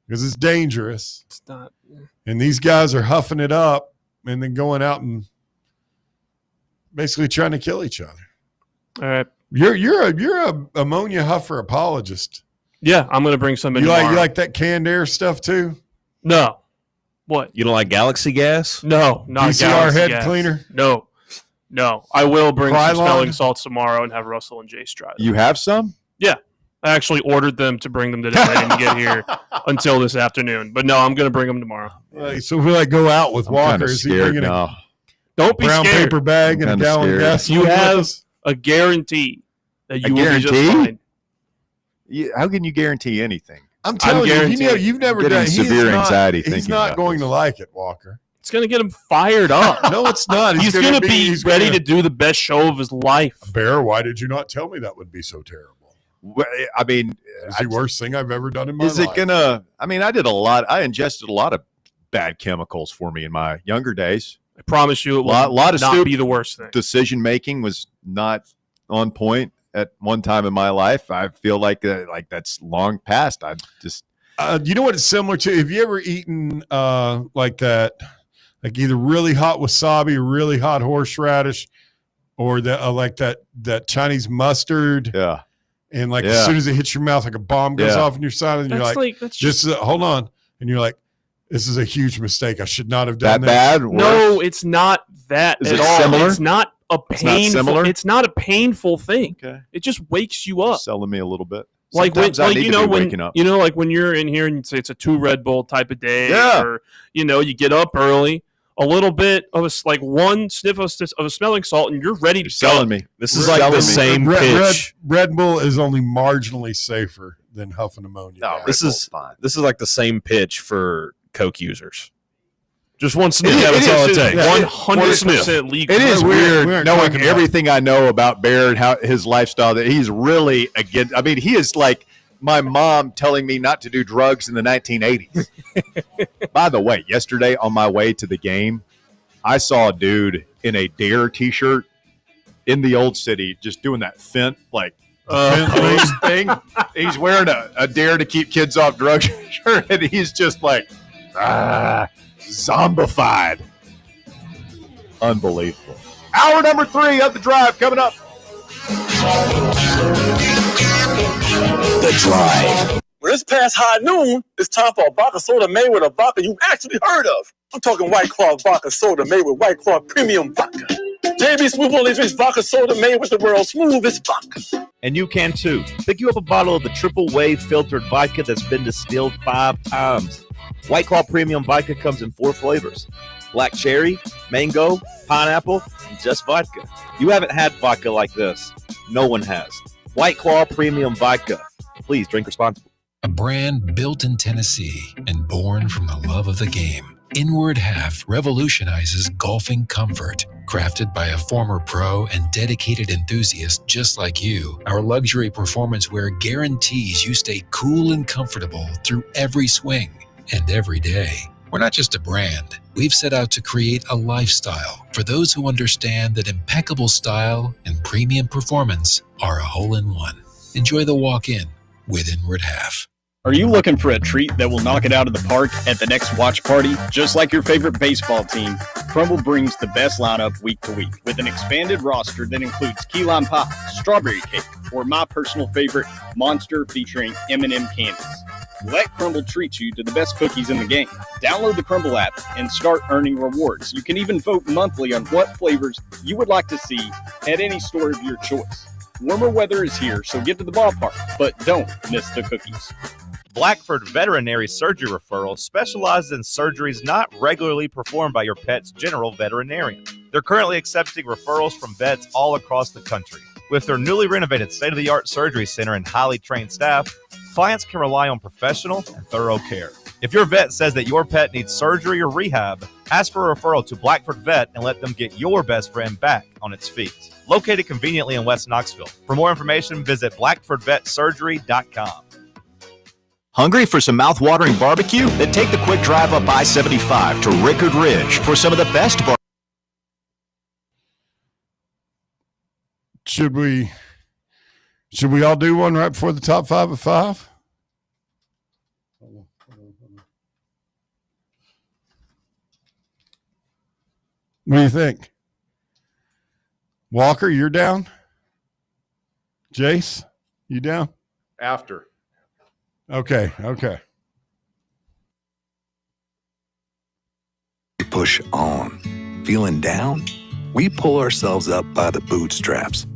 because it's dangerous. It's not. And these guys are huffing it up and then going out and basically trying to kill each other. All right. You're a ammonia huffer apologist. Yeah, I'm going to bring some in. You tomorrow. like that canned air stuff too? No. What? You don't like Galaxy gas? No, not PCR Galaxy head gas. cleaner? No. I will bring Krylon? some smelling salts tomorrow and have Russell and Jace try them. You have some? Yeah. I actually ordered them to bring them today. They didn't get here until this afternoon. But no, I'm going to bring them tomorrow. So if we go out with Walker, is he bringing a Don't be brown scared. paper bag and a gallon of gas? You have a guarantee that you will be just fine. How can you guarantee anything? I'm telling you, you've never getting done severe anxiety. He's thinking not about going this. to like it, Walker. It's going to get him fired up. No, it's not. He's going to be ready to do the best show of his life. Bear, why did you not tell me that would be so terrible? Well, I mean, it's the worst thing I've ever done in my life. Is it gonna? I mean, I ingested a lot of bad chemicals for me in my younger days. I promise you, it will lot of not be the worst thing. Decision making was not on point at one time in my life. I feel like that's long past. I just, you know what it's similar to? Have you ever eaten like that, like either really hot wasabi or really hot horseradish, or like that Chinese mustard? Yeah. And as soon as it hits your mouth, like a bomb goes off in your side, and you're like hold on. And you're like, this is a huge mistake. I should not have done that. Bad? No, it's not that is at it all. Similar? It's not a painful. It's not a painful thing. Okay. It just wakes you up. Selling me a little bit. Like Sometimes I need to be waking up. Like when you're in here and you say it's a 2 Red Bull type of day, or you get up early, a little bit of one sniff of a smelling salt, and you're ready to selling go. me. This is like the same pitch. Red Bull is only marginally safer than huffing ammonia. No, this is like the same pitch for Coke users. Just one sniff. That's all it takes. 100% legal. It is weird knowing everything I know about Bear and how his lifestyle, that he's really against. I mean, he is like my mom telling me not to do drugs in the 1980s. By the way, yesterday on my way to the game, I saw a dude in a Dare t-shirt in the old city just doing that Fent thing. He's wearing a Dare to keep kids off drugs shirt, and he's just like zombified. Unbelievable. Hour number 3 of the drive coming up. The Drive. When it's past high noon, it's time for a vodka soda made with a vodka you've actually heard of. I'm talking White Claw vodka soda made with White Claw premium vodka. JB Smooth only drinks vodka soda made with the world's smoothest vodka. And you can too. Pick you up a bottle of the triple wave filtered vodka that's been distilled 5 times. White Claw premium vodka comes in 4 flavors: black cherry, mango, pineapple, and just vodka. You haven't had vodka like this. No one has. White Claw premium vodka. Please drink responsibly. A brand built in Tennessee and born from the love of the game. Inward Half revolutionizes golfing comfort. Crafted by a former pro and dedicated enthusiast just like you, our luxury performance wear guarantees you stay cool and comfortable through every swing and every day. We're not just a brand. We've set out to create a lifestyle for those who understand that impeccable style and premium performance are a hole-in-one. Enjoy the walk-in with Inward Half. Are you looking for a treat that will knock it out of the park at the next watch party? Just like your favorite baseball team, Crumble brings the best lineup week to week with an expanded roster that includes key lime pie, strawberry cake, or my personal favorite, Monster featuring M&M candies. Let Crumble treat you to the best cookies in the game. Download the Crumble app and start earning rewards. You can even vote monthly on what flavors you would like to see at any store of your choice. Warmer weather is here, so get to the ballpark, but don't miss the cookies. Blackford Veterinary Surgery Referral specializes in surgeries not regularly performed by your pet's general veterinarian. They're currently accepting referrals from vets all across the country. With their newly renovated state-of-the-art surgery center and highly trained staff, clients can rely on professional and thorough care. If your vet says that your pet needs surgery or rehab, ask for a referral to Blackford Vet and let them get your best friend back on its feet. Located conveniently in West Knoxville. For more information, visit blackfordvetsurgery.com. Hungry for some mouth-watering barbecue? Then take the quick drive up I-75 to Rickard Ridge for some of the best barbecue. Should we all do one right before the top 5 of 5? What do you think? Walker, you're down? Jace, you down? After. Okay. We push on. Feeling down? We pull ourselves up by the bootstraps.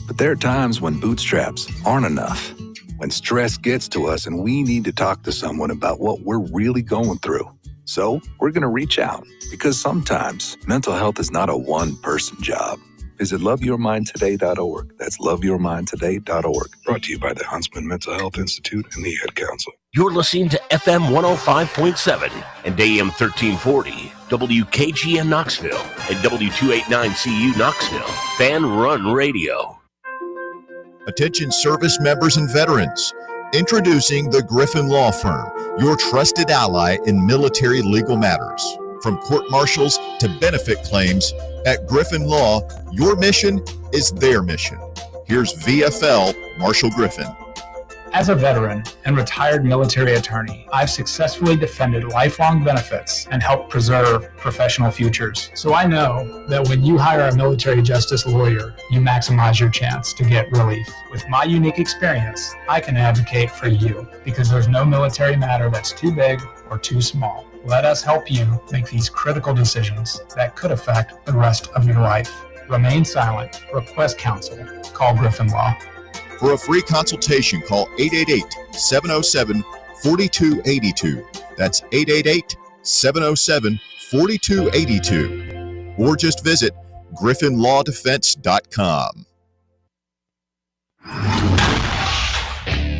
But there are times when bootstraps aren't enough. when stress gets to us and we need to talk to someone about what we're really going through. So we're going to reach out, because sometimes mental health is not a one-person job. Visit loveyourmindtoday.org. That's loveyourmindtoday.org. Brought to you by the Huntsman Mental Health Institute and the Ad Council. You're listening to FM 105.7 and AM 1340, WKGN Knoxville, and W289CU Knoxville, FanRun Radio. Attention service members and veterans. Introducing the Griffin Law Firm, your trusted ally in military legal matters. From court martials to benefit claims, at Griffin Law, your mission is their mission. Here's VFL Marshall Griffin. As a veteran and retired military attorney, I've successfully defended lifelong benefits and helped preserve professional futures. So I know that when you hire a military justice lawyer, you maximize your chance to get relief. With my unique experience, I can advocate for you, because there's no military matter that's too big or too small. Let us help you make these critical decisions that could affect the rest of your life. Remain silent. Request counsel. Call Griffin Law. For a free consultation, call 888-707-4282. That's 888-707-4282. Or just visit griffinlawdefense.com.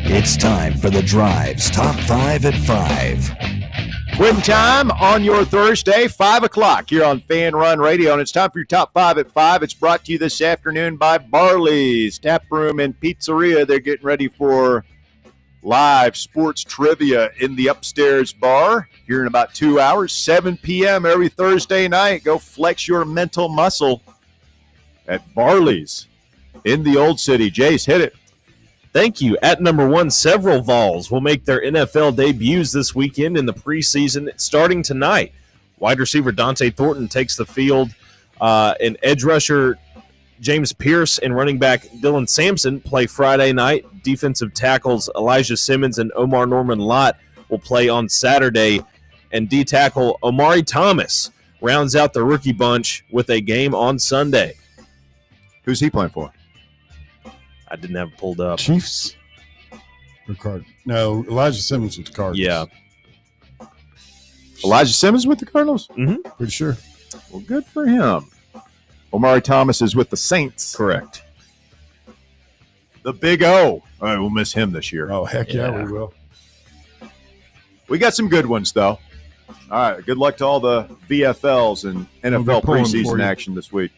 It's time for The Drive's Top 5 at 5. Quitting time on your Thursday, 5 o'clock here on FanRun Radio, and it's time for your Top 5 at 5. It's brought to you this afternoon by Barley's Tap Room and Pizzeria. They're getting ready for live sports trivia in the upstairs bar here in about 2 hours, 7 p.m. every Thursday night. Go flex your mental muscle at Barley's in the Old City. Jace, hit it. Thank you. At number 1, several Vols will make their NFL debuts this weekend in the preseason starting tonight. Wide receiver Dante Thornton takes the field, and edge rusher James Pierce and running back Dylan Sampson play Friday night. Defensive tackles Elijah Simmons and Omar Norman Lott will play on Saturday, and D-tackle Omari Thomas rounds out the rookie bunch with a game on Sunday. Who's he playing for? I didn't have it pulled up. Chiefs or Cardinals? No, Elijah Simmons with the Cardinals. Yeah. Elijah Simmons with the Cardinals? Mm-hmm. Pretty sure. Well, good for him. Omari Thomas is with the Saints. Correct. The Big O. All right, we'll miss him this year. Oh, heck yeah, we will. We got some good ones, though. All right, good luck to all the VFLs and NFL preseason action this week.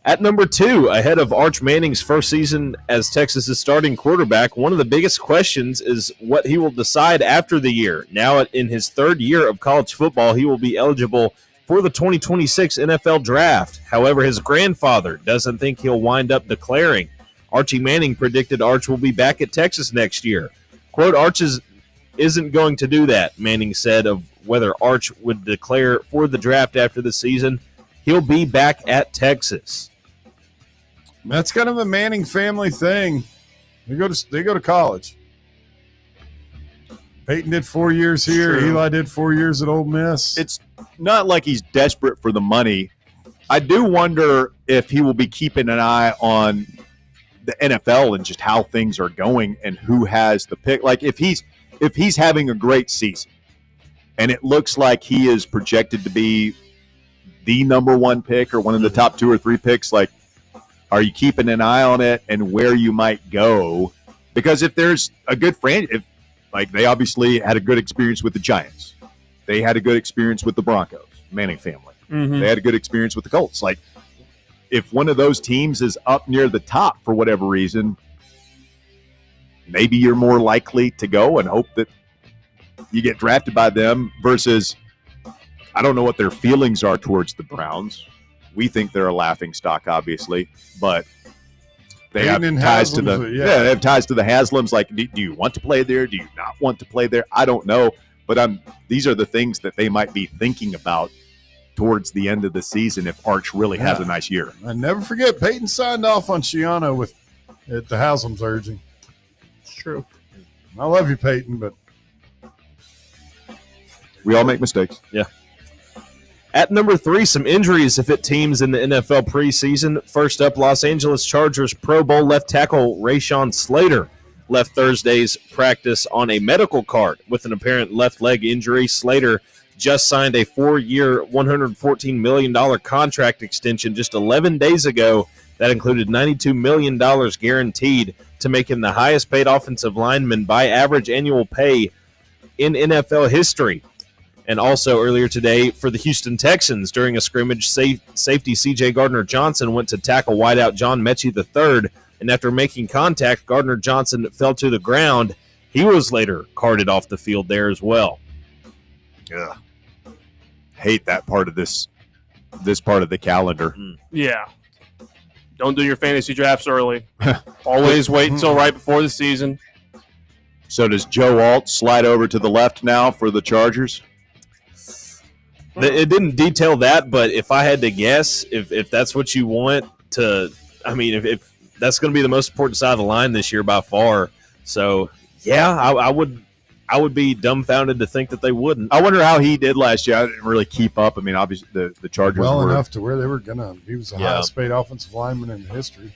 At number 2, ahead of Arch Manning's first season as Texas's starting quarterback, one of the biggest questions is what he will decide after the year. Now in his third year of college football, he will be eligible for the 2026 NFL Draft. However, his grandfather doesn't think he'll wind up declaring. Archie Manning predicted Arch will be back at Texas next year. Quote, Arch isn't going to do that, Manning said of whether Arch would declare for the draft after the season. He'll be back at Texas. That's kind of a Manning family thing. They go to college. Peyton did 4 years here. True. Eli did 4 years at Ole Miss. It's not like he's desperate for the money. I do wonder if he will be keeping an eye on the NFL and just how things are going and who has the pick. Like if he's having a great season and it looks like he is projected to be the number 1 pick or one of the top 2 or 3 picks, like, are you keeping an eye on it and where you might go? Because if there's a good franchise, like they obviously had a good experience with the Giants. They had a good experience with the Broncos, Manning family. Mm-hmm. They had a good experience with the Colts. Like if one of those teams is up near the top for whatever reason, maybe you're more likely to go and hope that you get drafted by them versus I don't know what their feelings are towards the Browns. We think they're a laughing stock, obviously, but they have ties to the they have ties to the Haslams. Like, do you want to play there? Do you not want to play there? I don't know, but these are the things that they might be thinking about towards the end of the season if Arch really has a nice year. I never forget Peyton signed off on Shiano at the Haslam's urging. It's true. I love you, Peyton, but we all make mistakes. Yeah. At number 3, some injuries have hit teams in the NFL preseason. First up, Los Angeles Chargers Pro Bowl left tackle Rashawn Slater left Thursday's practice on a medical cart with an apparent left leg injury. Slater just signed a 4-year, $114 million contract extension just 11 days ago that included $92 million guaranteed to make him the highest paid offensive lineman by average annual pay in NFL history. And also earlier today for the Houston Texans, during a scrimmage, safety C.J. Gardner-Johnson went to tackle wideout John Mechie III, and after making contact, Gardner-Johnson fell to the ground. He was later carted off the field there as well. Yeah. Hate that part of this part of the calendar. Yeah. Don't do your fantasy drafts early. Always wait until right before the season. So does Joe Alt slide over to the left now for the Chargers? It didn't detail that, but if I had to guess, if that's what you want to, I mean, if that's going to be the most important side of the line this year by far. So, yeah, I would be dumbfounded to think that they wouldn't. I wonder how he did last year. I didn't really keep up. I mean, obviously the Chargers well were enough to where they were gonna. He was the highest paid offensive lineman in history.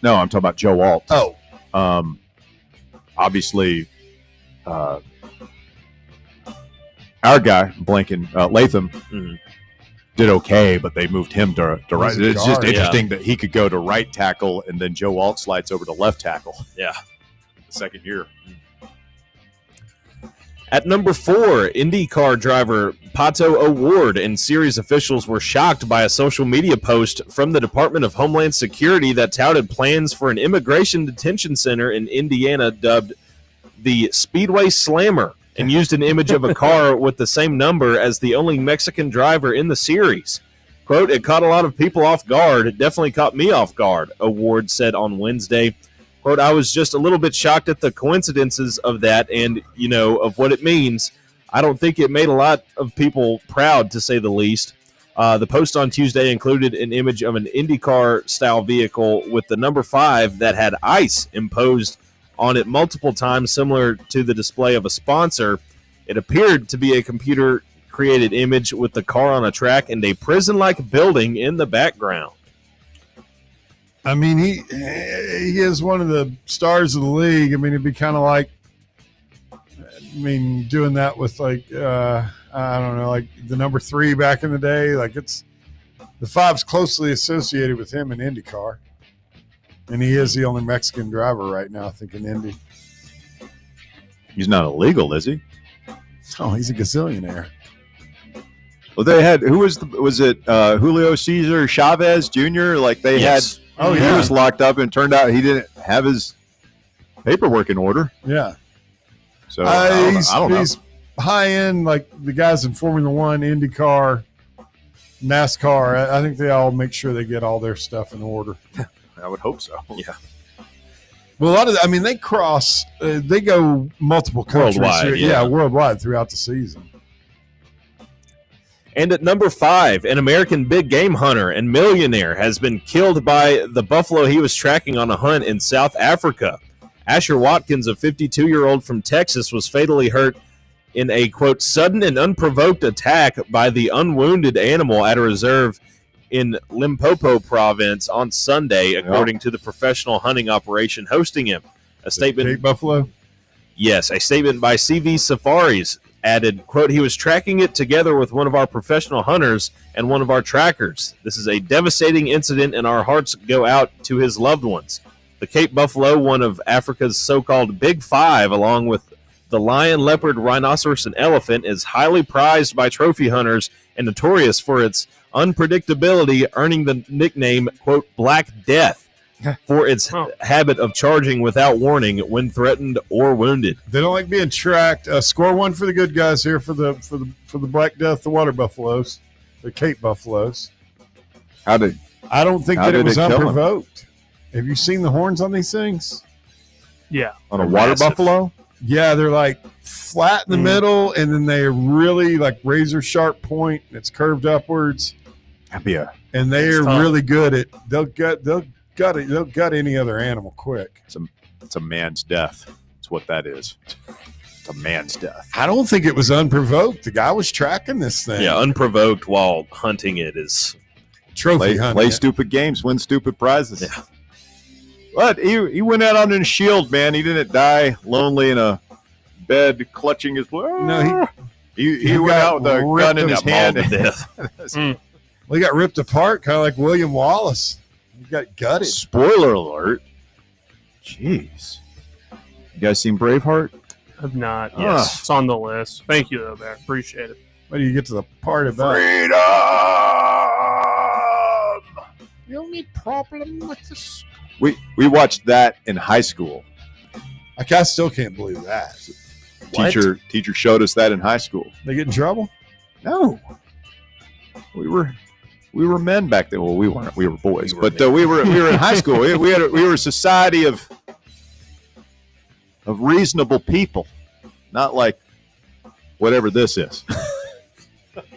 No, I'm talking about Joe Alt. Oh, obviously, our guy blanking Latham did okay, but they moved him to right. It's just interesting that he could go to right tackle and then Joe Alt slides over to left tackle. Yeah, the second year. At number 4, IndyCar driver Pato O'Ward and series officials were shocked by a social media post from the Department of Homeland Security that touted plans for an immigration detention center in Indiana dubbed the Speedway Slammer and used an image of a car with the same number as the only Mexican driver in the series. Quote, "It caught a lot of people off guard. It definitely caught me off guard," O'Ward said on Wednesday. Quote, "I was just a little bit shocked at the coincidences of that and, of what it means. I don't think it made a lot of people proud, to say the least." The post on Tuesday included an image of an IndyCar-style vehicle with the number 5 that had ICE imposed on it multiple times, similar to the display of a sponsor. It appeared to be a computer-created image with the car on a track and a prison-like building in the background. I mean, he is one of the stars of the league. I mean, it'd be kind of like, doing that with I don't know, like the number 3 back in the day. Like the 5's closely associated with him in IndyCar, and he is the only Mexican driver right now, I think, in Indy. He's not illegal, is he? Oh, he's a gazillionaire. Well, they had was it Julio Cesar Chavez Jr.? Like they had. Oh, he was locked up, and turned out he didn't have his paperwork in order. Yeah. So I don't know. He's high end, like the guys in Formula One, IndyCar, NASCAR. I think they all make sure they get all their stuff in order. I would hope so. Yeah. Well, a lot of they cross, they go multiple countries. Worldwide, worldwide throughout the season. And at number 5, an American big game hunter and millionaire has been killed by the buffalo he was tracking on a hunt in South Africa. Asher Watkins, a 52-year-old from Texas, was fatally hurt in a, quote, sudden and unprovoked attack by the unwounded animal at a reserve in Limpopo province on Sunday, according to the professional hunting operation hosting him. A statement. Cape buffalo? Yes, a statement by CV Safaris added, quote, "He was tracking it together with one of our professional hunters and one of our trackers. This is a devastating incident, and our hearts go out to his loved ones." The Cape buffalo, one of Africa's so-called Big 5, along with the lion, leopard, rhinoceros, and elephant, is highly prized by trophy hunters and notorious for its unpredictability, earning the nickname, quote, "Black Death," for its habit of charging without warning when threatened or wounded. They don't like being tracked. Score 1 for the good guys here for the Black Death, the water buffaloes, the Cape buffaloes. I don't think that it was unprovoked. Have you seen the horns on these things? Yeah. On a water buffalo? Yeah, they're like flat in the middle, and then they're really like razor sharp point, and it's curved upwards. And they are really good at they'll gut any other animal quick. It's a man's death. That's what that is. It's a man's death. I don't think it was unprovoked. The guy was tracking this thing. Yeah, unprovoked while hunting it is trophy hunting. Play stupid games, win stupid prizes. Yeah. But he went out on his shield, man. He didn't die lonely in a bed clutching his. No, he went out with a gun in his hand. Well, he got ripped apart, kind of like William Wallace. He got gutted. Spoiler alert. Jeez. You guys seen Braveheart? Have not. Yes, it's on the list. Thank you, though, Bear. Appreciate it. When do you get to the part about freedom? The only problem with this. We watched that in high school. I still can't believe that. Teacher showed us that in high school. They get in trouble? No. We were men back then. Well, we weren't. We were boys, but we were in high school. We were a society of reasonable people, not like whatever this is.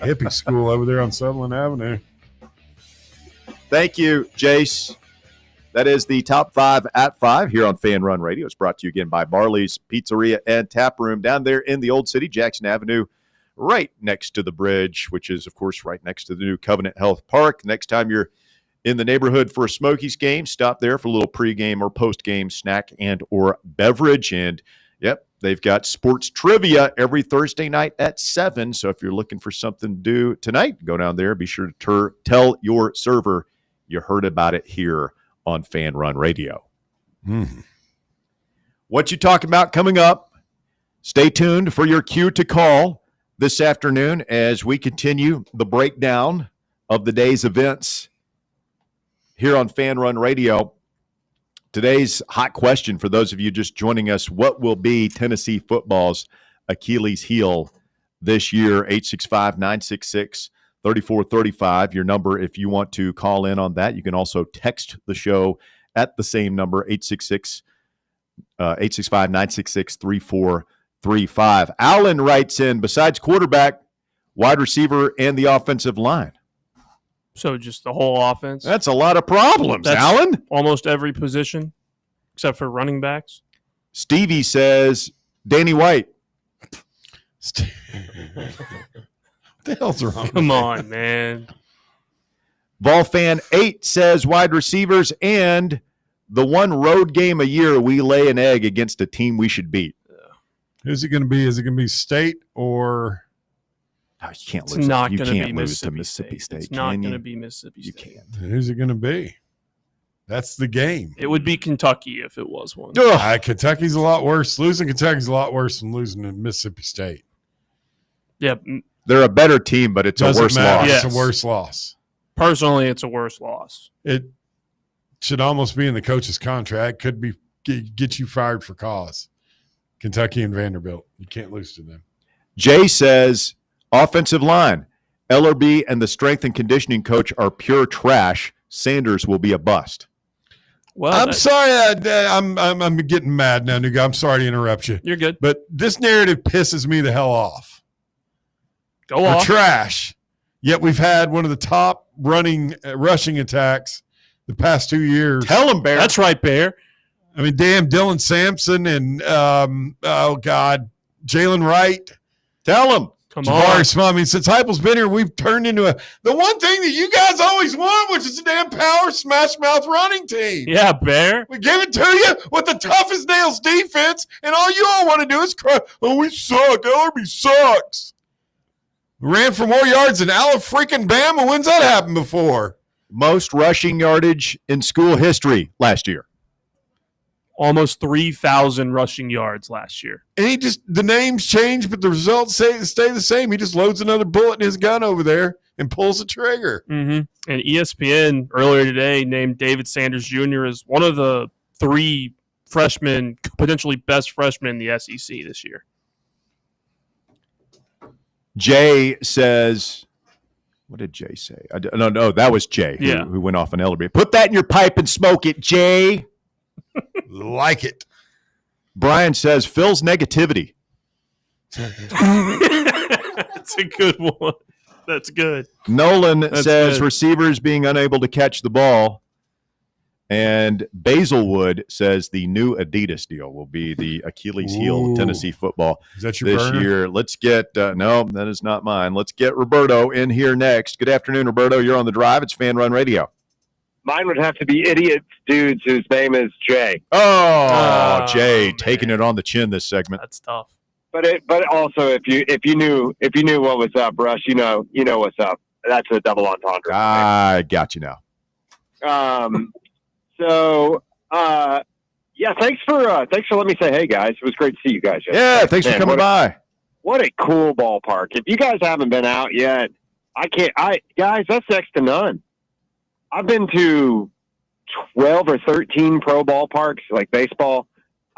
Hippie school over there on Sutherland Avenue. Thank you, Jace. That is the top 5 at 5 here on Fan Run Radio. It's brought to you again by Barley's Pizzeria and Tap Room down there in the Old City, Jackson Avenue, right next to the bridge, which is, of course, right next to the new Covenant Health Park. Next time you're in the neighborhood for a Smokies game, stop there for a little pregame or postgame snack and or beverage. And, yep, they've got sports trivia every Thursday night at 7. So if you're looking for something to do tonight, go down there. Be sure to tell your server you heard about it here on Fan Run Radio. What you talking about coming up? Stay tuned for your cue to call this afternoon as we continue the breakdown of the day's events here on Fan Run Radio. Today's hot question for those of you just joining us: what will be Tennessee football's Achilles heel this year? 865-966-3435. Your number if you want to call in on that. You can also text the show at the same number, 865-966-3435. Alan writes in, besides quarterback, wide receiver, and the offensive line. So just the whole offense? That's a lot of problems, Alan. Almost every position except for running backs. Stevie says Danny White. What the hell's wrong? Come on, man. Volfan 8 says wide receivers and the one road game a year we lay an egg against a team we should beat. Who's it going to be? Is it going to be State or? No, you can't It's lose. not You going to can't be lose to Mississippi Mississippi State. It's not can going you? to be Mississippi State. You can't. Who's it going to be? That's the game. It would be Kentucky if it was one. Kentucky's a lot worse. Losing Kentucky's a lot worse than losing to Mississippi State. Yeah. They're a better team, but it's a worse loss. Yes. It's a worse loss. Personally, it's a worse loss. It should almost be in the coach's contract. Could be get you fired for cause. Kentucky and Vanderbilt. You can't lose to them. Jay says offensive line, LRB and the strength and conditioning coach are pure trash. Sanders will be a bust. Well, I'm sorry. I'm getting mad now, new guy. I'm sorry to interrupt you. You're good. But this narrative pisses me the hell off. Go We're off. trash. Yet we've had one of the top rushing attacks the past 2 years. Tell him, Bear. That's right, Bear. I mean, damn, Dylan Sampson and Jalen Wright. Tell him. Come Jabari on. Smith. I mean, since Heupel's been here, we've turned into the one thing that you guys always want, which is a damn power smash mouth running team. Yeah, Bear. We give it to you with the toughest nails defense, and all you all want to do is cry, oh, we suck. LRB sucks. We ran for more yards than Alabama. When's that happened before? Most rushing yardage in school history last year. Almost 3,000 rushing yards last year. And the names change, but the results stay the same. He just loads another bullet in his gun over there and pulls the trigger. Mm-hmm. And ESPN earlier today named David Sanders Jr. as one of the 3 freshmen, potentially best freshmen in the SEC this year. Jay says, what did Jay say? No, that was Jay who went off an LRB. Put that in your pipe and smoke it, Jay. Like it. Brian says, Phil's negativity. That's a good one. That's good. Nolan says good. Receivers being unable to catch the ball. And Basilwood says the new Adidas deal will be the Achilles heel of Tennessee football Is that your this burner? year. Let's get no, that is not mine. Let's get Roberto in here next. Good afternoon, Roberto. You're on the drive. It's Fan Run Radio. Mine would have to be idiot dudes whose name is Jay. Oh, Jay, taking it on the chin this segment. That's tough. But also if you knew what was up, Russ, you know what's up. That's a double entendre. I got you now. Yeah, thanks for letting me say hey guys. It was great to see you guys yesterday. Yeah, thanks for coming by. What a cool ballpark. If you guys haven't been out yet, guys, that's next to none. I've been to 12 or 13 pro ballparks, like baseball.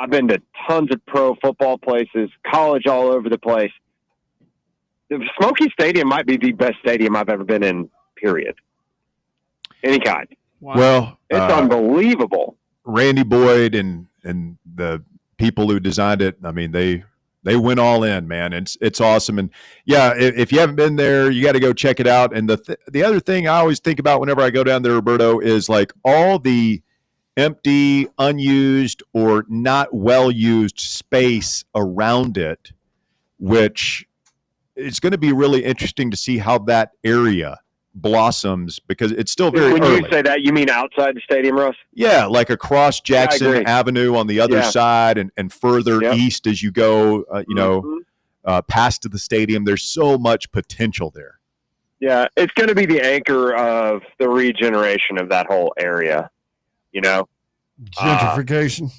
I've been to tons of pro football places, college all over the place. The Smokies Stadium might be the best stadium I've ever been in, period. Any kind. Wow. Well, it's unbelievable. Randy Boyd and the people who designed it, I mean, they went all in, man. It's awesome. And yeah, if you haven't been there, you got to go check it out. And the other thing I always think about whenever I go down there, Roberto, is like all the empty, unused, or not well-used space around it, which it's going to be really interesting to see how that area blossoms because it's still very when early. You say that, you mean outside the stadium, Russ? Yeah, like across Jackson Avenue on the other side and further east as you go, past to the stadium. There's so much potential there. Yeah, it's going to be the anchor of the regeneration of that whole area, Gentrification?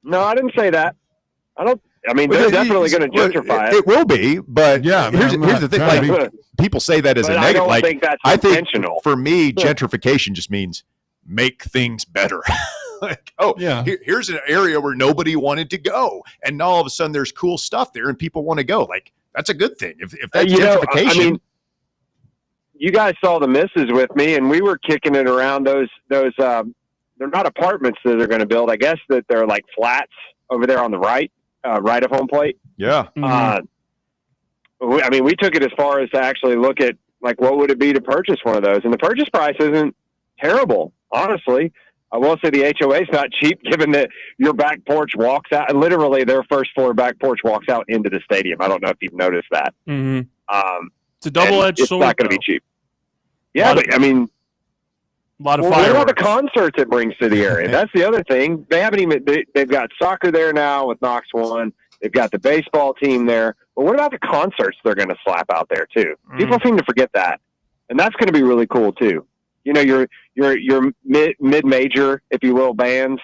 No, I didn't say that. They're definitely going to gentrify it. It will be, but yeah, here's the thing. Like, people say that as a negative. I don't think that's intentional. For me, gentrification just means make things better. Here's an area where nobody wanted to go, and all of a sudden there's cool stuff there, and people want to go. Like, that's a good thing. If that's gentrification. You guys saw the misses with me, and we were kicking it around those. They're not apartments that they're going to build. I guess that they're like flats over there on the right of home plate. Yeah. We took it as far as to actually look at like what would it be to purchase one of those, and the purchase price isn't terrible, honestly. I will say the HOA is not cheap, given that your back porch walks out. Literally, their first floor back porch walks out into the stadium. I don't know if you've noticed that. Mm-hmm. It's a double-edged sword. It's not going to be cheap. Yeah, but a lot of what fireworks. about the concerts it brings to the area? That's the other thing. They haven't even. They've got soccer there now with Knoxville. They've got the baseball team there. But what about the concerts they're going to slap out there too? People seem to forget that, and that's going to be really cool too. Your mid-major, if you will, bands.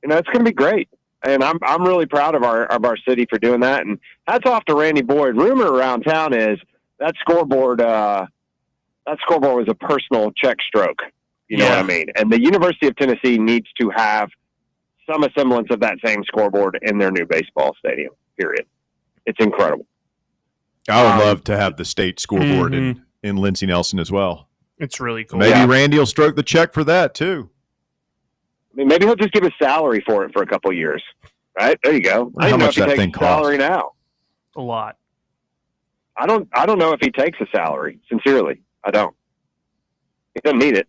It's going to be great, and I'm really proud of our city for doing that. And hats off to Randy Boyd. Rumor around town is that scoreboard. That scoreboard was a personal check stroke. You know what I mean? And the University of Tennessee needs to have some semblance of that same scoreboard in their new baseball stadium, period. It's incredible. I would love to have the state scoreboard in Lindsey Nelson as well. It's really cool. Maybe Randy will stroke the check for that too. Maybe he'll just give a salary for it for a couple of years. Right? There you go. I don't know if he takes a salary now. A lot. I don't know if he takes a salary, sincerely. I don't. He doesn't need it.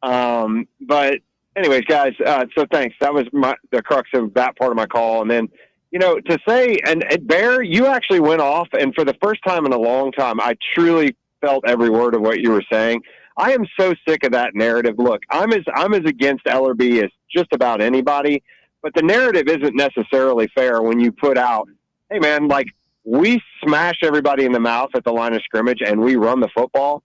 But anyways, guys, so thanks. That was the crux of that part of my call. And then, to say, and Bear, you actually went off, and for the first time in a long time, I truly felt every word of what you were saying. I am so sick of that narrative. Look, I'm as against Ellerby as just about anybody, but the narrative isn't necessarily fair when you put out, hey man, like, we smash everybody in the mouth at the line of scrimmage and we run the football.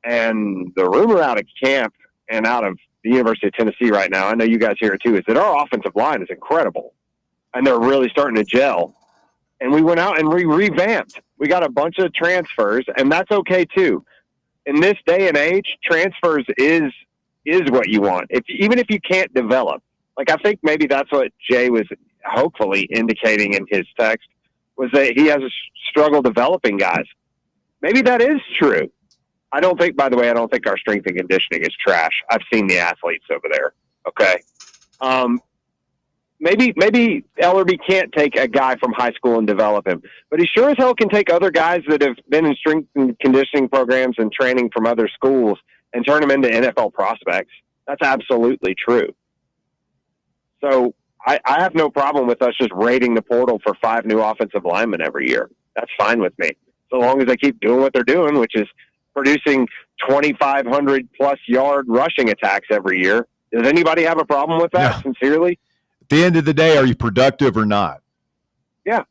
And the rumor out of camp and out of the University of Tennessee right now, I know you guys hear it too, is that our offensive line is incredible. And they're really starting to gel. And we went out and we revamped. We got a bunch of transfers, and that's okay too. In this day and age, transfers is what you want. Even if you can't develop. Like, I think maybe that's what Jay was hopefully indicating in his text, was that he has a struggle developing guys. Maybe that is true. I don't think our strength and conditioning is trash. I've seen the athletes over there. Okay. Maybe Ellerby can't take a guy from high school and develop him, but he sure as hell can take other guys that have been in strength and conditioning programs and training from other schools and turn them into NFL prospects. That's absolutely true. So I have no problem with us just raiding the portal for 5 new offensive linemen every year. That's fine with me. So long as they keep doing what they're doing, which is producing 2,500 plus yard rushing attacks every year. Does anybody have a problem with that? No. Sincerely? At the end of the day, are you productive or not? Yeah.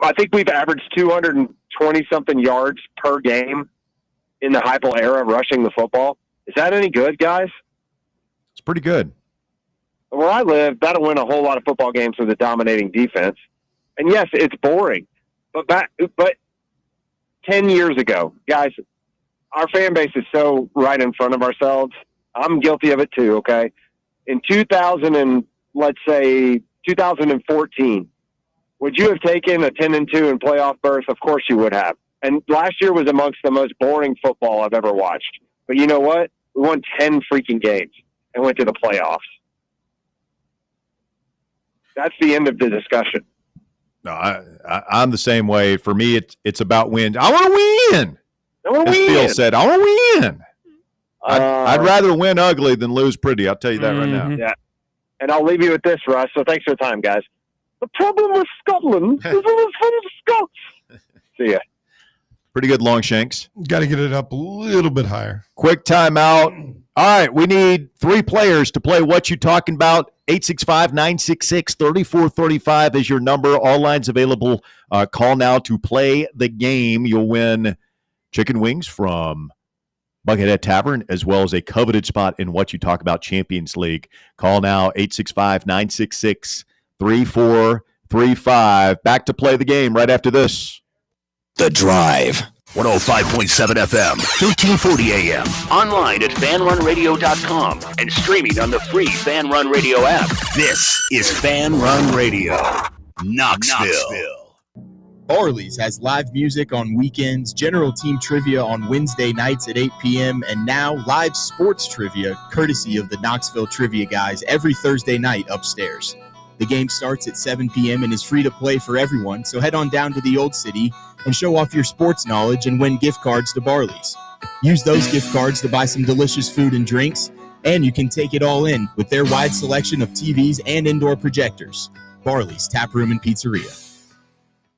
I think we've averaged 220 something yards per game in the Heupel era rushing the football. Is that any good, guys? It's pretty good. Where I live, that'll win a whole lot of football games with a dominating defense. And yes, it's boring. But 10 years ago, guys, our fan base is so right in front of ourselves. I'm guilty of it too, okay? In 2014, would you have taken a 10-2 and playoff berth? Of course you would have. And last year was amongst the most boring football I've ever watched. But you know what? We won 10 freaking games and went to the playoffs. That's the end of the discussion. No, I'm the same way. For me, it's about wins. I want to win. As Phil said, I want to win. I'd rather win ugly than lose pretty. I'll tell you that right now. Yeah. And I'll leave you with this, Russ. So thanks for the time, guys. The problem with Scotland is it was from Scots. See ya. Pretty good, Longshanks. Got to get it up a little bit higher. Quick timeout. All right, we need 3 players to play What You Talking About. 865-966-3435 is your number. All lines available. Call now to play the game. You'll win chicken wings from Buckethead Tavern, as well as a coveted spot in What You Talk About Champions League. Call now, 865-966-3435. Back to play the game right after this. The Drive. 105.7 FM, 1340 AM. Online at FanRunRadio.com and streaming on the free FanRun Radio app. This is FanRun Radio, Knoxville. Barley's has live music on weekends, general team trivia on Wednesday nights at 8 p.m., and now live sports trivia courtesy of the Knoxville Trivia Guys every Thursday night upstairs. The game starts at 7 p.m. and is free to play for everyone, so head on down to the Old City and show off your sports knowledge and win gift cards to Barley's. Use those gift cards to buy some delicious food and drinks, and you can take it all in with their wide selection of TVs and indoor projectors. Barley's Tap Room and Pizzeria.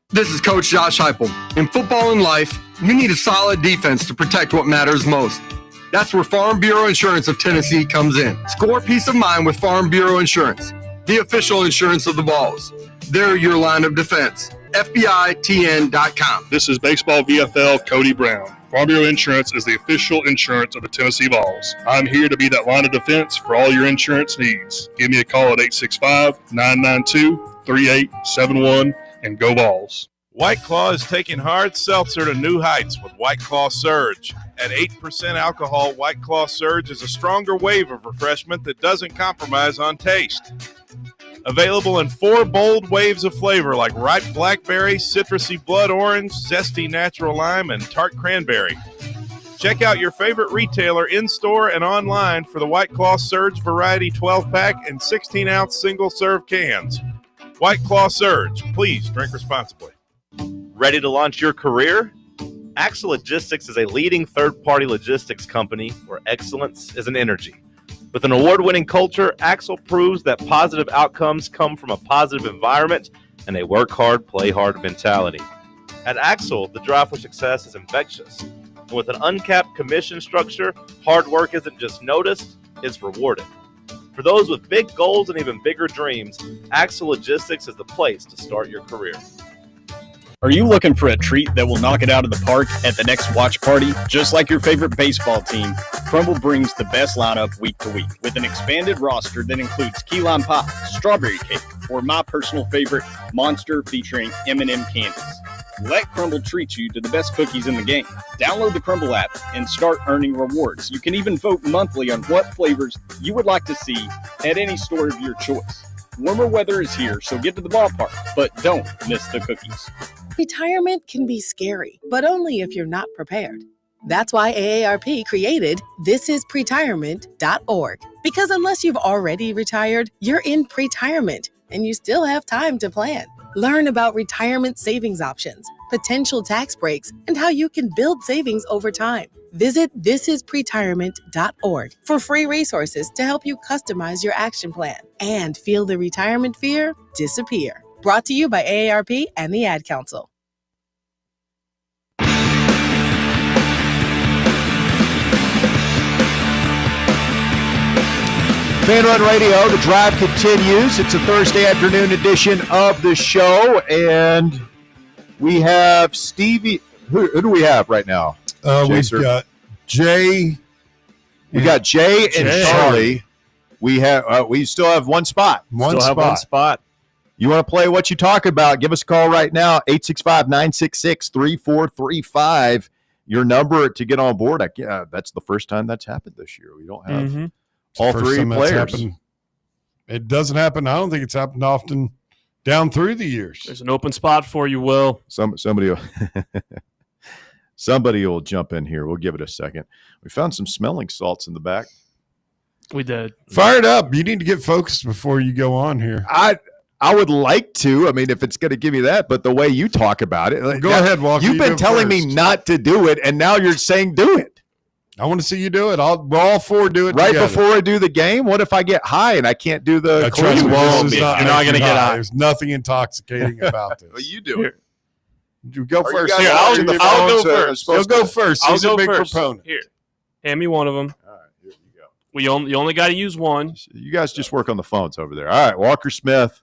This is Coach Josh Heupel. In football and life, you need a solid defense to protect what matters most. That's where Farm Bureau Insurance of Tennessee comes in. Score peace of mind with Farm Bureau Insurance, the official insurance of the Vols. They're your line of defense. FBITN.com. This is Baseball VFL Cody Brown. Farm Bureau Insurance is the official insurance of the Tennessee Vols. I'm here to be that line of defense for all your insurance needs. Give me a call at 865-992-3871 and go Vols. White Claw is taking hard seltzer to new heights with White Claw Surge. At 8% alcohol, White Claw Surge is a stronger wave of refreshment that doesn't compromise on taste. Available in 4 bold waves of flavor like ripe blackberry, citrusy blood orange, zesty natural lime, and tart cranberry. Check out your favorite retailer in-store and online for the White Claw Surge Variety 12-pack and 16-ounce single-serve cans. White Claw Surge. Please drink responsibly. Ready to launch your career? Axle Logistics is a leading third-party logistics company where excellence is an energy. With an award-winning culture, Axle proves that positive outcomes come from a positive environment and a work hard, play hard mentality. At Axle, the drive for success is infectious. And with an uncapped commission structure, hard work isn't just noticed, it's rewarded. For those with big goals and even bigger dreams, Axle Logistics is the place to start your career. Are you looking for a treat that will knock it out of the park at the next watch party? Just like your favorite baseball team, Crumble brings the best lineup week to week with an expanded roster that includes key lime pie, strawberry cake, or my personal favorite, Monster featuring M&M candies. Let Crumble treat you to the best cookies in the game. Download the Crumble app and start earning rewards. You can even vote monthly on what flavors you would like to see at any store of your choice. Warmer weather is here, so get to the ballpark, but don't miss the cookies. Retirement can be scary, but only if you're not prepared. That's why AARP created thisispretirement.org. Because unless you've already retired, you're in pretirement, and you still have time to plan. Learn about retirement savings options, potential tax breaks, and how you can build savings over time. Visit thisispretirement.org for free resources to help you customize your action plan and feel the retirement fear disappear. Brought to you by AARP and the Ad Council. FanRun Radio, the drive continues. It's a Thursday afternoon edition of the show, and we have Stevie. Who do we have right now? We've got Jay. We got Jay and Charlie. We still have one spot. One spot. You want to play what you talk about? Give us a call right now, 865-966-3435. Your number to get on board. That's the first time that's happened this year. We don't have all three players. It doesn't happen. I don't think it's happened often down through the years. There's an open spot for you, Will. Somebody will jump in here. We'll give it a second. We found some smelling salts in the back. We did. Fire it up. You need to get focused before you go on here. I would like to. I mean, if it's going to give me that, but the way you talk about it. Go ahead, Walker. You've been telling me not to do it, and now you're saying do it. I want to see you do it. We're all four do it right together. Before I do the game. What if I get high and I can't do the trust me, clean? you're not going to get high. There's nothing intoxicating about this. Well, you do it. You go first. Here, I'll go first. You'll go first. He's a big proponent. Here, hand me one of them. All right, here you go. You only got to use one. You guys just work on the phones over there. All right, Walker Smith.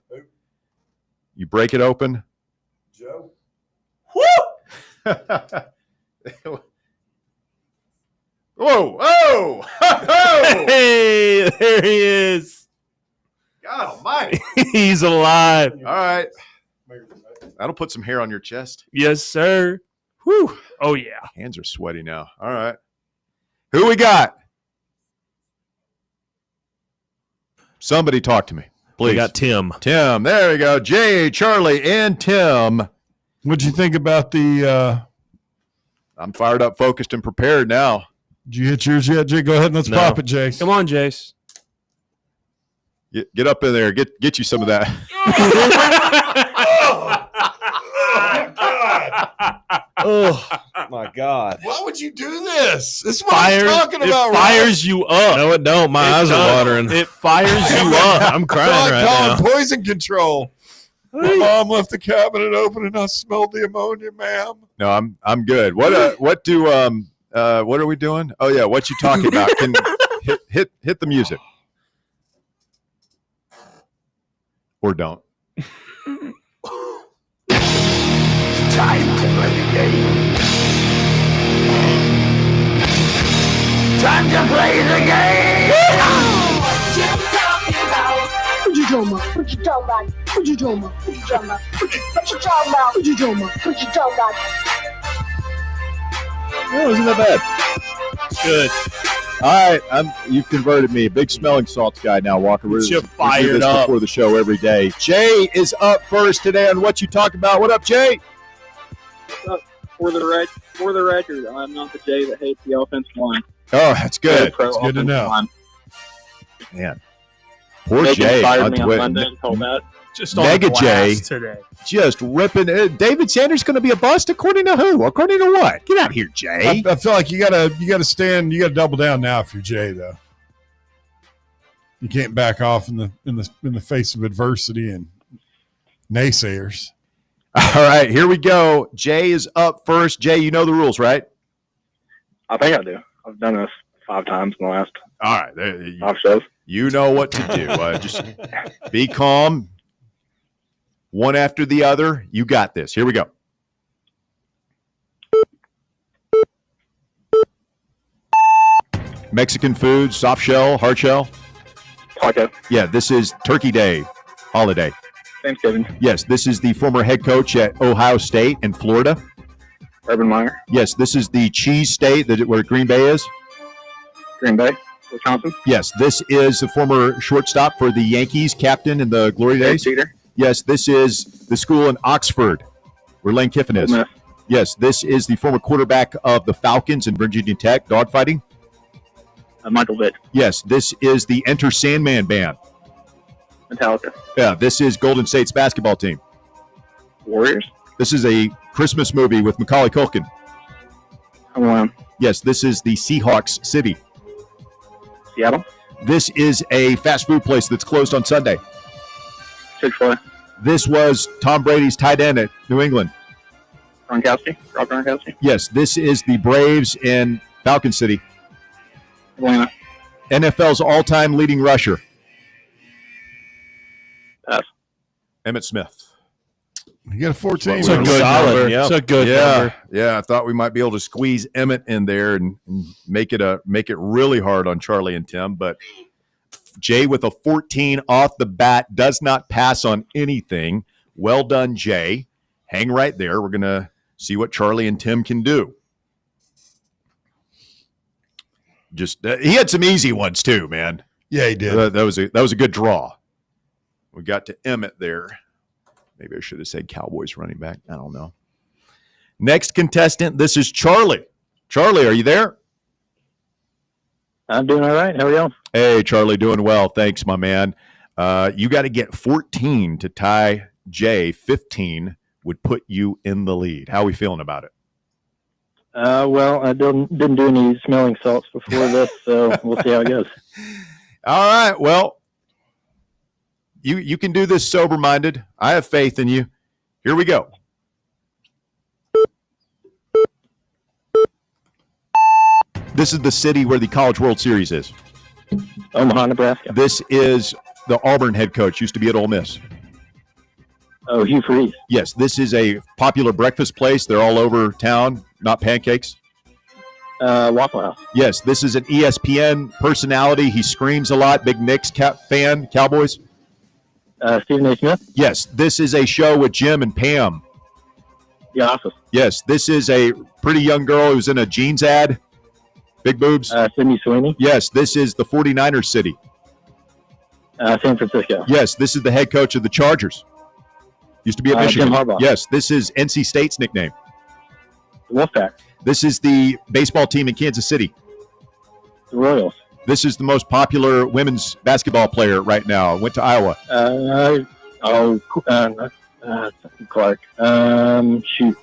You break it open. Joe. Woo! Whoa! Hey, there he is. God almighty. He's alive. All right. That'll put some hair on your chest. Yes, sir. Whew. Oh, yeah. Hands are sweaty now. All right. Who we got? Somebody talk to me, please. We got Tim. Tim. There we go. Jay, Charlie, and Tim. What'd you think about the I'm fired up, focused, and prepared now. Did you hit yours yet, Jay? Go ahead and let's pop it, Jace. Come on, Jace. Get up in there. Get you some of that. Oh my God! Why would you do this? This is what I'm talking about. It fires you up. No, it don't. My eyes are watering. It fires you up. I'm crying right now. Poison control. My mom left the cabinet open and I smelled the ammonia, ma'am. No, I'm good. What are we doing? Oh yeah, what you talking about? Can hit the music. Or don't. Time to play the game. Time to play the game. What you talking about? What you talking about? What you talking about? What you talking about? What you talking about? What you talking about? What you talking about? No, isn't that bad? Good. All right, you've converted me. Big smelling salts guy now, Walker. You're fired up. Before the show every day. Jay is up first today on What You Talk About. What up, Jay? For the record, I'm not the Jay that hates the offensive line. Oh, that's good. That's good to know. Line. Man, poor Megan Jay. fired me on Monday and told that. Just on Mega Jay today. just ripping. David Sanders going to be a bust according to who? According to what? Get out here, Jay. I feel like you gotta stand. You gotta double down now if you're Jay, though. You can't back off in the face of adversity and naysayers. All right, here we go. Jay is up first. Jay, you know the rules, right? I think I do. I've done this 5 times in the last All right, 5 shows. You know what to do. Just be calm. One after the other. You got this. Here we go. Mexican food, soft shell, hard shell. Taco. Yeah, this is Turkey Day holiday. Thanksgiving. Yes, this is the former head coach at Ohio State in Florida. Urban Meyer. Yes, this is the cheese state where Green Bay is. Green Bay. Wisconsin. Yes, this is the former shortstop for the Yankees, captain in the glory days. Peter. Yes, this is the school in Oxford where Lane Kiffin is. Yes, this is the former quarterback of the Falcons and Virginia Tech, dogfighting. Michael Vick. Yes, this is the Enter Sandman band. Metallica. Yeah, this is Golden State's basketball team. Warriors. This is a Christmas movie with Macaulay Culkin. Home Alone. Yes, this is the Seahawks City. Seattle. This is a fast food place that's closed on Sunday. Chick-fil-A. This was Tom Brady's tight end at New England. Gronkowski. Rob Gronkowski. Yes, this is the Braves in Falcon City. Atlanta. NFL's all-time leading rusher. Emmett Smith. You got a 14. It's a good number. It's a good number. Yeah, I thought we might be able to squeeze Emmett in there and make it really hard on Charlie and Tim. But Jay with a 14 off the bat does not pass on anything. Well done, Jay. Hang right there. We're going to see what Charlie and Tim can do. Just he had some easy ones too, man. Yeah, he did. That was a good draw. We got to Emmett there. Maybe I should have said Cowboys running back. I don't know. Next contestant, this is Charlie. Charlie, are you there? I'm doing all right. How are y'all? Hey, Charlie, doing well. Thanks, my man. You got to get 14 to tie Jay. 15 would put you in the lead. How are we feeling about it? Well, I didn't do any smelling salts before this, so we'll see how it goes. All right. Well, you can do this sober-minded. I have faith in you. Here we go. This is the city where the College World Series is. Omaha, Nebraska. This is the Auburn head coach. Used to be at Ole Miss. Oh, Hugh Freeze. Yes, this is a popular breakfast place. They're all over town, not pancakes. Waffle House. Yes, this is an ESPN personality. He screams a lot. Big Knicks fan, Cowboys. Stephen A. Smith. Yes, this is a show with Jim and Pam. The Office. Yes, this is a pretty young girl who's in a jeans ad. Big boobs. Sydney Sweeney. Yes, this is the 49ers city. San Francisco. Yes, this is the head coach of the Chargers. Used to be at Michigan. Jim Harbaugh. Yes, this is NC State's nickname. Wolfpack. This is the baseball team in Kansas City. The Royals. This is the most popular women's basketball player right now. Went to Iowa. Clark. Shoot.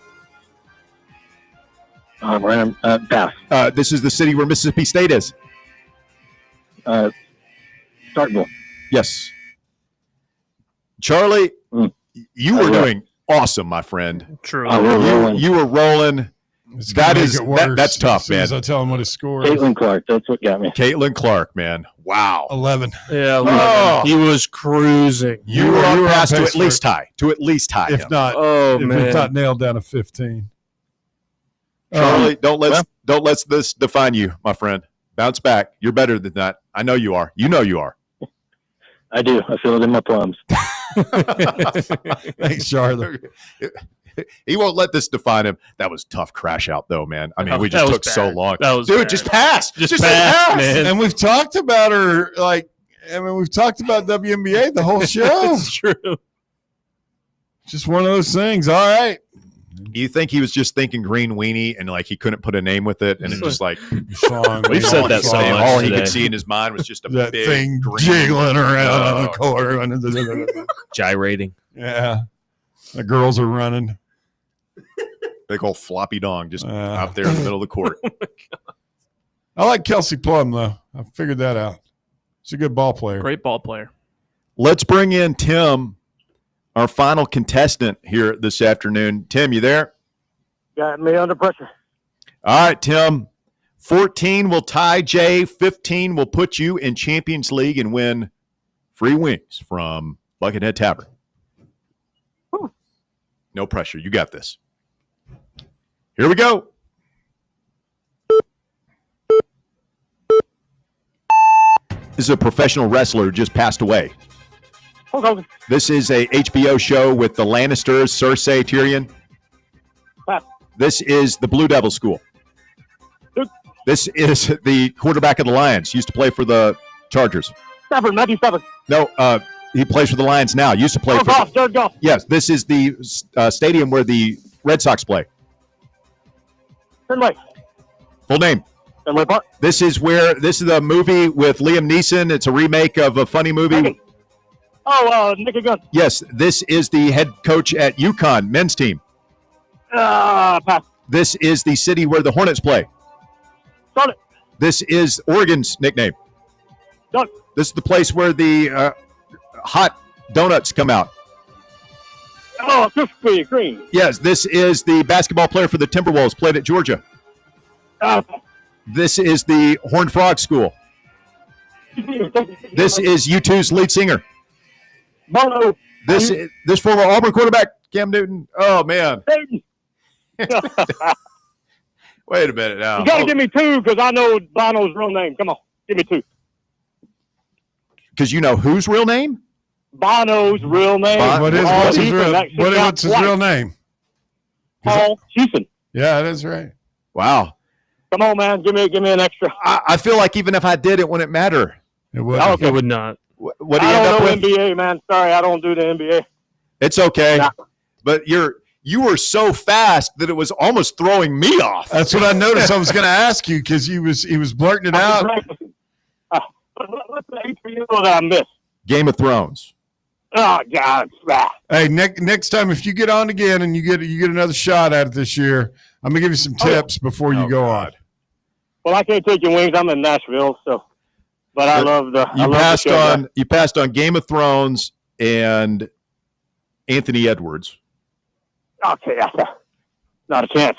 Pass. This is the city where Mississippi State is. Starkville. Yes. Charlie, you were doing awesome, my friend. True. You were rolling. That's tough, as soon man. as I tell him what his score is. Caitlin Clark. That's what got me. Caitlin Clark, man. Wow. 11. Yeah, Oh. he was cruising. You were on pace to pace at least tie. If him. not, Oh, if man. it's not nailed down to 15. Charlie, don't let this define you, my friend. Bounce back. You're better than that. I know you are. You know you are. I do. I feel it in my plums. Thanks, Charlie. He won't let this define him. That was tough crash out, though, man. I mean, we just That was took so bad. long. That was Dude, bad. just pass. Just pass, man. And we've talked about her, we've talked about WNBA the whole show. It's true. Just one of those things. All right. You think he was just thinking green weenie and he couldn't put a name with it, and it just We've said that so much all he today. could see in his mind was just a that big thing green jiggling around on the court. Gyrating. Yeah. The girls are running. big old floppy dong just out there in the middle of the court. I like Kelsey Plum, though. I figured that out. She's a good ball player. Great ball player. Let's bring in Tim, our final contestant here this afternoon. Tim, you there? Got me under pressure. All right, Tim. 14 will tie Jay. 15 will put you in Champions League and win free wings from Buckethead Tavern. No pressure. You got this. Here we go. This is a professional wrestler who just passed away. This is a HBO show with the Lannisters, Cersei, Tyrion. This is the Blue Devil School. This is the quarterback of the Lions. Used to play for the Chargers. Matthew Stafford. No, he plays for the Lions now. Used to play for. Jared Goff. Yes, this is the stadium where the Red Sox play. Fenway. Full name. Fenway Park. This is the movie with Liam Neeson. It's a remake of a funny movie. Nicky. Nicky Gunn. Yes, this is the head coach at UConn men's team. Pass. This is the city where the Hornets play. Charlotte. This is Oregon's nickname. Done. This is the place where the hot donuts come out. Krispy Kreme. Yes, this is the basketball player for the Timberwolves, played at Georgia. This is the Horned Frog School. This is U2's lead singer. Bono. This former Auburn quarterback, Cam Newton. Oh, man. Wait a minute now. You got to give me 2 because I know Bono's real name. Come on. Give me 2. Because you know whose real name? Bono's real name. What's his real name? Paul Houston. Yeah, that is right. Wow. Come on, man. Give me an extra. I feel like even if I did, it wouldn't matter. It would. It would not. What do you I end up don't know with? NBA, man. Sorry, I don't do the NBA. It's okay. Nah. But you were so fast that it was almost throwing me off. That's what I noticed. I was going to ask you because he was blurting it out. What's the HBO that I missed? Game of Thrones. Oh, God. Hey, next time if you get on again and you get another shot at it this year, I'm going to give you some tips before you go on. Well, I can't take your wings. I'm in Nashville, so. But I love the. You passed on Game of Thrones and Anthony Edwards. Okay, not a chance.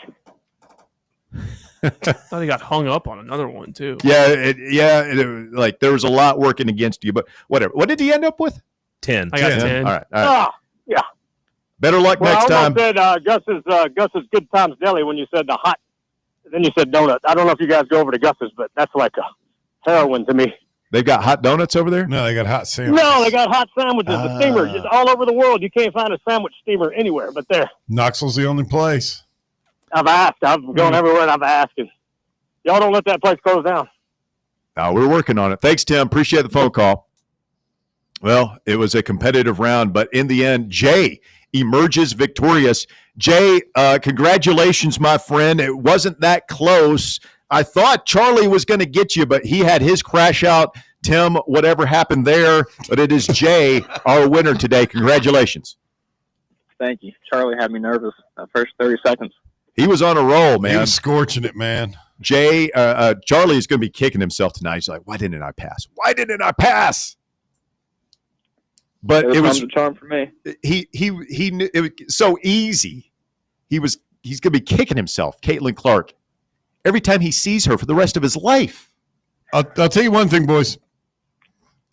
I thought he got hung up on another one too. Yeah, like there was a lot working against you, but whatever. What did he end up with? 10. I got 10. All right. Yeah. Better luck next time. I said Gus's Good Times Deli when you said the hot. Then you said donut. I don't know if you guys go over to Gus's, but that's like a heroin to me. They've got hot donuts over there? No, they got hot sandwiches. No, they got hot sandwiches. The steamer, just all over the world. You can't find a sandwich steamer anywhere but there. Knoxville's the only place. I've asked. I've gone everywhere and I've asked. And y'all don't let that place close down. No, we're working on it. Thanks, Tim. Appreciate the phone call. Well, it was a competitive round, but in the end, Jay emerges victorious. Jay, congratulations, my friend. It wasn't that close. I thought Charlie was going to get you, but he had his crash out. Tim, whatever happened there, but it is Jay, our winner today. Congratulations. Thank you. Charlie had me nervous the first 30 seconds. He was on a roll, man. He was scorching it, man. Jay, Charlie is going to be kicking himself tonight. He's like, why didn't I pass? Why didn't I pass? But it was a charm for me. He knew it was so easy. He's going to be kicking himself, Caitlin Clark, every time he sees her for the rest of his life. I'll tell you one thing, boys.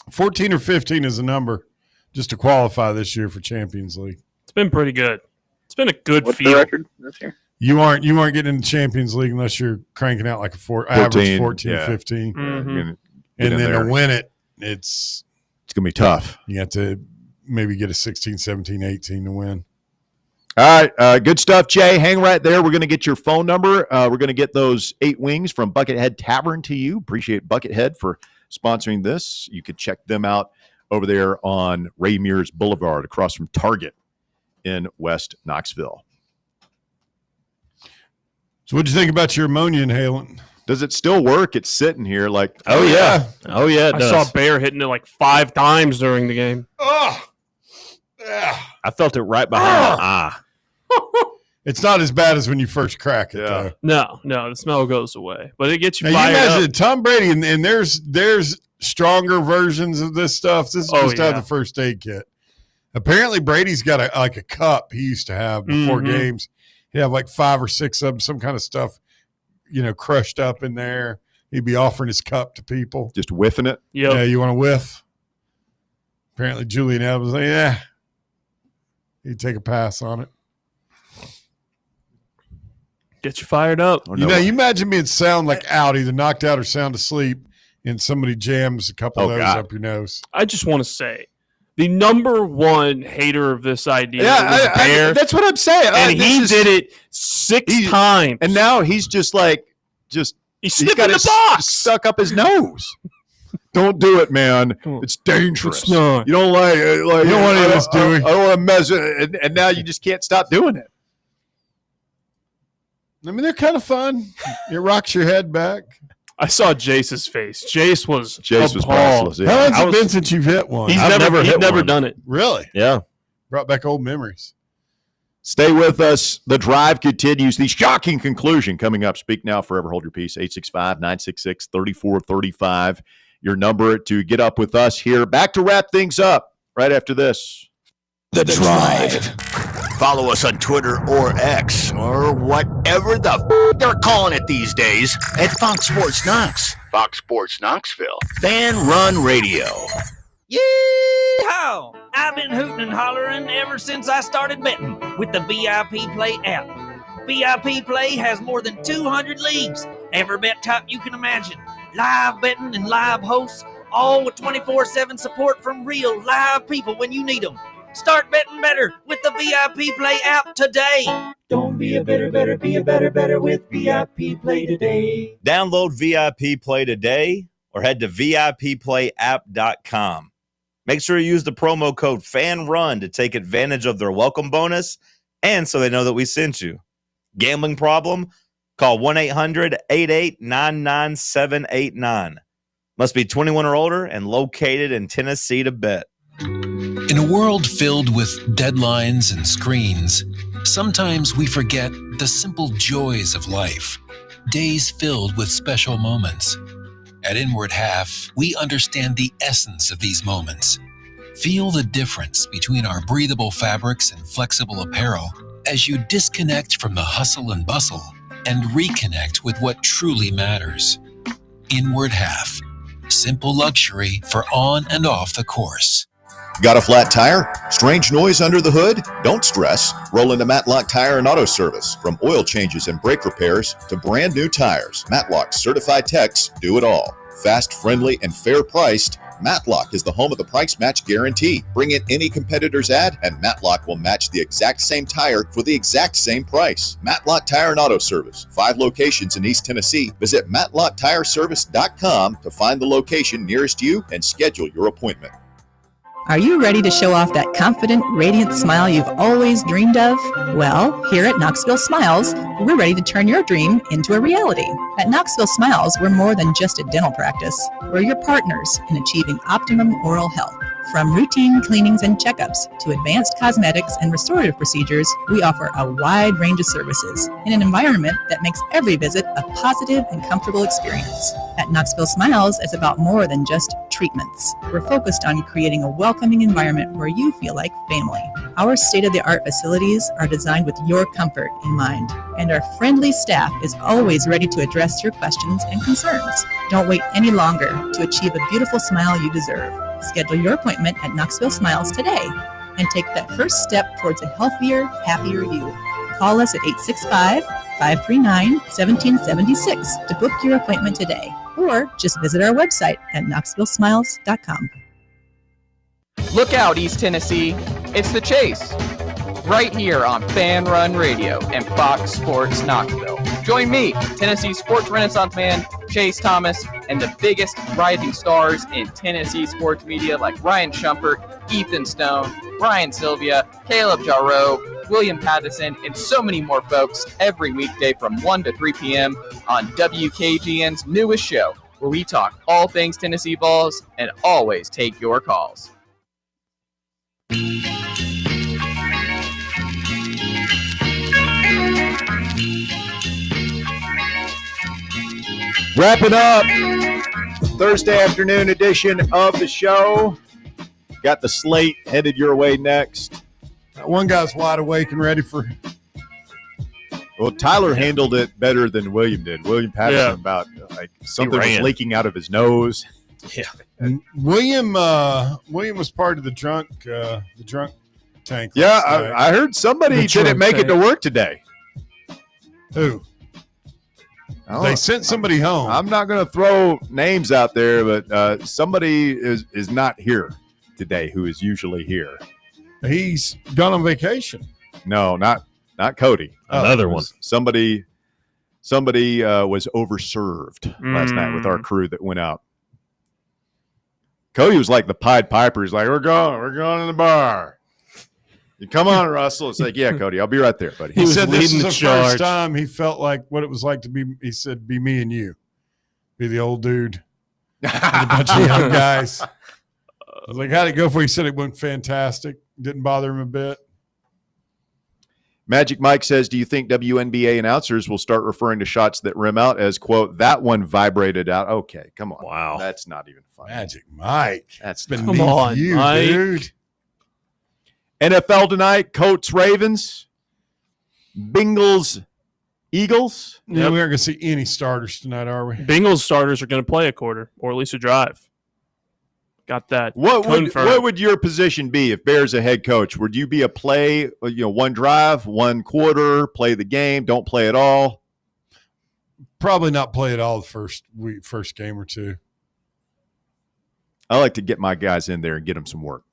14 or 15 is a number just to qualify this year for Champions League. It's been pretty good. It's been a good What's field. the record this year? You aren't getting into Champions League unless you're cranking out like average 14, yeah. 15. Mm-hmm. And then to win it, it's going to be tough. You have to maybe get a 16, 17, 18 to win. All right, good stuff, Jay. Hang right there. We're going to get your phone number. We're going to get those 8 wings from Buckethead Tavern to you. Appreciate Buckethead for sponsoring this. You could check them out over there on Ray Mears Boulevard across from Target in West Knoxville. So what'd you think about your ammonia inhalant? Does it still work? It's sitting here like, oh yeah. It I does. saw Bear hitting it like 5 times during the game. Oh, I felt it right behind my eye. It's not as bad as when you first crack it, though. No, the smell goes away, but it gets you Now, fired you imagine up. Tom Brady, and there's stronger versions of this stuff. This is just out of the first aid kit. Apparently, Brady's got a cup he used to have before games. He'd have like 5 or 6 of them, some kind of stuff, crushed up in there. He'd be offering his cup to people. Just whiffing it? Yep. Yeah, you want to whiff? Apparently, Julian Adams was like, yeah. He'd take a pass on it. Get you fired up. You imagine being sound like out, either knocked out or sound asleep, and somebody jams a couple of those up your nose. I just want to say, the number one hater of this idea was Bear. That's what I'm saying. And he did it 6 times. And now he's just like, he's got in it the box. stuck up his nose. Don't do it, man. It's dangerous. It's not. You don't like you don't want any of this doing. I don't want to mess it. And now you just can't stop doing it. I mean, they're kind of fun. It rocks your head back. I saw Jace's face. Jace was priceless. Yeah. How long's it been since you've hit one? He's never done it. Really? Yeah. Brought back old memories. Stay with us. The drive continues. The shocking conclusion coming up. Speak now, forever hold your peace. 865-966-3435. Your number to get up with us here. Back to wrap things up right after this. The Drive. Follow us on Twitter or X or whatever the they're calling it these days at Fox Sports Knox, Fox Sports Knoxville, FanRun Radio. Yeehaw! I've been hooting and hollering ever since I started betting with the VIP Play app. VIP Play has more than 200 leagues, every bet type you can imagine, live betting and live hosts, all with 24/7 support from real live people when you need them. Start betting better with the VIP Play app today. Don't be a better, be a better with VIP Play today. Download VIP Play today or head to VIPPlayApp.com. Make sure you use the promo code FANRUN to take advantage of their welcome bonus and so they know that we sent you. Gambling problem? Call 1-800-8899-789. Must be 21 or older and located in Tennessee to bet. In a world filled with deadlines and screens, sometimes we forget the simple joys of life, days filled with special moments. At Inward Half, we understand the essence of these moments. Feel the difference between our breathable fabrics and flexible apparel as you disconnect from the hustle and bustle and reconnect with what truly matters. Inward Half, simple luxury for on and off the course. Got a flat tire? Strange noise under the hood? Don't stress. Roll into Matlock Tire and Auto Service. From oil changes and brake repairs to brand new tires, Matlock's certified techs do it all. Fast, friendly, and fair priced, Matlock is the home of the price match guarantee. Bring in any competitor's ad and Matlock will match the exact same tire for the exact same price. Matlock Tire and Auto Service. 5 locations in East Tennessee. Visit MatlockTireService.com to find the location nearest you and schedule your appointment. Are you ready to show off that confident, radiant smile you've always dreamed of? Well, here at Knoxville Smiles, we're ready to turn your dream into a reality. At Knoxville Smiles, we're more than just a dental practice. We're your partners in achieving optimum oral health. From routine cleanings and checkups to advanced cosmetics and restorative procedures, we offer a wide range of services in an environment that makes every visit a positive and comfortable experience. At Knoxville Smiles, it's about more than just treatments. We're focused on creating a welcoming environment where you feel like family. Our state-of-the-art facilities are designed with your comfort in mind, and our friendly staff is always ready to address your questions and concerns. Don't wait any longer to achieve a beautiful smile you deserve. Schedule your appointment at Knoxville Smiles today and take that first step towards a healthier, happier you. Call us at 865-539-1776 to book your appointment today, or just visit our website at knoxvillesmiles.com. Look out, East Tennessee. It's The Chase, right here on FanRun Radio and Fox Sports Knoxville. Join me, Tennessee sports renaissance man Chase Thomas, and the biggest rising stars in Tennessee sports media like Ryan Shumpert, Ethan Stone, Ryan Sylvia, Caleb Jarreau, William Pattison, and so many more folks every weekday from 1 to 3 p.m. on WKGN's newest show, where we talk all things Tennessee Vols and always take your calls. Wrapping up Thursday afternoon edition of the show. Got the slate headed your way next. One guy's wide awake and ready for. Well, Tyler handled it better than William did. William Patterson about like something was leaking out of his nose. Yeah, and William was part of the drunk tank. Yeah, I heard somebody didn't make it to work today. Who? They sent somebody home. I'm not going to throw names out there, but somebody is not here today who is usually here. He's gone on vacation. No, not Cody. Another one. Somebody was overserved last night with our crew that went out. Cody was like the Pied Piper. He's like, we're going in the bar. You come on, Russell. It's like, yeah, Cody, I'll be right there, buddy. He said this is the first time he felt like what it was like to be, he said, be me and you. Be the old dude. With a bunch of young guys. I was like, how'd it go for you? He said it went fantastic. Didn't bother him a bit. Magic Mike says, do you think WNBA announcers will start referring to shots that rim out as, quote, that one vibrated out? Okay, come on. Wow. That's not even funny. Magic Mike. That's beneath you, Mike. dude. NFL tonight, Colts, Ravens, Bengals, Eagles. Yeah, we aren't going to see any starters tonight, are we? Bengals starters are going to play a quarter, or at least a drive. Got that. What confirmed. would your position be if Bear's a head coach? Would you be a play, one drive, one quarter, play the game, don't play at all? Probably not play at all the first game or two. I like to get my guys in there and get them some work.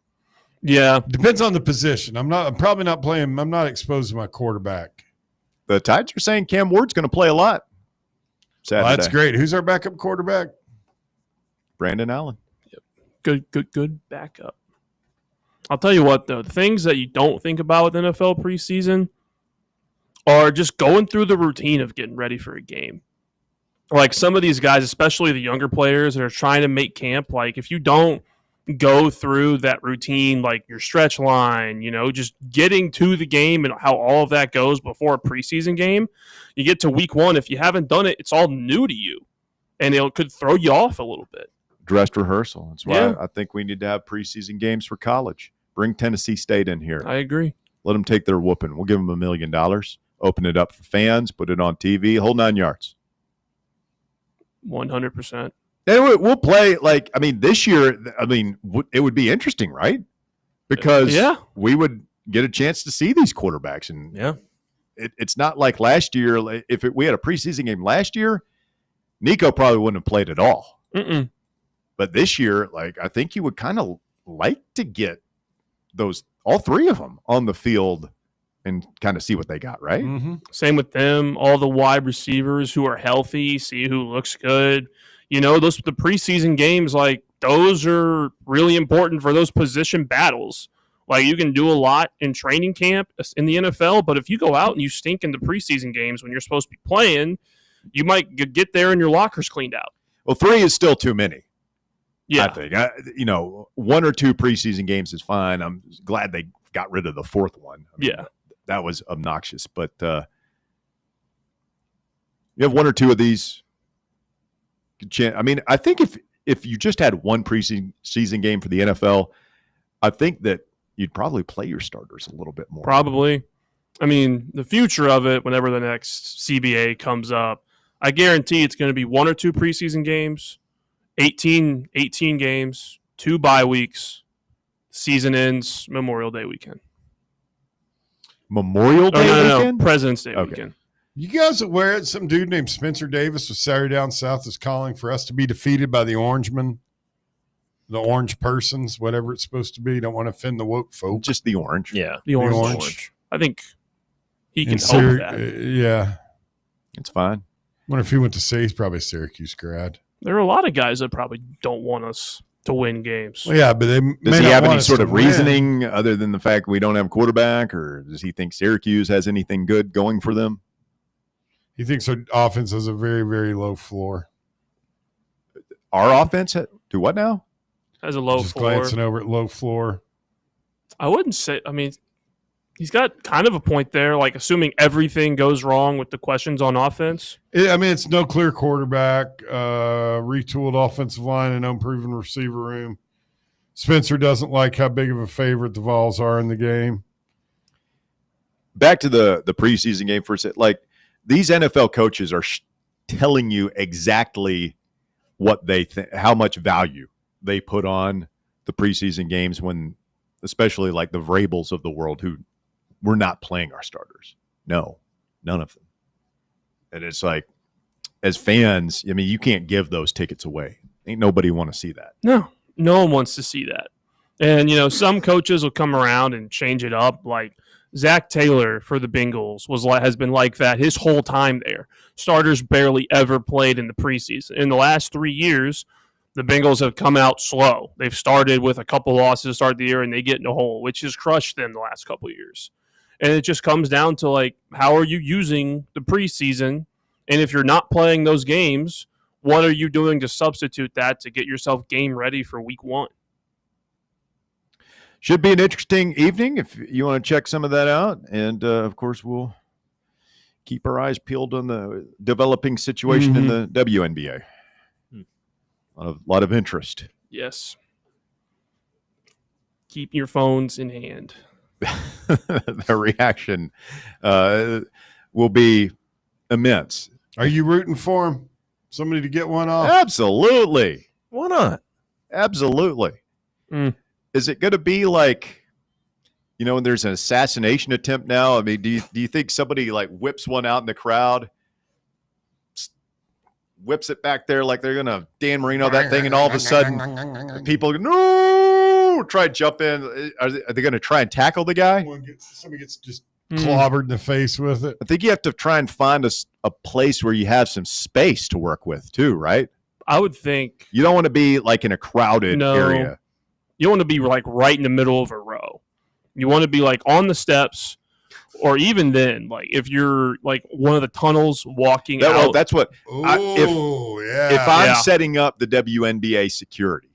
Yeah. Depends on the position. I'm probably not playing. I'm not exposing my quarterback. The Titans are saying Cam Ward's going to play a lot Saturday. Well, that's great. Who's our backup quarterback? Brandon Allen. Good backup. I'll tell you what, though, the things that you don't think about with NFL preseason are just going through the routine of getting ready for a game. Like some of these guys, especially the younger players that are trying to make camp, like if you don't go through that routine, like your stretch line, just getting to the game and how all of that goes before a preseason game, you get to week one. If you haven't done it, it's all new to you, and it could throw you off a little bit. Dress rehearsal. That's why I think we need to have preseason games for college. Bring Tennessee State in here. I agree. Let them take their whooping. We'll give them $1 million. Open it up for fans. Put it on TV. Whole 9 yards. 100%. And we'll play this year. It would be interesting, right? Because we would get a chance to see these quarterbacks, and it's not like last year. If we had a preseason game last year, Nico probably wouldn't have played at all. Mm-mm. But this year, I think you would kind of like to get all three of them on the field and kind of see what they got, right? Mm-hmm. Same with them. All the wide receivers who are healthy, see who looks good. The preseason games, those are really important for those position battles. You can do a lot in training camp in the NFL, but if you go out and you stink in the preseason games when you're supposed to be playing, you might get there and your locker's cleaned out. Well, 3 is still too many. Yeah. I think 1 or 2 preseason games is fine. I'm glad they got rid of the 4th one. That was obnoxious. But you have 1 or 2 of these. I think if you just had one preseason game for the NFL, I think that you'd probably play your starters a little bit more. Probably. The future of it, whenever the next CBA comes up, I guarantee it's going to be 1 or 2 preseason games. 18 games, 2 bye weeks, season ends Memorial Day weekend. Memorial Day weekend? No, President's Day weekend. You guys aware that some dude named Spencer Davis with Saturday Down South is calling for us to be defeated by the Orangemen? The orange persons, whatever it's supposed to be. Don't want to offend the woke folk. Just the orange. Yeah, the orange. I think he can hope that. Yeah. It's fine. Wonder if he went to say he's probably a Syracuse grad. There are a lot of guys that probably don't want us to win games. Well, yeah, but does he have any sort of reasoning other than the fact we don't have a quarterback, or does he think Syracuse has anything good going for them? He thinks our offense has a very, very low floor. Our offense do what now? Has a low Just floor. Glancing over at low floor. I wouldn't say. He's got kind of a point there. Assuming everything goes wrong with the questions on offense. It's no clear quarterback, retooled offensive line, and unproven receiver room. Spencer doesn't like how big of a favorite the Vols are in the game. Back to the preseason game for a second. These NFL coaches are telling you exactly what they think, how much value they put on the preseason games when, especially the Vrabels of the world who we're not playing our starters. No, none of them. And it's as fans, you can't give those tickets away. Ain't nobody want to see that. No one wants to see that. And, some coaches will come around and change it up. Zach Taylor for the Bengals has been like that his whole time there. Starters barely ever played in the preseason. In the last 3 years, the Bengals have come out slow. They've started with a couple losses to start the year, and they get in a hole, which has crushed them the last couple of years. And it just comes down to, how are you using the preseason? And if you're not playing those games, what are you doing to substitute that to get yourself game ready for week 1? Should be an interesting evening if you want to check some of that out. And, of course, we'll keep our eyes peeled on the developing situation in the WNBA. A lot of interest. Yes. Keep your phones in hand. The reaction will be immense. Are you rooting for him? Somebody to get one off? Absolutely. Why not? Absolutely. Is it going to be like, when there's an assassination attempt now? I mean, do you think somebody like whips one out in the crowd, whips it back there like they're going to Dan Marino that thing, and all of a sudden people go, no, try to jump in. Are they going to try and tackle the guy? Somebody gets just clobbered in the face with it. I think you have to try and find a place where you have some space to work with too, right? I would think you don't want to be like in a crowded area. You don't want to be like right in the middle of a row. You want to be like on the steps, or even then, like if you're like one of the tunnels walking out. That's what. If I'm setting up the WNBA security,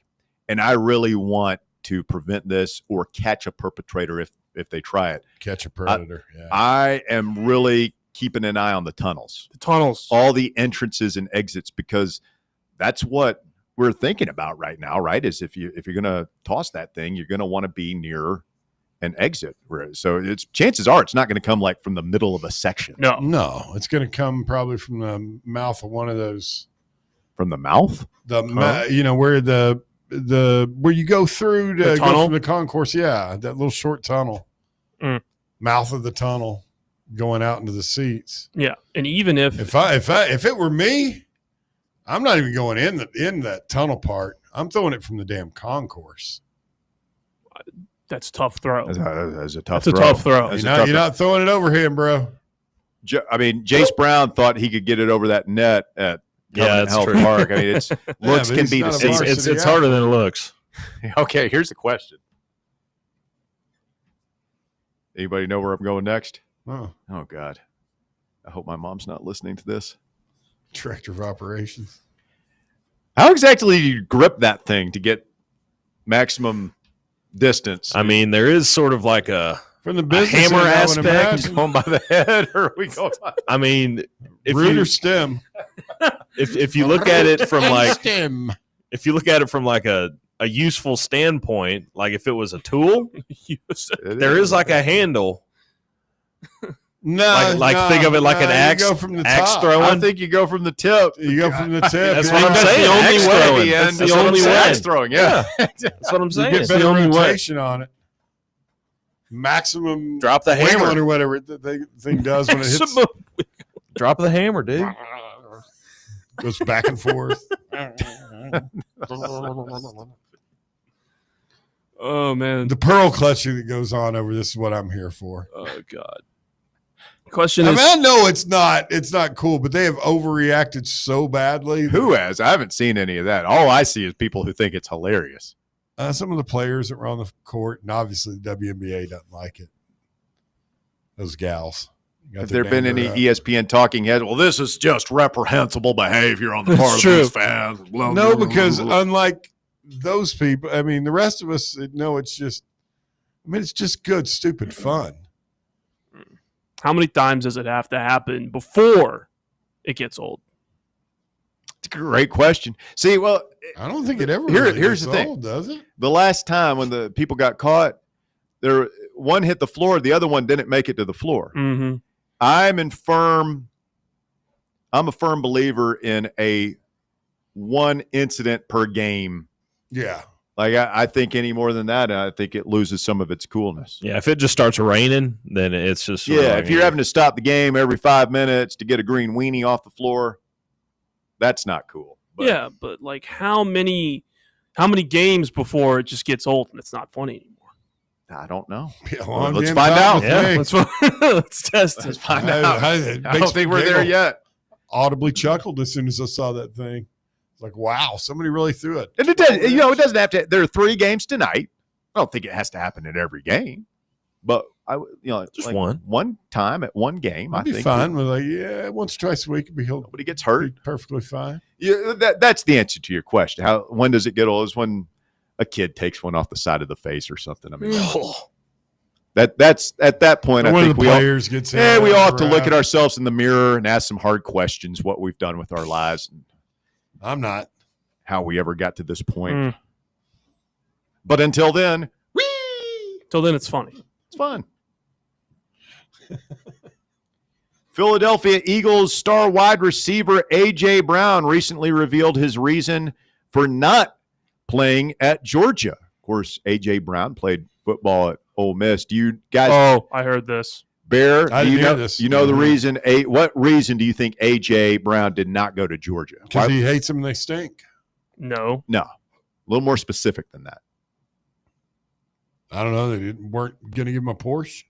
and I really want to prevent this or catch a perpetrator if they try it, catch a predator. I am really keeping an eye on the tunnels. All the entrances and exits, because that's what we're thinking about right now, right? Is if you're going to toss that thing, you're going to want to be near an exit. So chances are it's not going to come like from the middle of a section. No, it's going to come probably from the mouth of one of those. From the mouth? Where where you go through to go from the concourse. Yeah, that little short tunnel. Mouth of the tunnel going out into the seats. Yeah, and even if it were me, I'm not even going in that tunnel part. I'm throwing it from the damn concourse. That's a tough throw. That's a tough throw. You're not throwing it overhand, bro. I mean, Jace Brown thought he could get it over that net at that's true. Park. I mean, looks can be deceiving. It's harder than it looks. Okay, here's the question. Anybody know where I'm going next? Oh God. I hope my mom's not listening to this. Director of Operations. How exactly do you grip that thing to get maximum distance? I mean, there is sort of like from the business hammer aspect. Going by the head, or are we going by? I mean, root or stem. If you look at it from if you look at it from like a useful standpoint, like if it was a tool, there is like a handle. Think of it like an axe. You go from the axe top. throwing. I think you go from the tip. You go from the tip. That's what I'm saying. That's the only way. Axe throwing. Yeah. That's what I'm saying. You get better rotation on it. Maximum drop the hammer or whatever the thing does when it hits. Drop the hammer, dude. Goes back and forth. Oh man, the pearl clutching that goes on over this is what I'm here for. Oh God. Question is, I know it's not cool, but they have overreacted so badly. Who has? I haven't seen any of that. All I see is people who think it's hilarious. Some of the players that were on the court, and obviously the WNBA doesn't like it. Those gals. Have there been any ESPN talking heads? Well, this is just reprehensible behavior on the part of those fans. No, because unlike those people, I mean, the rest of us know it's just good, stupid fun. How many times does it have to happen before it gets old? It's a great question. See, well, I don't think it ever here's gets the thing. old, does it? The last time when the people got caught, one hit the floor, the other one didn't make it to the floor. Mm-hmm. I'm a firm believer in a one incident per game. Yeah. Like I think any more than that, I think it loses some of its coolness. Yeah, if it just starts raining, then it's just if you're having to stop the game every 5 minutes to get a green weenie off the floor, that's not cool. But, but like how many games before it just gets old and it's not funny anymore? I don't know. Let's find out. Yeah, let's test it. Let's find out. I don't think we're there yet. Audibly chuckled as soon as I saw that thing. It's like, wow, somebody really threw it. And it does, it doesn't have to. There are 3 games tonight. I don't think it has to happen in every game, but just like one time at one game. I'd be fine with once or twice a week. Nobody gets hurt. Be perfectly fine. Yeah, that's the answer to your question. When does it get old? Is when a kid takes one off the side of the face or something. I mean, that's at that point. I think we all have to look at ourselves in the mirror and ask some hard questions. What we've done with our lives. I'm not. How we ever got to this point. But until then, it's funny. It's fun. Philadelphia Eagles star wide receiver A.J. Brown recently revealed his reason for not playing at Georgia. course, A.J. Brown played football at Ole Miss. Do you guys? Oh, I heard this. Bear, I didn't hear this. You know the reason? What reason do you think A.J. Brown did not go to Georgia? Because he hates them and they stink. No. A little more specific than that. I don't know. They weren't going to give him a Porsche.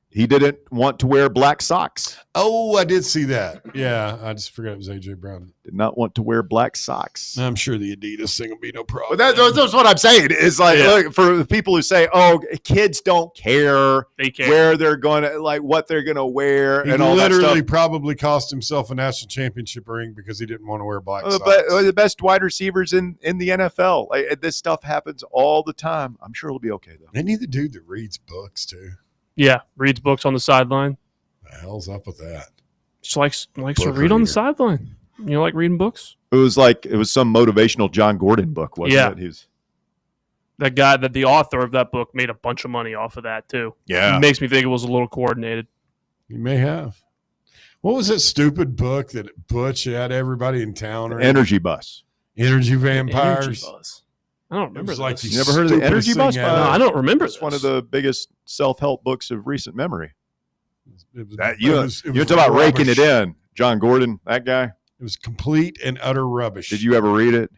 He didn't want to wear black socks. Oh, I did see that. Yeah, I just forgot it was A.J. Brown. Did not want to wear black socks. I'm sure the Adidas thing will be no problem. But that's what I'm saying. Is like, look, for the people who say, "Oh, kids don't care where they're going to, like, what they're going to wear," He and all that literally stuff. probably cost himself a national championship ring because he didn't want to wear black socks. But the best wide receivers in the NFL. Like, this stuff happens all the time. I'm sure it'll be okay though. They need the dude that reads books too. Yeah, reads books on the sideline. The hell's up with that? Just likes to Book read on reader. the sideline. You like reading books? It was some motivational John Gordon book, wasn't it? That guy, the author of that book, made a bunch of money off of that too. Yeah. It makes me think it was a little coordinated. You may have. What was that stupid book that Butch had everybody in town? Energy Bus. Energy Vampires. Energy Bus. I don't remember It was like this. You never heard of the Energy Bus? No, I don't remember. It's one of the biggest self-help books of recent memory. It was, You're talking about raking it in. John Gordon, that guy. It was complete and utter rubbish. Did you ever read it?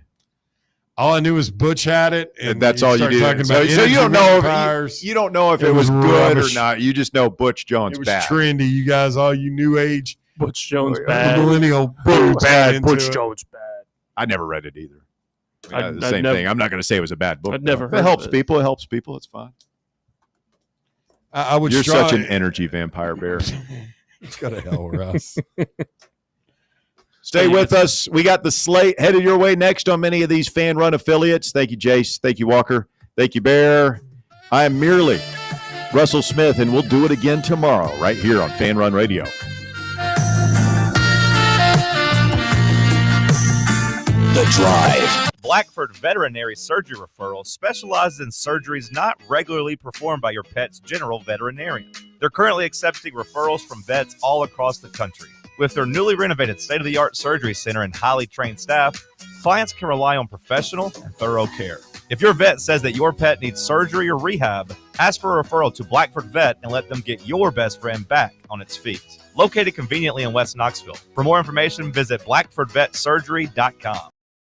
All I knew was Butch had it, and that's he all you started did. talking So about you don't know vampires. you don't know if it was good rubbish. or not. You just know Butch Jones It was bad. trendy. You guys, all you new age Butch Jones the bad. millennial Butch boomers bad. into Butch it. Jones bad. I never read it either. I'd The same never- thing. I'm not going to say it was a bad book. I'd never If heard it helps of it. people. It helps people. It's fine. I would. You're strive- such an energy vampire, Bear. Go to hell, Russ. Stay with us. We got the slate headed your way next on many of these FanRun affiliates. Thank you, Jace. Thank you, Walker. Thank you, Bear. I am merely Russell Smith, and we'll do it again tomorrow right here on FanRun Radio. The Drive. Blackford Veterinary Surgery Referral specializes in surgeries not regularly performed by your pet's general veterinarian. They're currently accepting referrals from vets all across the country. With their newly renovated state-of-the-art surgery center and highly trained staff, clients can rely on professional and thorough care. If your vet says that your pet needs surgery or rehab, ask for a referral to Blackford Vet and let them get your best friend back on its feet. Located conveniently in West Knoxville. For more information, visit blackfordvetsurgery.com.